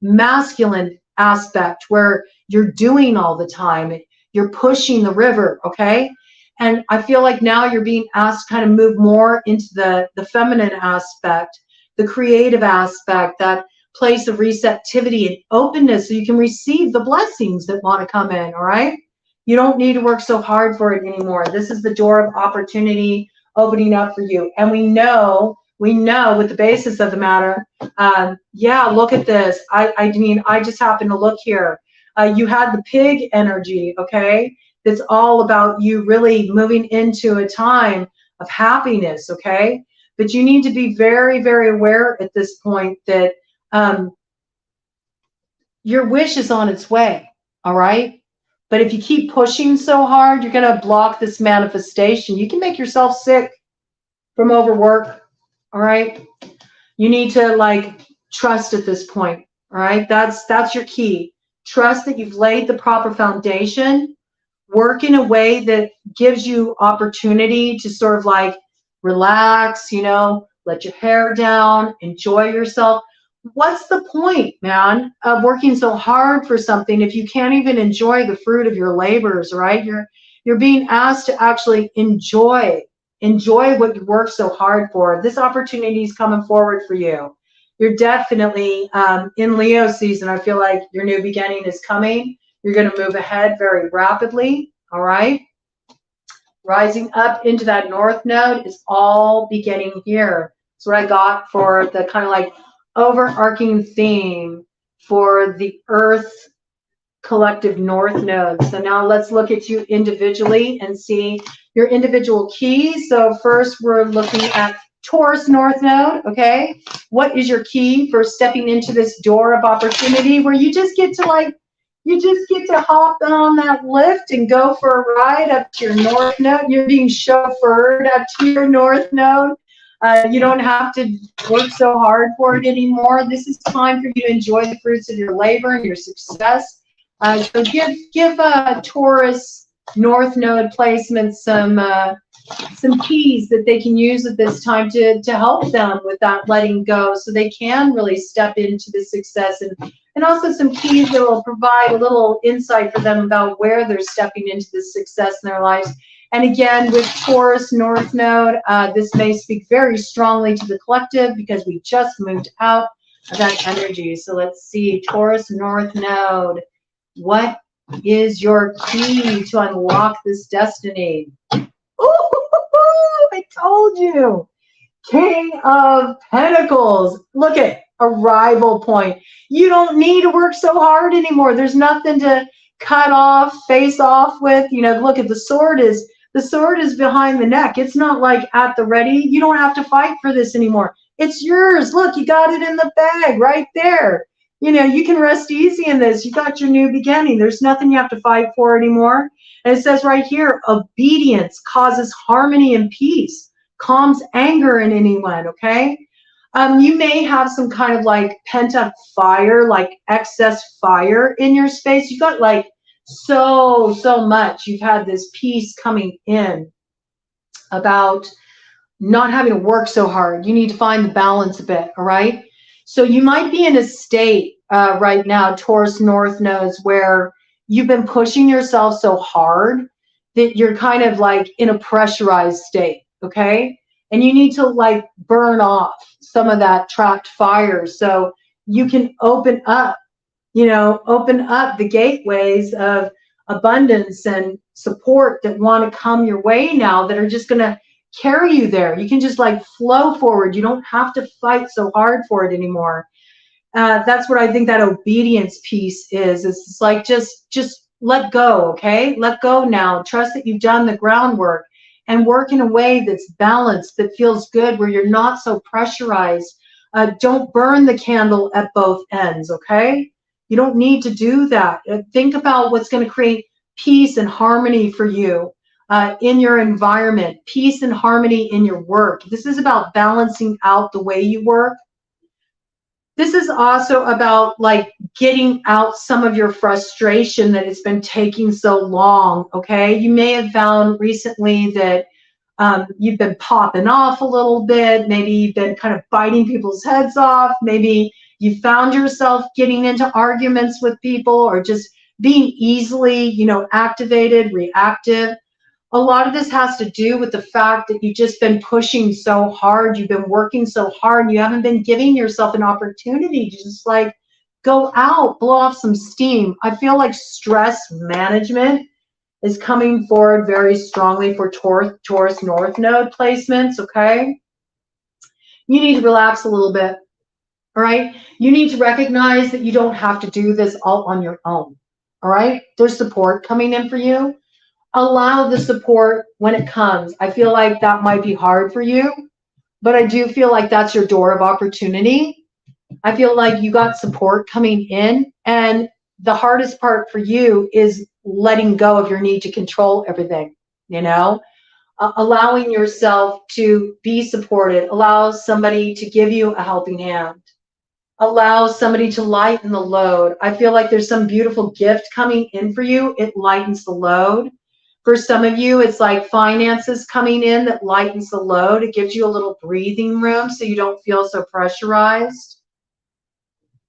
masculine aspect where you're doing all the time. You're pushing the river, okay? And I feel like now you're being asked to kind of move more into the feminine aspect, the creative aspect, that place of receptivity and openness so you can receive the blessings that want to come in, all right? You don't need to work so hard for it anymore. This is the door of opportunity opening up for you. And we know with the basis of the matter, yeah, look at this. I mean, I just happened to look here. You had the pig energy, okay? That's all about you really moving into a time of happiness, okay? But you need to be very, very aware at this point that your wish is on its way, all right? But if you keep pushing so hard, you're going to block this manifestation. You can make yourself sick from overwork, all right? You need to trust at this point, all right? That's your key. Trust that you've laid the proper foundation. Work in a way that gives you opportunity to sort of relax, let your hair down, enjoy yourself. What's the point, man, of working so hard for something if you can't even enjoy the fruit of your labors, right? You're being asked to actually enjoy what you worked so hard for. This opportunity is coming forward for you. You're definitely in Leo season. I feel like your new beginning is coming. You're going to move ahead very rapidly, all right? Rising up into that north node is all beginning here. That's what I got for the kind of overarching theme for the Earth collective north node. So now let's look at you individually and see your individual keys. So first we're looking at Taurus north node, okay? What is your key for stepping into this door of opportunity where you just get to You just get to hop on that lift and go for a ride up to your north node. You're being chauffeured up to your north node. You don't have to work so hard for it anymore. This is time for you to enjoy the fruits of your labor and your success. So give Taurus North Node placement some keys that they can use at this time to help them with that letting go, so they can really step into the success, and also some keys that will provide a little insight for them about where they're stepping into the success in their lives. And again, with Taurus North Node, this may speak very strongly to the collective because we just moved out of that energy. So let's see, Taurus North Node. What is your key to unlock this destiny? Ooh, I told you. King of Pentacles. Look at arrival point. You don't need to work so hard anymore. There's nothing to cut off, face off with. You know, look at the sword is behind the neck. It's not like at the ready. You don't have to fight for this anymore. It's yours. Look, you got it in the bag right there. You know, you can rest easy in this. You got your new beginning. There's nothing you have to fight for anymore. And it says right here, obedience causes harmony and peace, calms anger in anyone, okay? You may have some kind of like pent up fire, like excess fire in your space. You got like so much. You've had this peace coming in about not having to work so hard. You need to find the balance a bit, all right? So you might be in a state right now, Taurus North Nodes, where you've been pushing yourself so hard that you're kind of like in a pressurized state, okay? And you need to like burn off some of that trapped fire so you can open up, you know, open up the gateways of abundance and support that want to come your way now, that are just going to carry you there. You can just like flow forward. You don't have to fight so hard for it anymore. That's what I think that obedience piece is. It's like just let go, okay? Let go now. Trust that you've done the groundwork and work in a way that's balanced, that feels good, where you're not so pressurized. Don't burn the candle at both ends, okay? You don't need to do that. Think about what's going to create peace and harmony for you in your environment, peace and harmony in your work. This is about balancing out the way you work. This is also about like getting out some of your frustration that it's been taking so long, okay? You may have found recently that you've been popping off a little bit. Maybe you've been kind of biting people's heads off. Maybe you found yourself getting into arguments with people, or just being easily, you know, activated, reactive. A lot of this has to do with the fact that you've just been pushing so hard. You've been working so hard. You haven't been giving yourself an opportunity to just like go out, blow off some steam. I feel like stress management is coming forward very strongly for Taurus North Node placements, okay? You need to relax a little bit, all right? You need to recognize that you don't have to do this all on your own, all right? There's support coming in for you. Allow the support when it comes. I feel like that might be hard for you, but I do feel like that's your door of opportunity. I feel like you got support coming in, and the hardest part for you is letting go of your need to control everything, you know? Allowing yourself to be supported, allow somebody to give you a helping hand, allow somebody to lighten the load. I feel like there's some beautiful gift coming in for you. It lightens the load. For some of you, it's like finances coming in that lightens the load. It gives you a little breathing room so you don't feel so pressurized.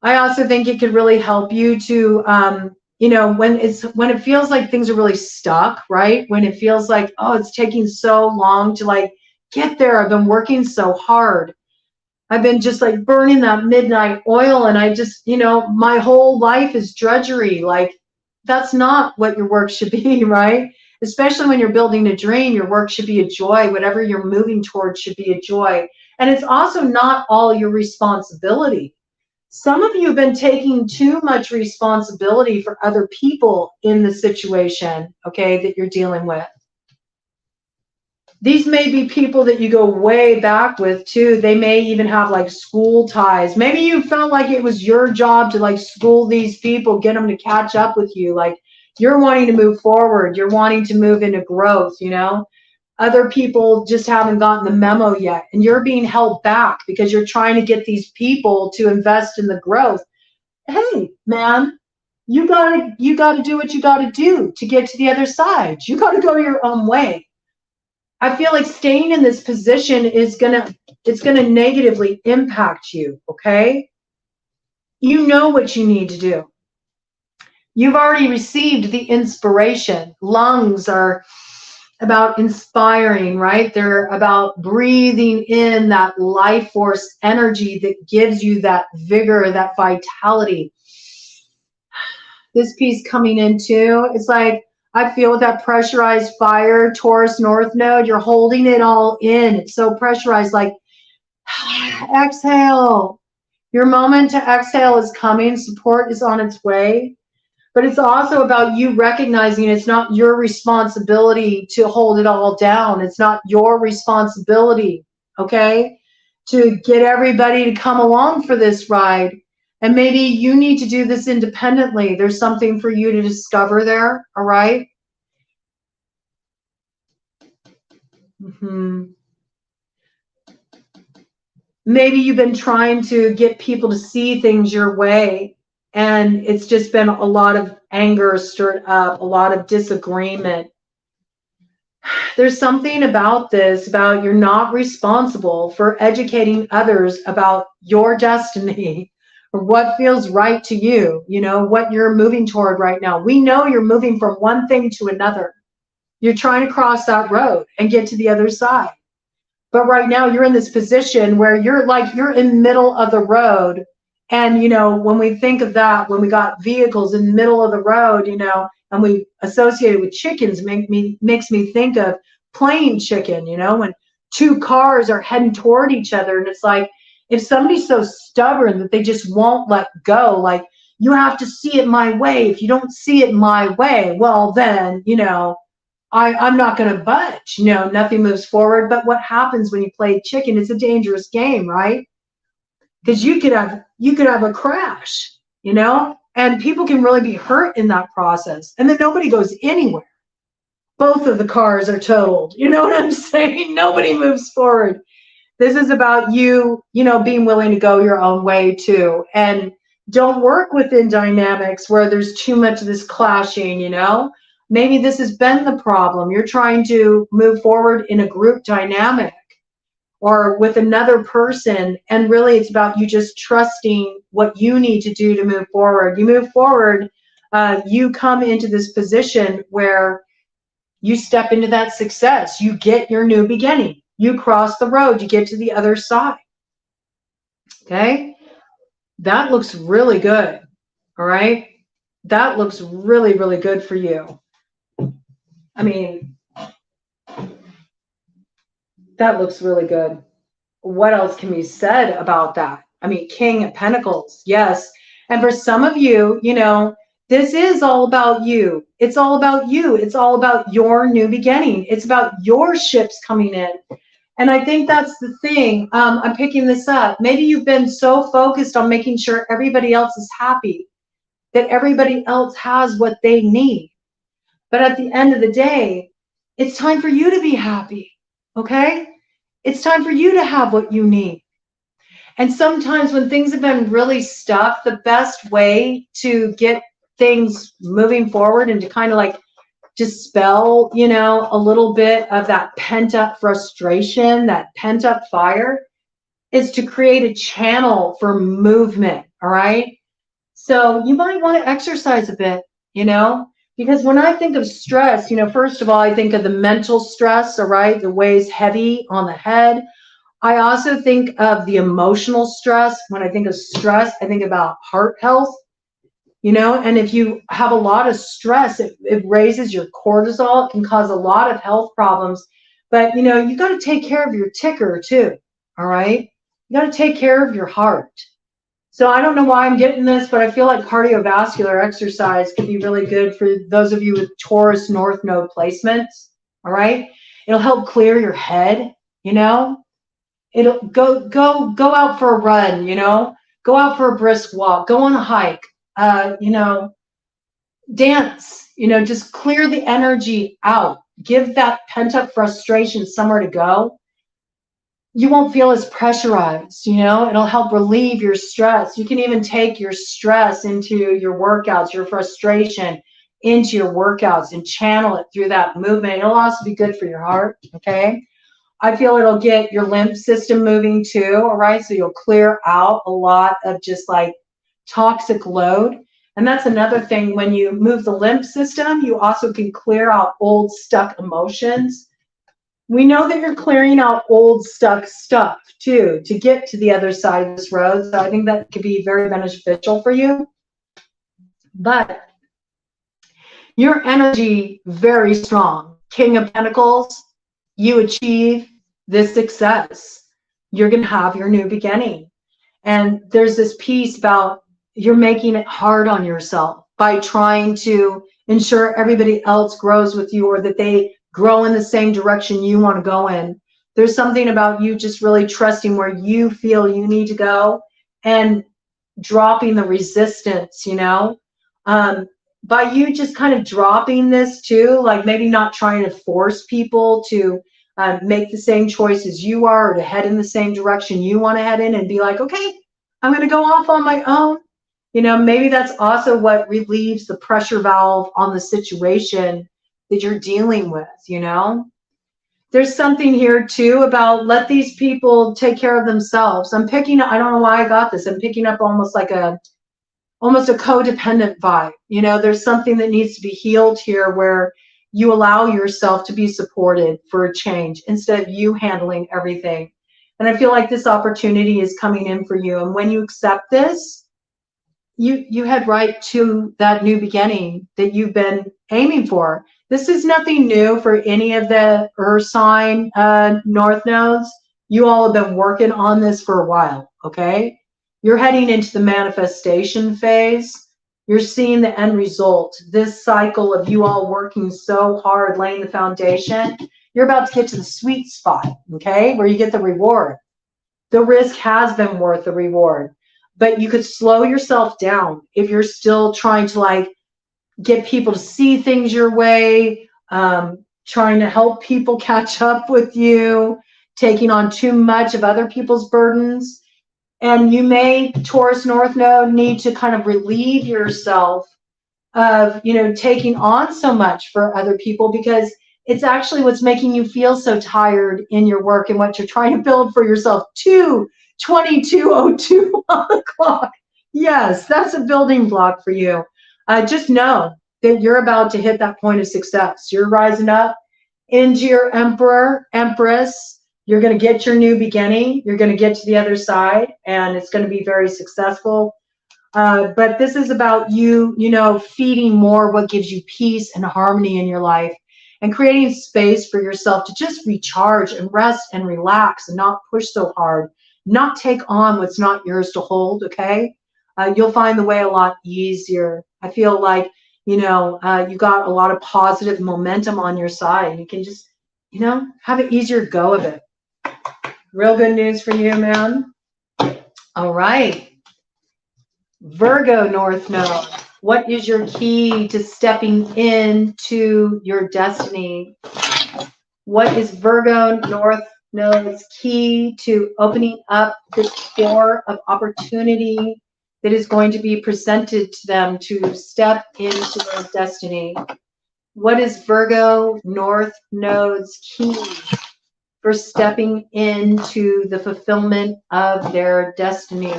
I also think it could really help you to, you know, when it feels like things are really stuck, right? When it feels like, oh, it's taking so long to like get there. I've been working so hard. I've been just like burning that midnight oil, and I just, you know, my whole life is drudgery. Like, that's not what your work should be, right? Especially when you're building a dream, your work should be a joy. Whatever you're moving towards should be a joy. And it's also not all your responsibility. Some of you have been taking too much responsibility for other people in the situation, okay, that you're dealing with. These may be people that you go way back with too. They may even have like school ties. Maybe you felt like it was your job to like school these people, get them to catch up with you. Like you're wanting to move forward. You're wanting to move into growth, you know? Other people just haven't gotten the memo yet. And you're being held back because you're trying to get these people to invest in the growth. Hey, man, you gotta do what you gotta do to get to the other side. You gotta go your own way. I feel like staying in this position is it's gonna negatively impact you, okay? You know what you need to do. You've already received the inspiration. Lungs are about inspiring, right? They're about breathing in that life force energy that gives you that vigor, that vitality. This piece coming in too, it's like, I feel with that pressurized fire, Taurus North Node, you're holding it all in. It's so pressurized, like, exhale. Your moment to exhale is coming. Support is on its way. But it's also about you recognizing it's not your responsibility to hold it all down. It's not your responsibility, okay, to get everybody to come along for this ride. And maybe you need to do this independently. There's something for you to discover there, all right? Maybe you've been trying to get people to see things your way, and it's just been a lot of anger stirred up, a lot of disagreement. There's something about this, about you're not responsible for educating others about your destiny or what feels right to you, you know, what you're moving toward right now. We know you're moving from one thing to another. You're trying to cross that road and get to the other side. But right now you're in this position where you're in the middle of the road. And, you know, when we think of that, when we got vehicles in the middle of the road, you know, and we associate it with chickens, makes me think of playing chicken, you know, when two cars are heading toward each other. And it's like, if somebody's so stubborn that they just won't let go, like, you have to see it my way. If you don't see it my way, well, then, you know, I'm not going to budge. You know, nothing moves forward. But what happens when you play chicken? It's a dangerous game, right? Because you could have a crash, you know, and people can really be hurt in that process. And then nobody goes anywhere. Both of the cars are totaled. You know what I'm saying? Nobody moves forward. This is about you, you know, being willing to go your own way too. And don't work within dynamics where there's too much of this clashing, you know. Maybe this has been the problem. You're trying to move forward in a group dynamic or with another person, and really it's about you just trusting what you need to do to move forward. You move forward, you come into this position where you step into that success. You get your new beginning. You cross the road. You get to the other side. Okay? That looks really good. All right? That looks really, really good for you. I mean, that looks really good. What else can be said about that? I mean, King of Pentacles, yes. And for some of you, you know, this is all about you. It's all about you. It's all about your new beginning. It's about your ships coming in. And I think that's the thing. I'm picking this up. Maybe you've been so focused on making sure everybody else is happy, that everybody else has what they need. But at the end of the day, it's time for you to be happy, okay? It's time for you to have what you need. And sometimes when things have been really stuck, the best way to get things moving forward and to kind of like dispel, you know, a little bit of that pent-up frustration, that pent-up fire, is to create a channel for movement, all right? So you might want to exercise a bit, you know? Because when I think of stress, you know, first of all, I think of the mental stress, all right, that weighs heavy on the head. I also think of the emotional stress. When I think of stress, I think about heart health, you know, and if you have a lot of stress, it raises your cortisol. It can cause a lot of health problems. But, you know, you got to take care of your ticker too, all right? You got to take care of your heart. So I don't know why I'm getting this, but I feel like cardiovascular exercise could be really good for those of you with Taurus North Node placements, all right? It'll help clear your head, you know. It'll go out for a run, you know. Go out for a brisk walk. Go on a hike. You know, dance. You know, just clear the energy out. Give that pent up frustration somewhere to go. You won't feel as pressurized, you know. It'll help relieve your stress. You can even take your stress into your workouts, your frustration into your workouts, and channel it through that movement. It'll also be good for your heart, okay? I feel it'll get your lymph system moving too, all right? So you'll clear out a lot of just like toxic load. And that's another thing. When you move the lymph system, you also can clear out old stuck emotions. We know that you're clearing out old stuck stuff too to get to the other side of this road. So I think that could be very beneficial for you. But your energy, very strong. King of Pentacles, you achieve this success. You're going to have your new beginning. And there's this piece about you're making it hard on yourself by trying to ensure everybody else grows with you, or that they grow in the same direction you want to go in. There's something about you just really trusting where you feel you need to go and dropping the resistance, you know. By you just kind of dropping this too, like maybe not trying to force people to make the same choices you are, or to head in the same direction you want to head in, and be like, okay, I'm going to go off on my own. You know, maybe that's also what relieves the pressure valve on the situation that you're dealing with, you know. There's something here too about let these people take care of themselves. I'm picking up, I don't know why I got this, I'm picking up almost a codependent vibe. You know, there's something that needs to be healed here, where you allow yourself to be supported for a change instead of you handling everything. And I feel like this opportunity is coming in for you. And when you accept this, you head right to that new beginning that you've been aiming for. This is nothing new for any of the earth sign north nodes. You all have been working on this for a while, okay? You're heading into the manifestation phase. You're seeing the end result. This cycle of you all working so hard, laying the foundation, you're about to get to the sweet spot, okay, where you get the reward. The risk has been worth the reward, but you could slow yourself down if you're still trying to like get people to see things your way, trying to help people catch up with you, taking on too much of other people's burdens. And you may, Taurus North Node, need to kind of relieve yourself of, you know, taking on so much for other people, because it's actually what's making you feel so tired in your work and what you're trying to build for yourself. 22:02 on the clock. Yes, that's a building block for you. Just know that you're about to hit that point of success. You're rising up into your Emperor, Empress. You're going to get your new beginning. You're going to get to the other side, and it's going to be very successful. But this is about you, you know, feeding more what gives you peace and harmony in your life, and creating space for yourself to just recharge and rest and relax and not push so hard, not take on what's not yours to hold, okay? You'll find the way a lot easier. I feel like, you know, you got a lot of positive momentum on your side. You can just, you know, have an easier go of it. Real good news for you, man. All right. Virgo North Node. What is your key to stepping into your destiny? What is Virgo North Node's key to opening up this door of opportunity that is going to be presented to them to step into their destiny? What is Virgo North Node's key for stepping into the fulfillment of their destiny?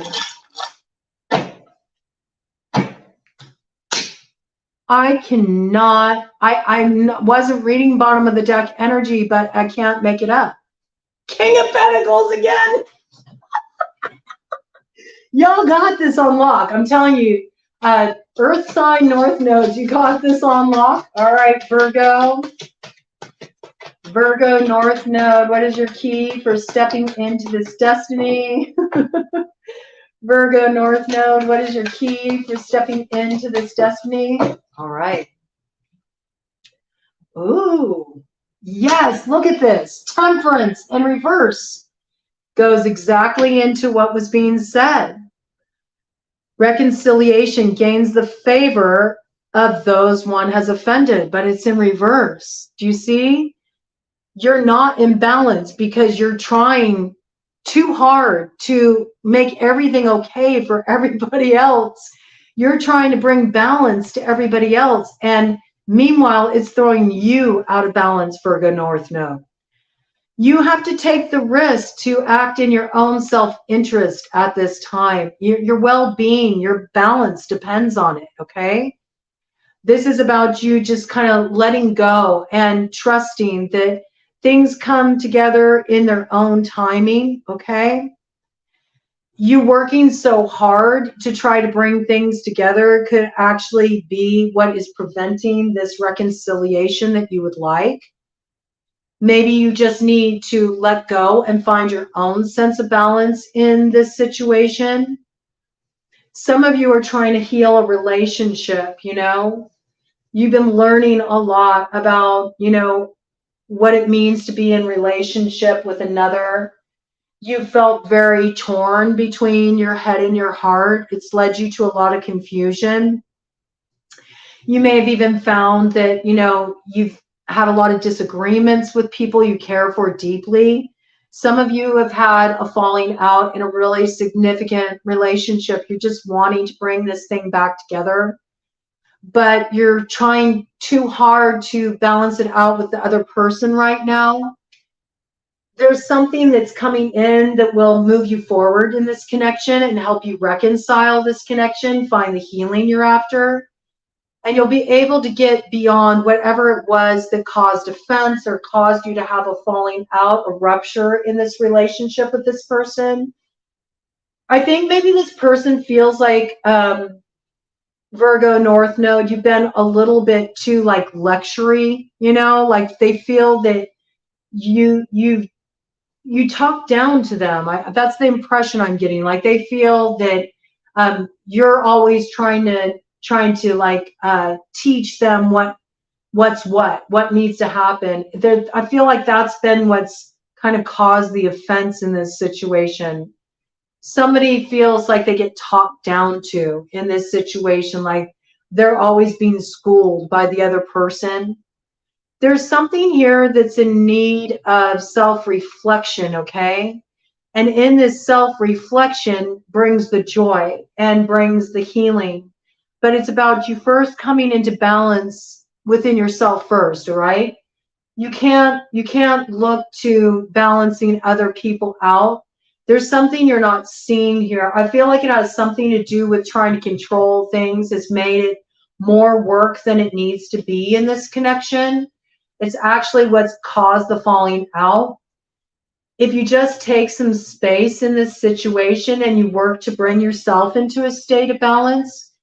I cannot, I wasn't reading bottom of the deck energy, but I can't make it up. King of Pentacles again. Y'all got this on lock. I'm telling you, Earth sign North Nodes, you got this on lock. All right, Virgo. Virgo North Node, what is your key for stepping into this destiny? Virgo North Node, what is your key for stepping into this destiny? All right. Ooh, Yes, look at this. Temperance in reverse goes exactly into what was being said. Reconciliation gains the favor of those one has offended, but it's in reverse. Do you see? You're not in balance because you're trying too hard to make everything okay for everybody else. You're trying to bring balance to everybody else. And meanwhile, it's throwing you out of balance, Virgo North Node. You have to take the risk to act in your own self-interest at this time. Your well-being, your balance depends on it, okay? This is about you just kind of letting go and trusting that things come together in their own timing, okay? You working so hard to try to bring things together could actually be what is preventing this reconciliation that you would like. Maybe you just need to let go and find your own sense of balance in this situation. Some of you are trying to heal a relationship, you know. You've been learning a lot about, you know, what it means to be in relationship with another. You felt very torn between your head and your heart. It's led you to a lot of confusion. You may have even found that, you know, you've had a lot of disagreements with people you care for deeply. Some of you have had a falling out in a really significant relationship. You're just wanting to bring this thing back together, but you're trying too hard to balance it out with the other person right now. There's something that's coming in that will move you forward in this connection and help you reconcile this connection, find the healing you're after. And you'll be able to get beyond whatever it was that caused offense or caused you to have a falling out, a rupture in this relationship with this person. I think maybe this person feels like Virgo North Node, you've been a little bit too like luxury, you know, like they feel that you talk down to them. That's the impression I'm getting. Like they feel that you're always trying to like teach them what needs to happen. I feel like that's been what's kind of caused the offense in this situation. Somebody feels like they get talked down to in this situation, like they're always being schooled by the other person. There's something here that's in need of self-reflection, okay? And in this self-reflection brings the joy and brings the healing. But it's about you first coming into balance within yourself first, all right? You can't look to balancing other people out. There's something you're not seeing here. I feel like it has something to do with trying to control things. It's made it more work than it needs to be in this connection. It's actually what's caused the falling out. If you just take some space in this situation and you work to bring yourself into a state of balance,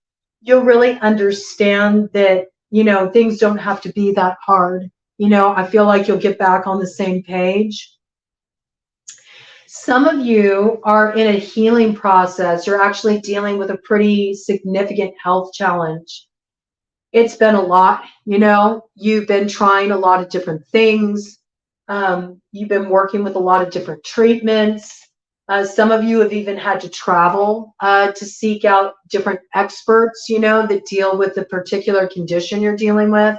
you'll really understand that, you know, things don't have to be that hard. You know, I feel like you'll get back on the same page. Some of you are in a healing process. You're actually dealing with a pretty significant health challenge. It's been a lot, you know, you've been trying a lot of different things. You've been working with a lot of different treatments. Some of you have even had to travel to seek out different experts, you know, that deal with the particular condition you're dealing with.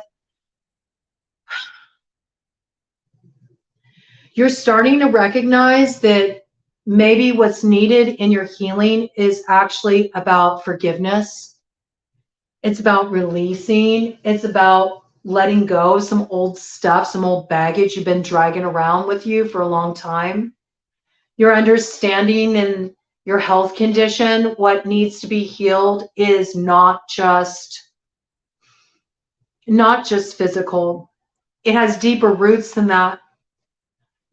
You're starting to recognize that maybe what's needed in your healing is actually about forgiveness. It's about releasing. It's about letting go of some old stuff, some old baggage you've been dragging around with you for a long time. Your understanding in your health condition, what needs to be healed is not just physical. It has deeper roots than that.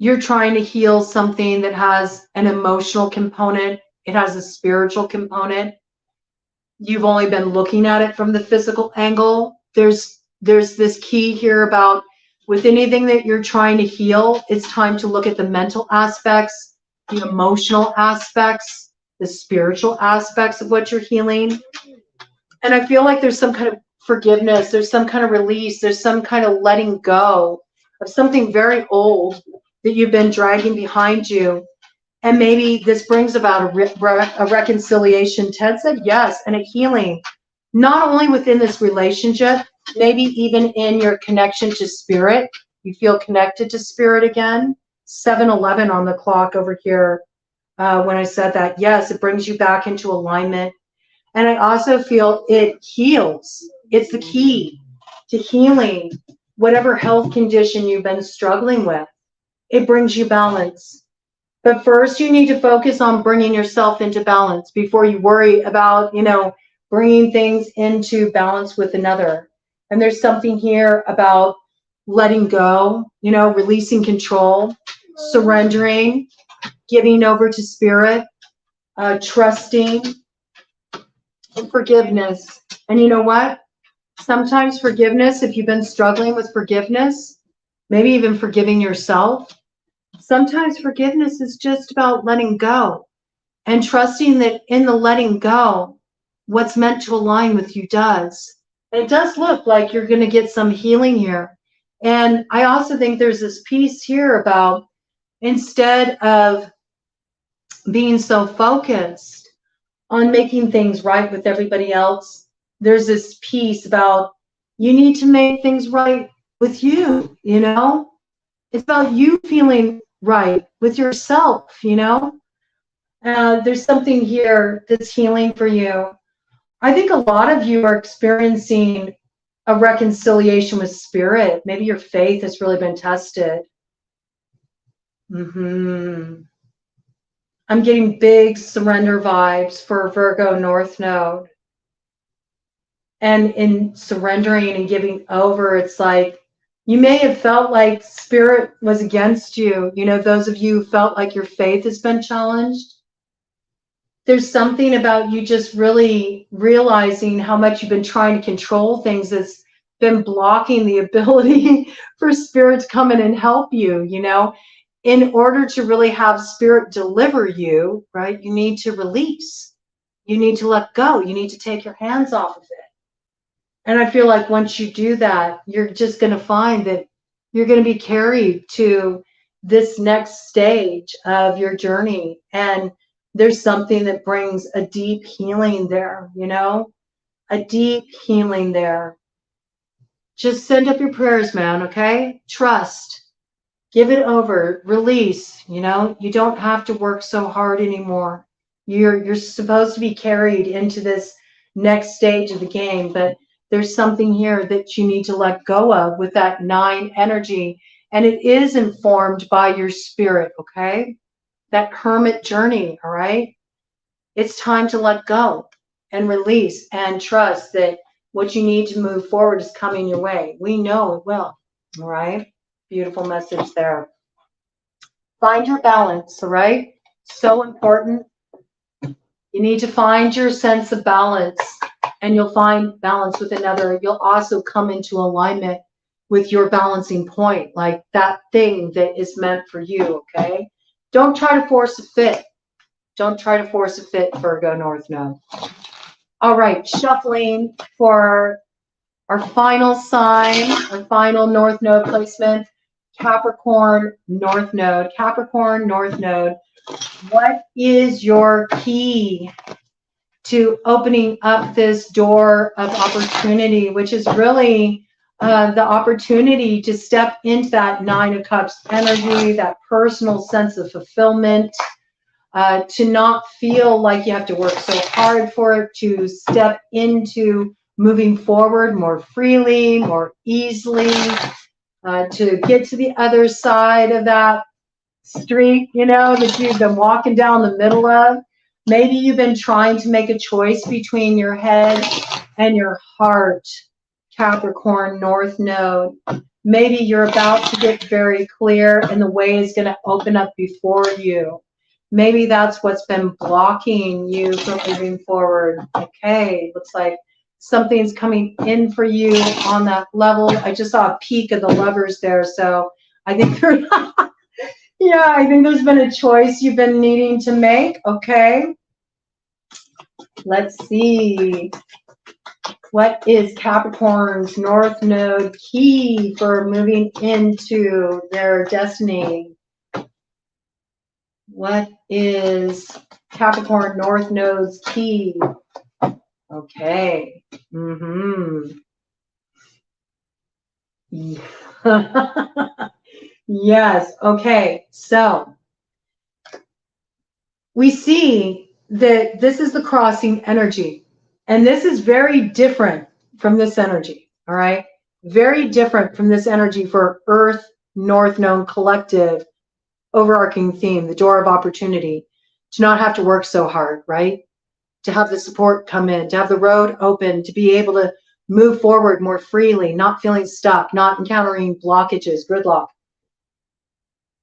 You're trying to heal something that has an emotional component. It has a spiritual component. You've only been looking at it from the physical angle. There's this key here about with anything that you're trying to heal, it's time to look at the mental aspects, the emotional aspects, the spiritual aspects of what you're healing. And I feel like there's some kind of forgiveness, there's some kind of release, there's some kind of letting go of something very old that you've been dragging behind you. And maybe this brings about a reconciliation. Ted said yes, and a healing, not only within this relationship, maybe even in your connection to spirit. You feel connected to spirit again. 7:11 on the clock over here when I said that. Yes, it brings you back into alignment. And I also feel it heals. It's the key to healing whatever health condition you've been struggling with. It brings you balance. But first, you need to focus on bringing yourself into balance before you worry about, bringing things into balance with another. And there's something here about letting go, releasing control, surrendering, giving over to spirit, trusting, and forgiveness. And you know what? Sometimes forgiveness, if you've been struggling with forgiveness, maybe even forgiving yourself, sometimes forgiveness is just about letting go and trusting that in the letting go, what's meant to align with you does. And it does look like you're going to get some healing here. And I also think there's this piece here about instead of being so focused on making things right with everybody else, there's this piece about you need to make things right with you, It's about you feeling right with yourself, There's something here that's healing for you. I think a lot of you are experiencing a reconciliation with spirit. Maybe your faith has really been tested. I'm getting big surrender vibes for Virgo North Node. And in surrendering and giving over, it's like you may have felt like spirit was against you. Those of you who felt like your faith has been challenged. There's something about you just really realizing how much you've been trying to control things that's been blocking the ability for spirit to come in and help you, In order to really have spirit deliver you, right, you need to release. You need to let go. You need to take your hands off of it. And I feel like once you do that, you're just going to find that you're going to be carried to this next stage of your journey. And there's something that brings a deep healing there, a deep healing there. Just send up your prayers, man, okay? Trust. Give it over. Release, You don't have to work so hard anymore. You're supposed to be carried into this next stage of the game, but there's something here that you need to let go of with that 9 energy. And it is informed by your spirit, okay? That hermit journey, all right? It's time to let go and release and trust that what you need to move forward is coming your way. We know it will, all right? Beautiful message there. Find your balance, all right? So important. You need to find your sense of balance, and you'll find balance with another. You'll also come into alignment with your balancing point, like that thing that is meant for you, okay? Don't try to force a fit. Don't try to force a fit, Virgo North Node. All right, shuffling for our final sign, our final North Node placement, Capricorn North Node. Capricorn North Node, what is your key to opening up this door of opportunity, which is really the opportunity to step into that 9 of Cups energy, that personal sense of fulfillment, to not feel like you have to work so hard for it, to step into moving forward more freely, more easily, to get to the other side of that street, that you've been walking down the middle of. Maybe you've been trying to make a choice between your head and your heart, Capricorn North Node. Maybe you're about to get very clear and the way is going to open up before you. Maybe that's what's been blocking you from moving forward. Okay, looks like something's coming in for you on that level. I just saw a peek of the Lovers there, so I think they're yeah, I think there's been a choice you've been needing to make. Okay, let's see. What is Capricorn's North Node key for moving into their destiny? What is Capricorn North Node's key? Okay. Yes. Okay. So we see that this is the crossing energy, and this is very different from this energy. All right. Very different from this energy for Earth North Node collective overarching theme, the door of opportunity, to not have to work so hard, right? To have the support come in, to have the road open, to be able to move forward more freely, not feeling stuck, not encountering blockages, gridlock.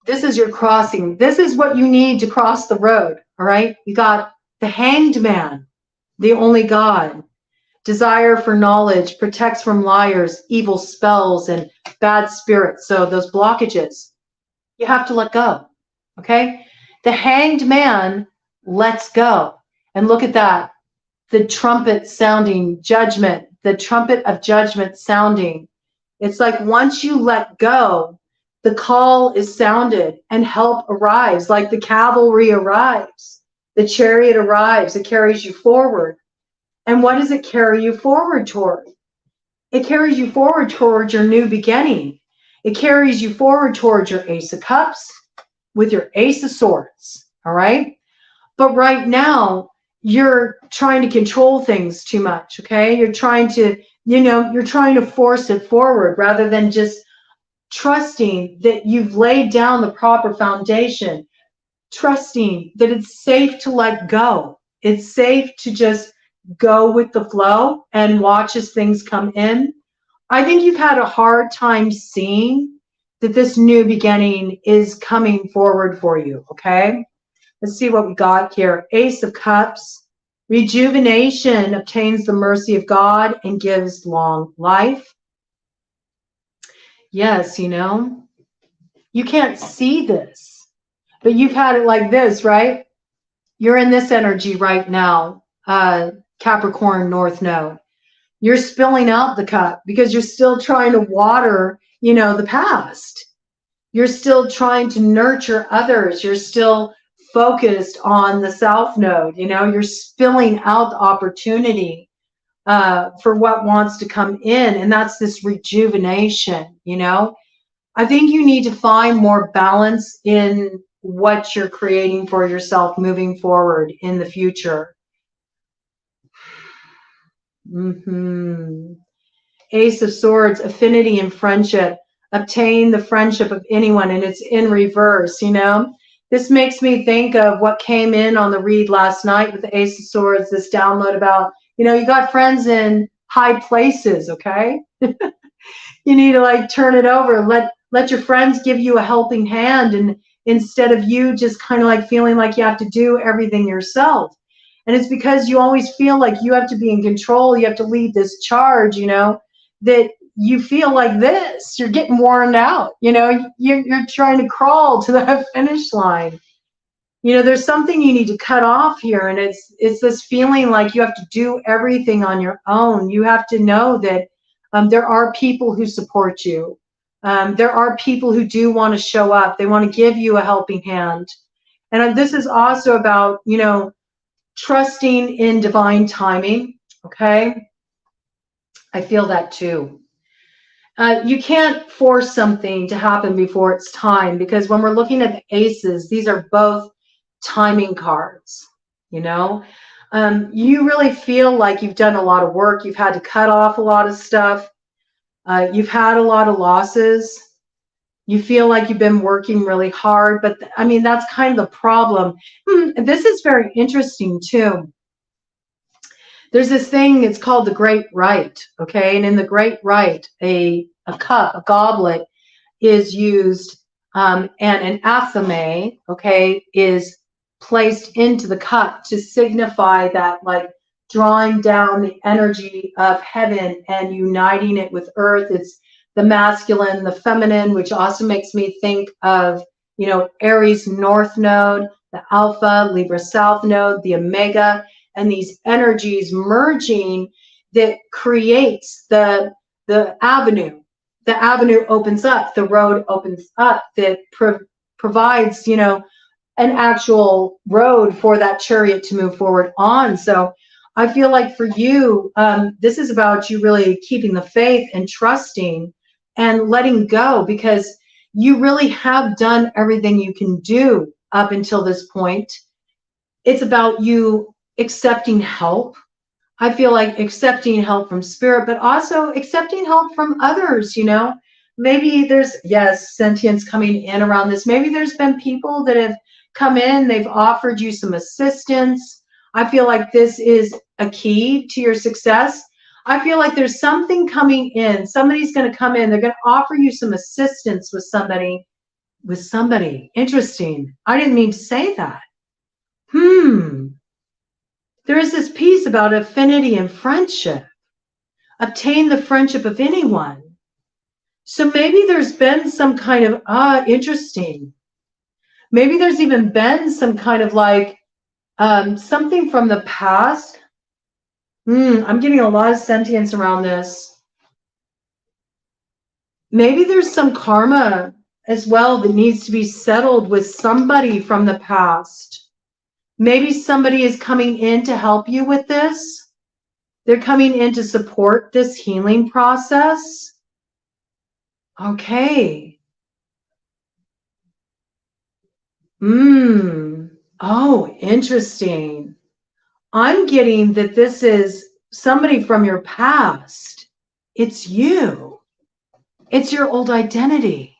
This is your crossing. This is what you need to cross the road, all right? You got the Hanged Man, the only God. Desire for knowledge, protects from liars, evil spells, and bad spirits. So those blockages, you have to let go, okay? The Hanged Man lets go. And look at that, the trumpet sounding, judgment, the trumpet of judgment sounding. It's like once you let go, the call is sounded and help arrives, like the cavalry arrives, the chariot arrives, it carries you forward. And what does it carry you forward toward? It carries you forward towards your new beginning. It carries you forward towards your Ace of Cups with your Ace of Swords, all right? But right now, you're trying to control things too much, okay? You're trying to, you're trying to force it forward rather than just trusting that you've laid down the proper foundation, trusting that it's safe to let go. It's safe to just go with the flow and watch as things come in. I think you've had a hard time seeing that this new beginning is coming forward for you, okay? Let's see what we got here. Ace of Cups. Rejuvenation obtains the mercy of God and gives long life. Yes, you can't see this, but you've had it like this, right? You're in this energy right now, Capricorn North Node. You're spilling out the cup because you're still trying to water, the past. You're still trying to nurture others. You're still focused on the South Node. You're spilling out the opportunity for what wants to come in, and that's this rejuvenation. I think you need to find more balance in what you're creating for yourself moving forward in the future. Ace of Swords, affinity and friendship. Obtain the friendship of anyone, and it's in reverse. This makes me think of what came in on the read last night with the Ace of Swords, this download about, you got friends in high places, okay? You need to turn it over. Let your friends give you a helping hand, and instead of you just kind of feeling like you have to do everything yourself. And it's because you always feel like you have to be in control. You have to lead this charge, that you feel like this. You're getting worn out. You're trying to crawl to that finish line. There's something you need to cut off here. And it's this feeling like you have to do everything on your own. You have to know that there are people who support you. There are people who do want to show up. They want to give you a helping hand. And this is also about, trusting in divine timing, okay? I feel that too. You can't force something to happen before it's time, because when we're looking at the aces, these are both timing cards, you really feel like you've done a lot of work. You've had to cut off a lot of stuff. You've had a lot of losses. You feel like you've been working really hard, but that's kind of the problem. This is very interesting too. There's this thing, it's called the Great Rite, okay? And in the Great Rite, a cup, a goblet is used, and an athame, okay, is placed into the cup to signify that, drawing down the energy of heaven and uniting it with earth. It's the masculine, the feminine, which also makes me think of, Aries North Node, the Alpha, Libra South Node, the Omega, and these energies merging that creates the avenue. The avenue opens up, the road opens up, that provides, you know, an actual road for that chariot to move forward on. So I feel like for you, this is about you really keeping the faith and trusting and letting go, because you really have done everything you can do up until this point. It's about you accepting help. I feel like accepting help from spirit, but also accepting help from others, you know. Maybe there's, yes, sentience coming in around this. Maybe there's been people that have come in, they've offered you some assistance. I feel like this is a key to your success. I feel like there's something coming in. Somebody's going to come in. They're going to offer you some assistance with somebody. Interesting. I didn't mean to say that. There is this piece about affinity and friendship. Obtain the friendship of anyone. So maybe there's been some kind of, interesting. Maybe there's even been some kind of like something from the past. I'm getting a lot of sentience around this. Maybe there's some karma as well that needs to be settled with somebody from the past. Maybe somebody is coming in to help you with this. They're coming in to support this healing process. Okay. Oh, interesting. I'm getting that this is somebody from your past. It's you. It's your old identity.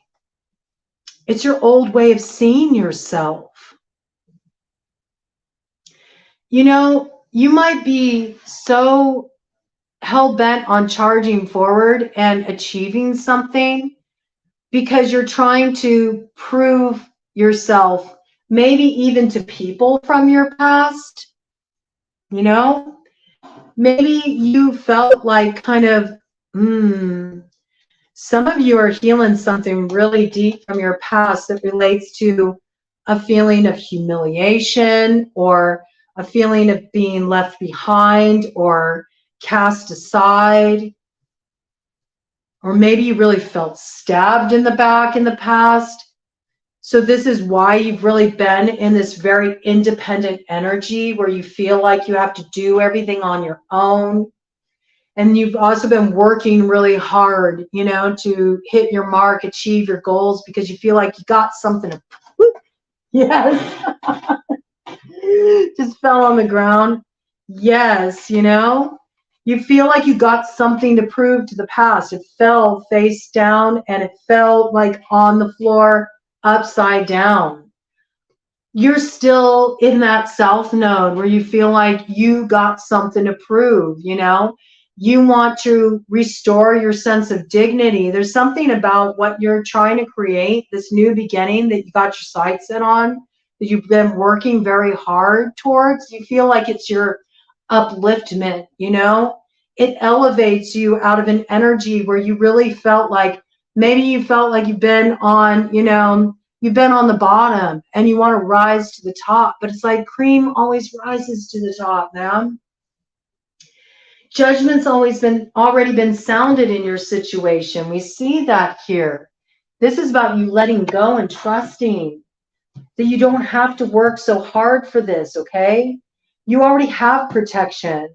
It's your old way of seeing yourself. You know, you might be so hell-bent on charging forward and achieving something because you're trying to prove yourself, maybe even to people from your past. You know, maybe you felt like kind of, some of you are healing something really deep from your past that relates to a feeling of humiliation, or a feeling of being left behind or cast aside. Or maybe you really felt stabbed in the back in the past. So this is why you've really been in this very independent energy where you feel like you have to do everything on your own. And you've also been working really hard, you know, to hit your mark, achieve your goals, because you feel like you got something to prove. Yes. Just fell on the ground. Yes, you know, you feel like you got something to prove to the past. It fell face down, and it fell like on the floor upside down. You're still in that south node where you feel like you got something to prove, you know. You want to restore your sense of dignity. There's something about what you're trying to create, this new beginning that you got your sights set on, that you've been working very hard towards. You feel like it's your upliftment, you know. It elevates you out of an energy where you really felt like, maybe you felt like you've been on, you know, you've been on the bottom and you want to rise to the top, but it's like cream always rises to the top, man. Judgment's already been sounded in your situation. We see that here. This is about you letting go and trusting that you don't have to work so hard for this, okay? You already have protection.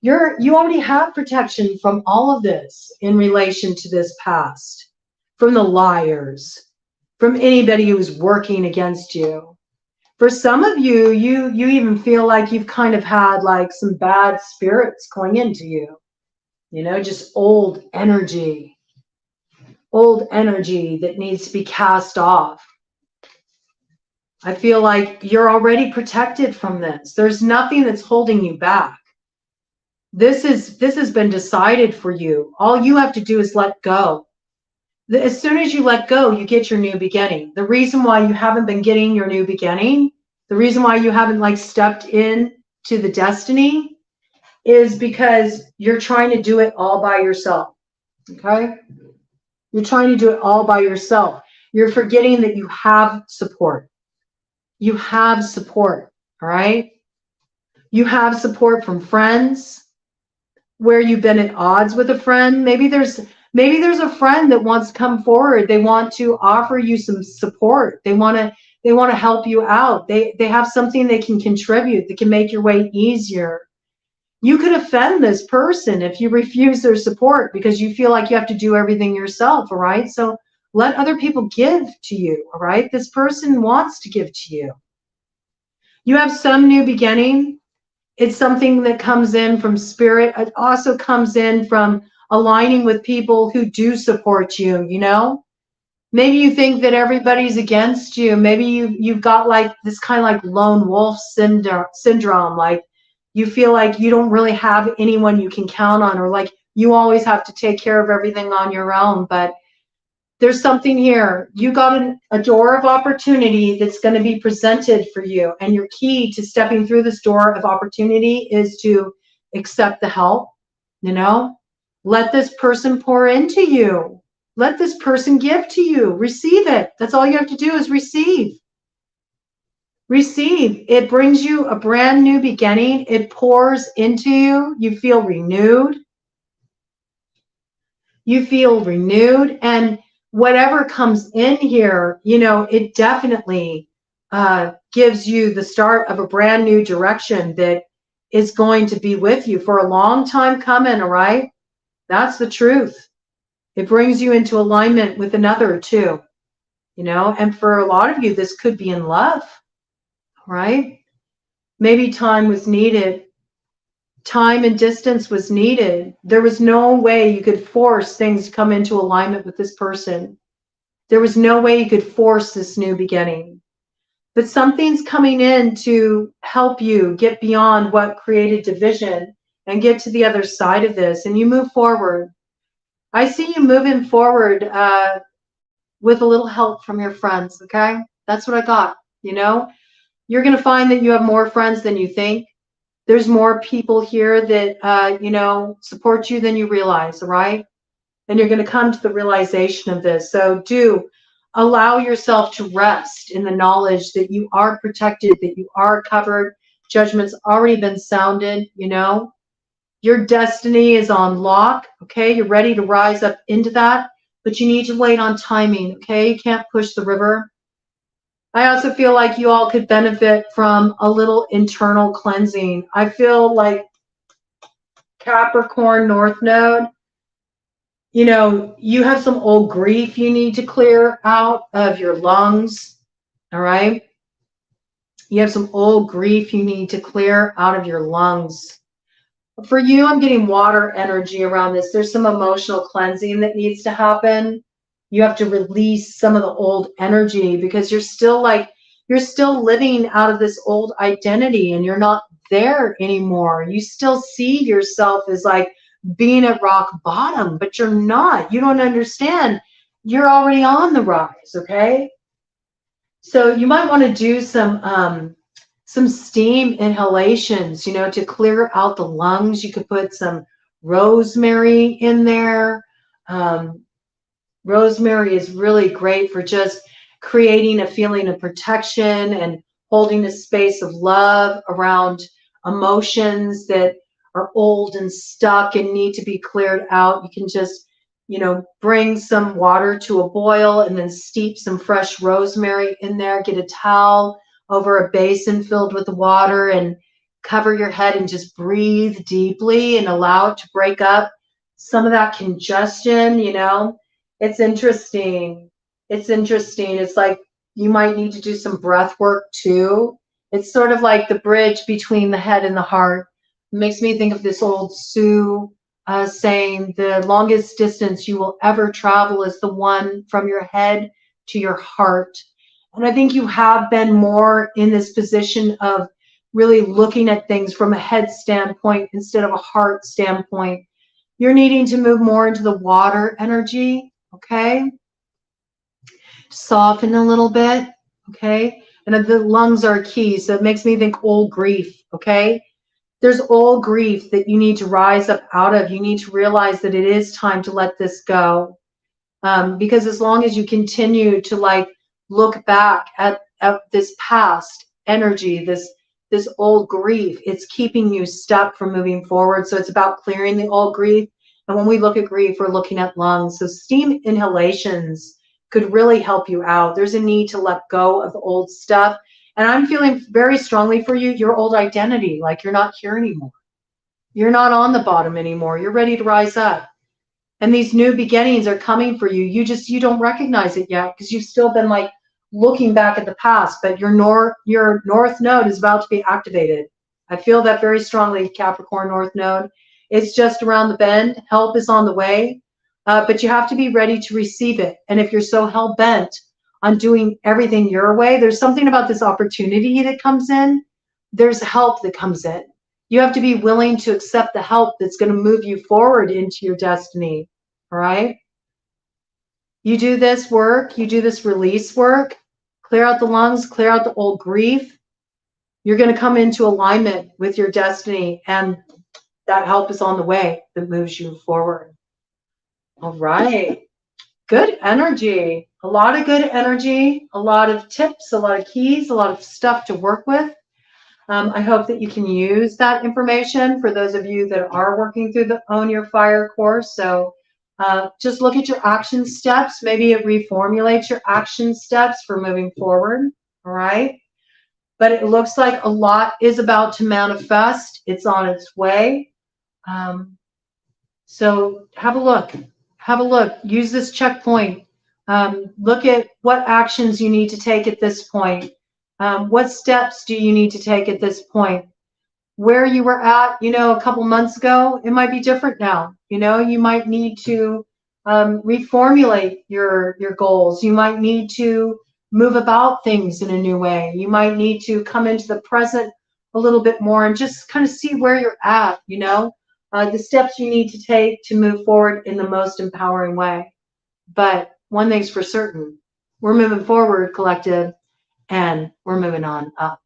You already have protection from all of this in relation to this past, from the liars, from anybody who's working against you. For some of you, you even feel like you've kind of had like some bad spirits going into you, you know, just old energy that needs to be cast off. I feel like you're already protected from this. There's nothing that's holding you back. This has been decided for you. All you have to do is let go. As soon as you let go, you get your new beginning. The reason why you haven't been getting your new beginning, the reason why you haven't like stepped in to the destiny, is because you're trying to do it all by yourself. Okay? You're trying to do it all by yourself. You're forgetting that you have support. You have support, all right? You have support from friends. where you've been at odds with a friend. Maybe there's a friend that wants to come forward. They want to offer you some support. They want to help you out. They have something they can contribute that can make your way easier. You could offend this person if you refuse their support because you feel like you have to do everything yourself, all right? So let other people give to you, all right? This person wants to give to you. You have some new beginning. It's something that comes in from spirit. It also comes in from aligning with people who do support you, you know? Maybe you think that everybody's against you. Maybe you've got like this kind of like lone wolf syndrome. Like you feel like you don't really have anyone you can count on, or like you always have to take care of everything on your own. But there's something here. You got a door of opportunity that's going to be presented for you. And your key to stepping through this door of opportunity is to accept the help, you know? Let this person pour into you. Let this person give to you. Receive it. That's all you have to do is receive. Receive. It brings you a brand new beginning. It pours into you. You feel renewed. You feel renewed. And whatever comes in here, you know, it definitely gives you the start of a brand new direction that is going to be with you for a long time coming, all right? That's the truth. It brings you into alignment with another too, you know, and for a lot of you, this could be in love, right? Maybe time was needed. Time and distance was needed. There was no way you could force things to come into alignment with this person. There was no way you could force this new beginning. But something's coming in to help you get beyond what created division and get to the other side of this, and you move forward. I see you moving forward with a little help from your friends, okay? That's what I got, you know? You're going to find that you have more friends than you think. There's more people here that, you know, support you than you realize, all right? And you're going to come to the realization of this. So do allow yourself to rest in the knowledge that you are protected, that you are covered. Judgment's already been sounded, you know? Your destiny is on lock, okay? You're ready to rise up into that, but you need to wait on timing, okay? You can't push the river. I also feel like you all could benefit from a little internal cleansing. I feel like Capricorn North Node, you know, you have some old grief you need to clear out of your lungs, all right? You have some old grief you need to clear out of your lungs. For you, I'm getting water energy around this. There's some emotional cleansing that needs to happen. You have to release some of the old energy because you're still living out of this old identity and you're not there anymore. You still see yourself as like being at rock bottom, but you're not. You don't understand. You're already on the rise, okay? So you might want to do some steam inhalations, you know, to clear out the lungs. You could put some rosemary in there. Rosemary is really great for just creating a feeling of protection and holding a space of love around emotions that are old and stuck and need to be cleared out. You can just, you know, bring some water to a boil and then steep some fresh rosemary in there. Get a towel over a basin filled with water and cover your head and just breathe deeply and allow it to break up some of that congestion, you know. It's interesting. It's interesting. It's like you might need to do some breath work too. It's sort of like the bridge between the head and the heart. It makes me think of this old Sioux saying, the longest distance you will ever travel is the one from your head to your heart. And I think you have been more in this position of really looking at things from a head standpoint instead of a heart standpoint. You're needing to move more into the water energy, okay? Soften a little bit, okay? And the lungs are key, so it makes me think old grief, okay? There's old grief that you need to rise up out of. You need to realize that it is time to let this go. Because as long as you continue to like look back at this past energy, this this old grief. It's keeping you stuck from moving forward. So it's about clearing the old grief. And when we look at grief, we're looking at lungs. So steam inhalations could really help you out. There's a need to let go of the old stuff. And I'm feeling very strongly for you, your old identity, like you're not here anymore. You're not on the bottom anymore. You're ready to rise up. And these new beginnings are coming for you. You don't recognize it yet because you've still been like looking back at the past, but your north node is about to be activated. I feel that very strongly, Capricorn North Node. It's just around the bend. Help is on the way, but you have to be ready to receive it. And if you're so hell-bent on doing everything your way, there's something about this opportunity that comes in. There's help that comes in. You have to be willing to accept the help that's going to move you forward into your destiny, all right? You do this work, you do this release work, clear out the lungs, clear out the old grief. You're going to come into alignment with your destiny, and that help is on the way that moves you forward. All right. Good energy. A lot of good energy, a lot of tips, a lot of keys, a lot of stuff to work with. I hope that you can use that information for those of you that are working through the Own Your Fire course. So just look at your action steps. Maybe it reformulates your action steps for moving forward. All right. But it looks like a lot is about to manifest. It's on its way. So have a look. Have a look. Use this checkpoint. Look at what actions you need to take at this point. What steps do you need to take at this point? Where you were at, a couple months ago, it might be different now. You might need to reformulate your goals. You might need to move about things in a new way. You might need to come into the present a little bit more and just kind of see where you're at, the steps you need to take to move forward in the most empowering way. But one thing's for certain, we're moving forward, collective, and we're moving on up.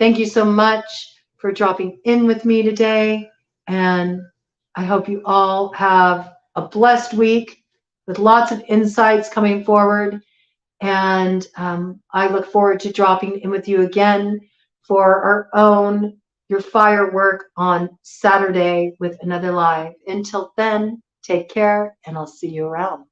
Thank you so much for dropping in with me today, and I hope you all have a blessed week with lots of insights coming forward, and I look forward to dropping in with you again for our Own Your Fire work on Saturday with another live. Until then, take care, and I'll see you around.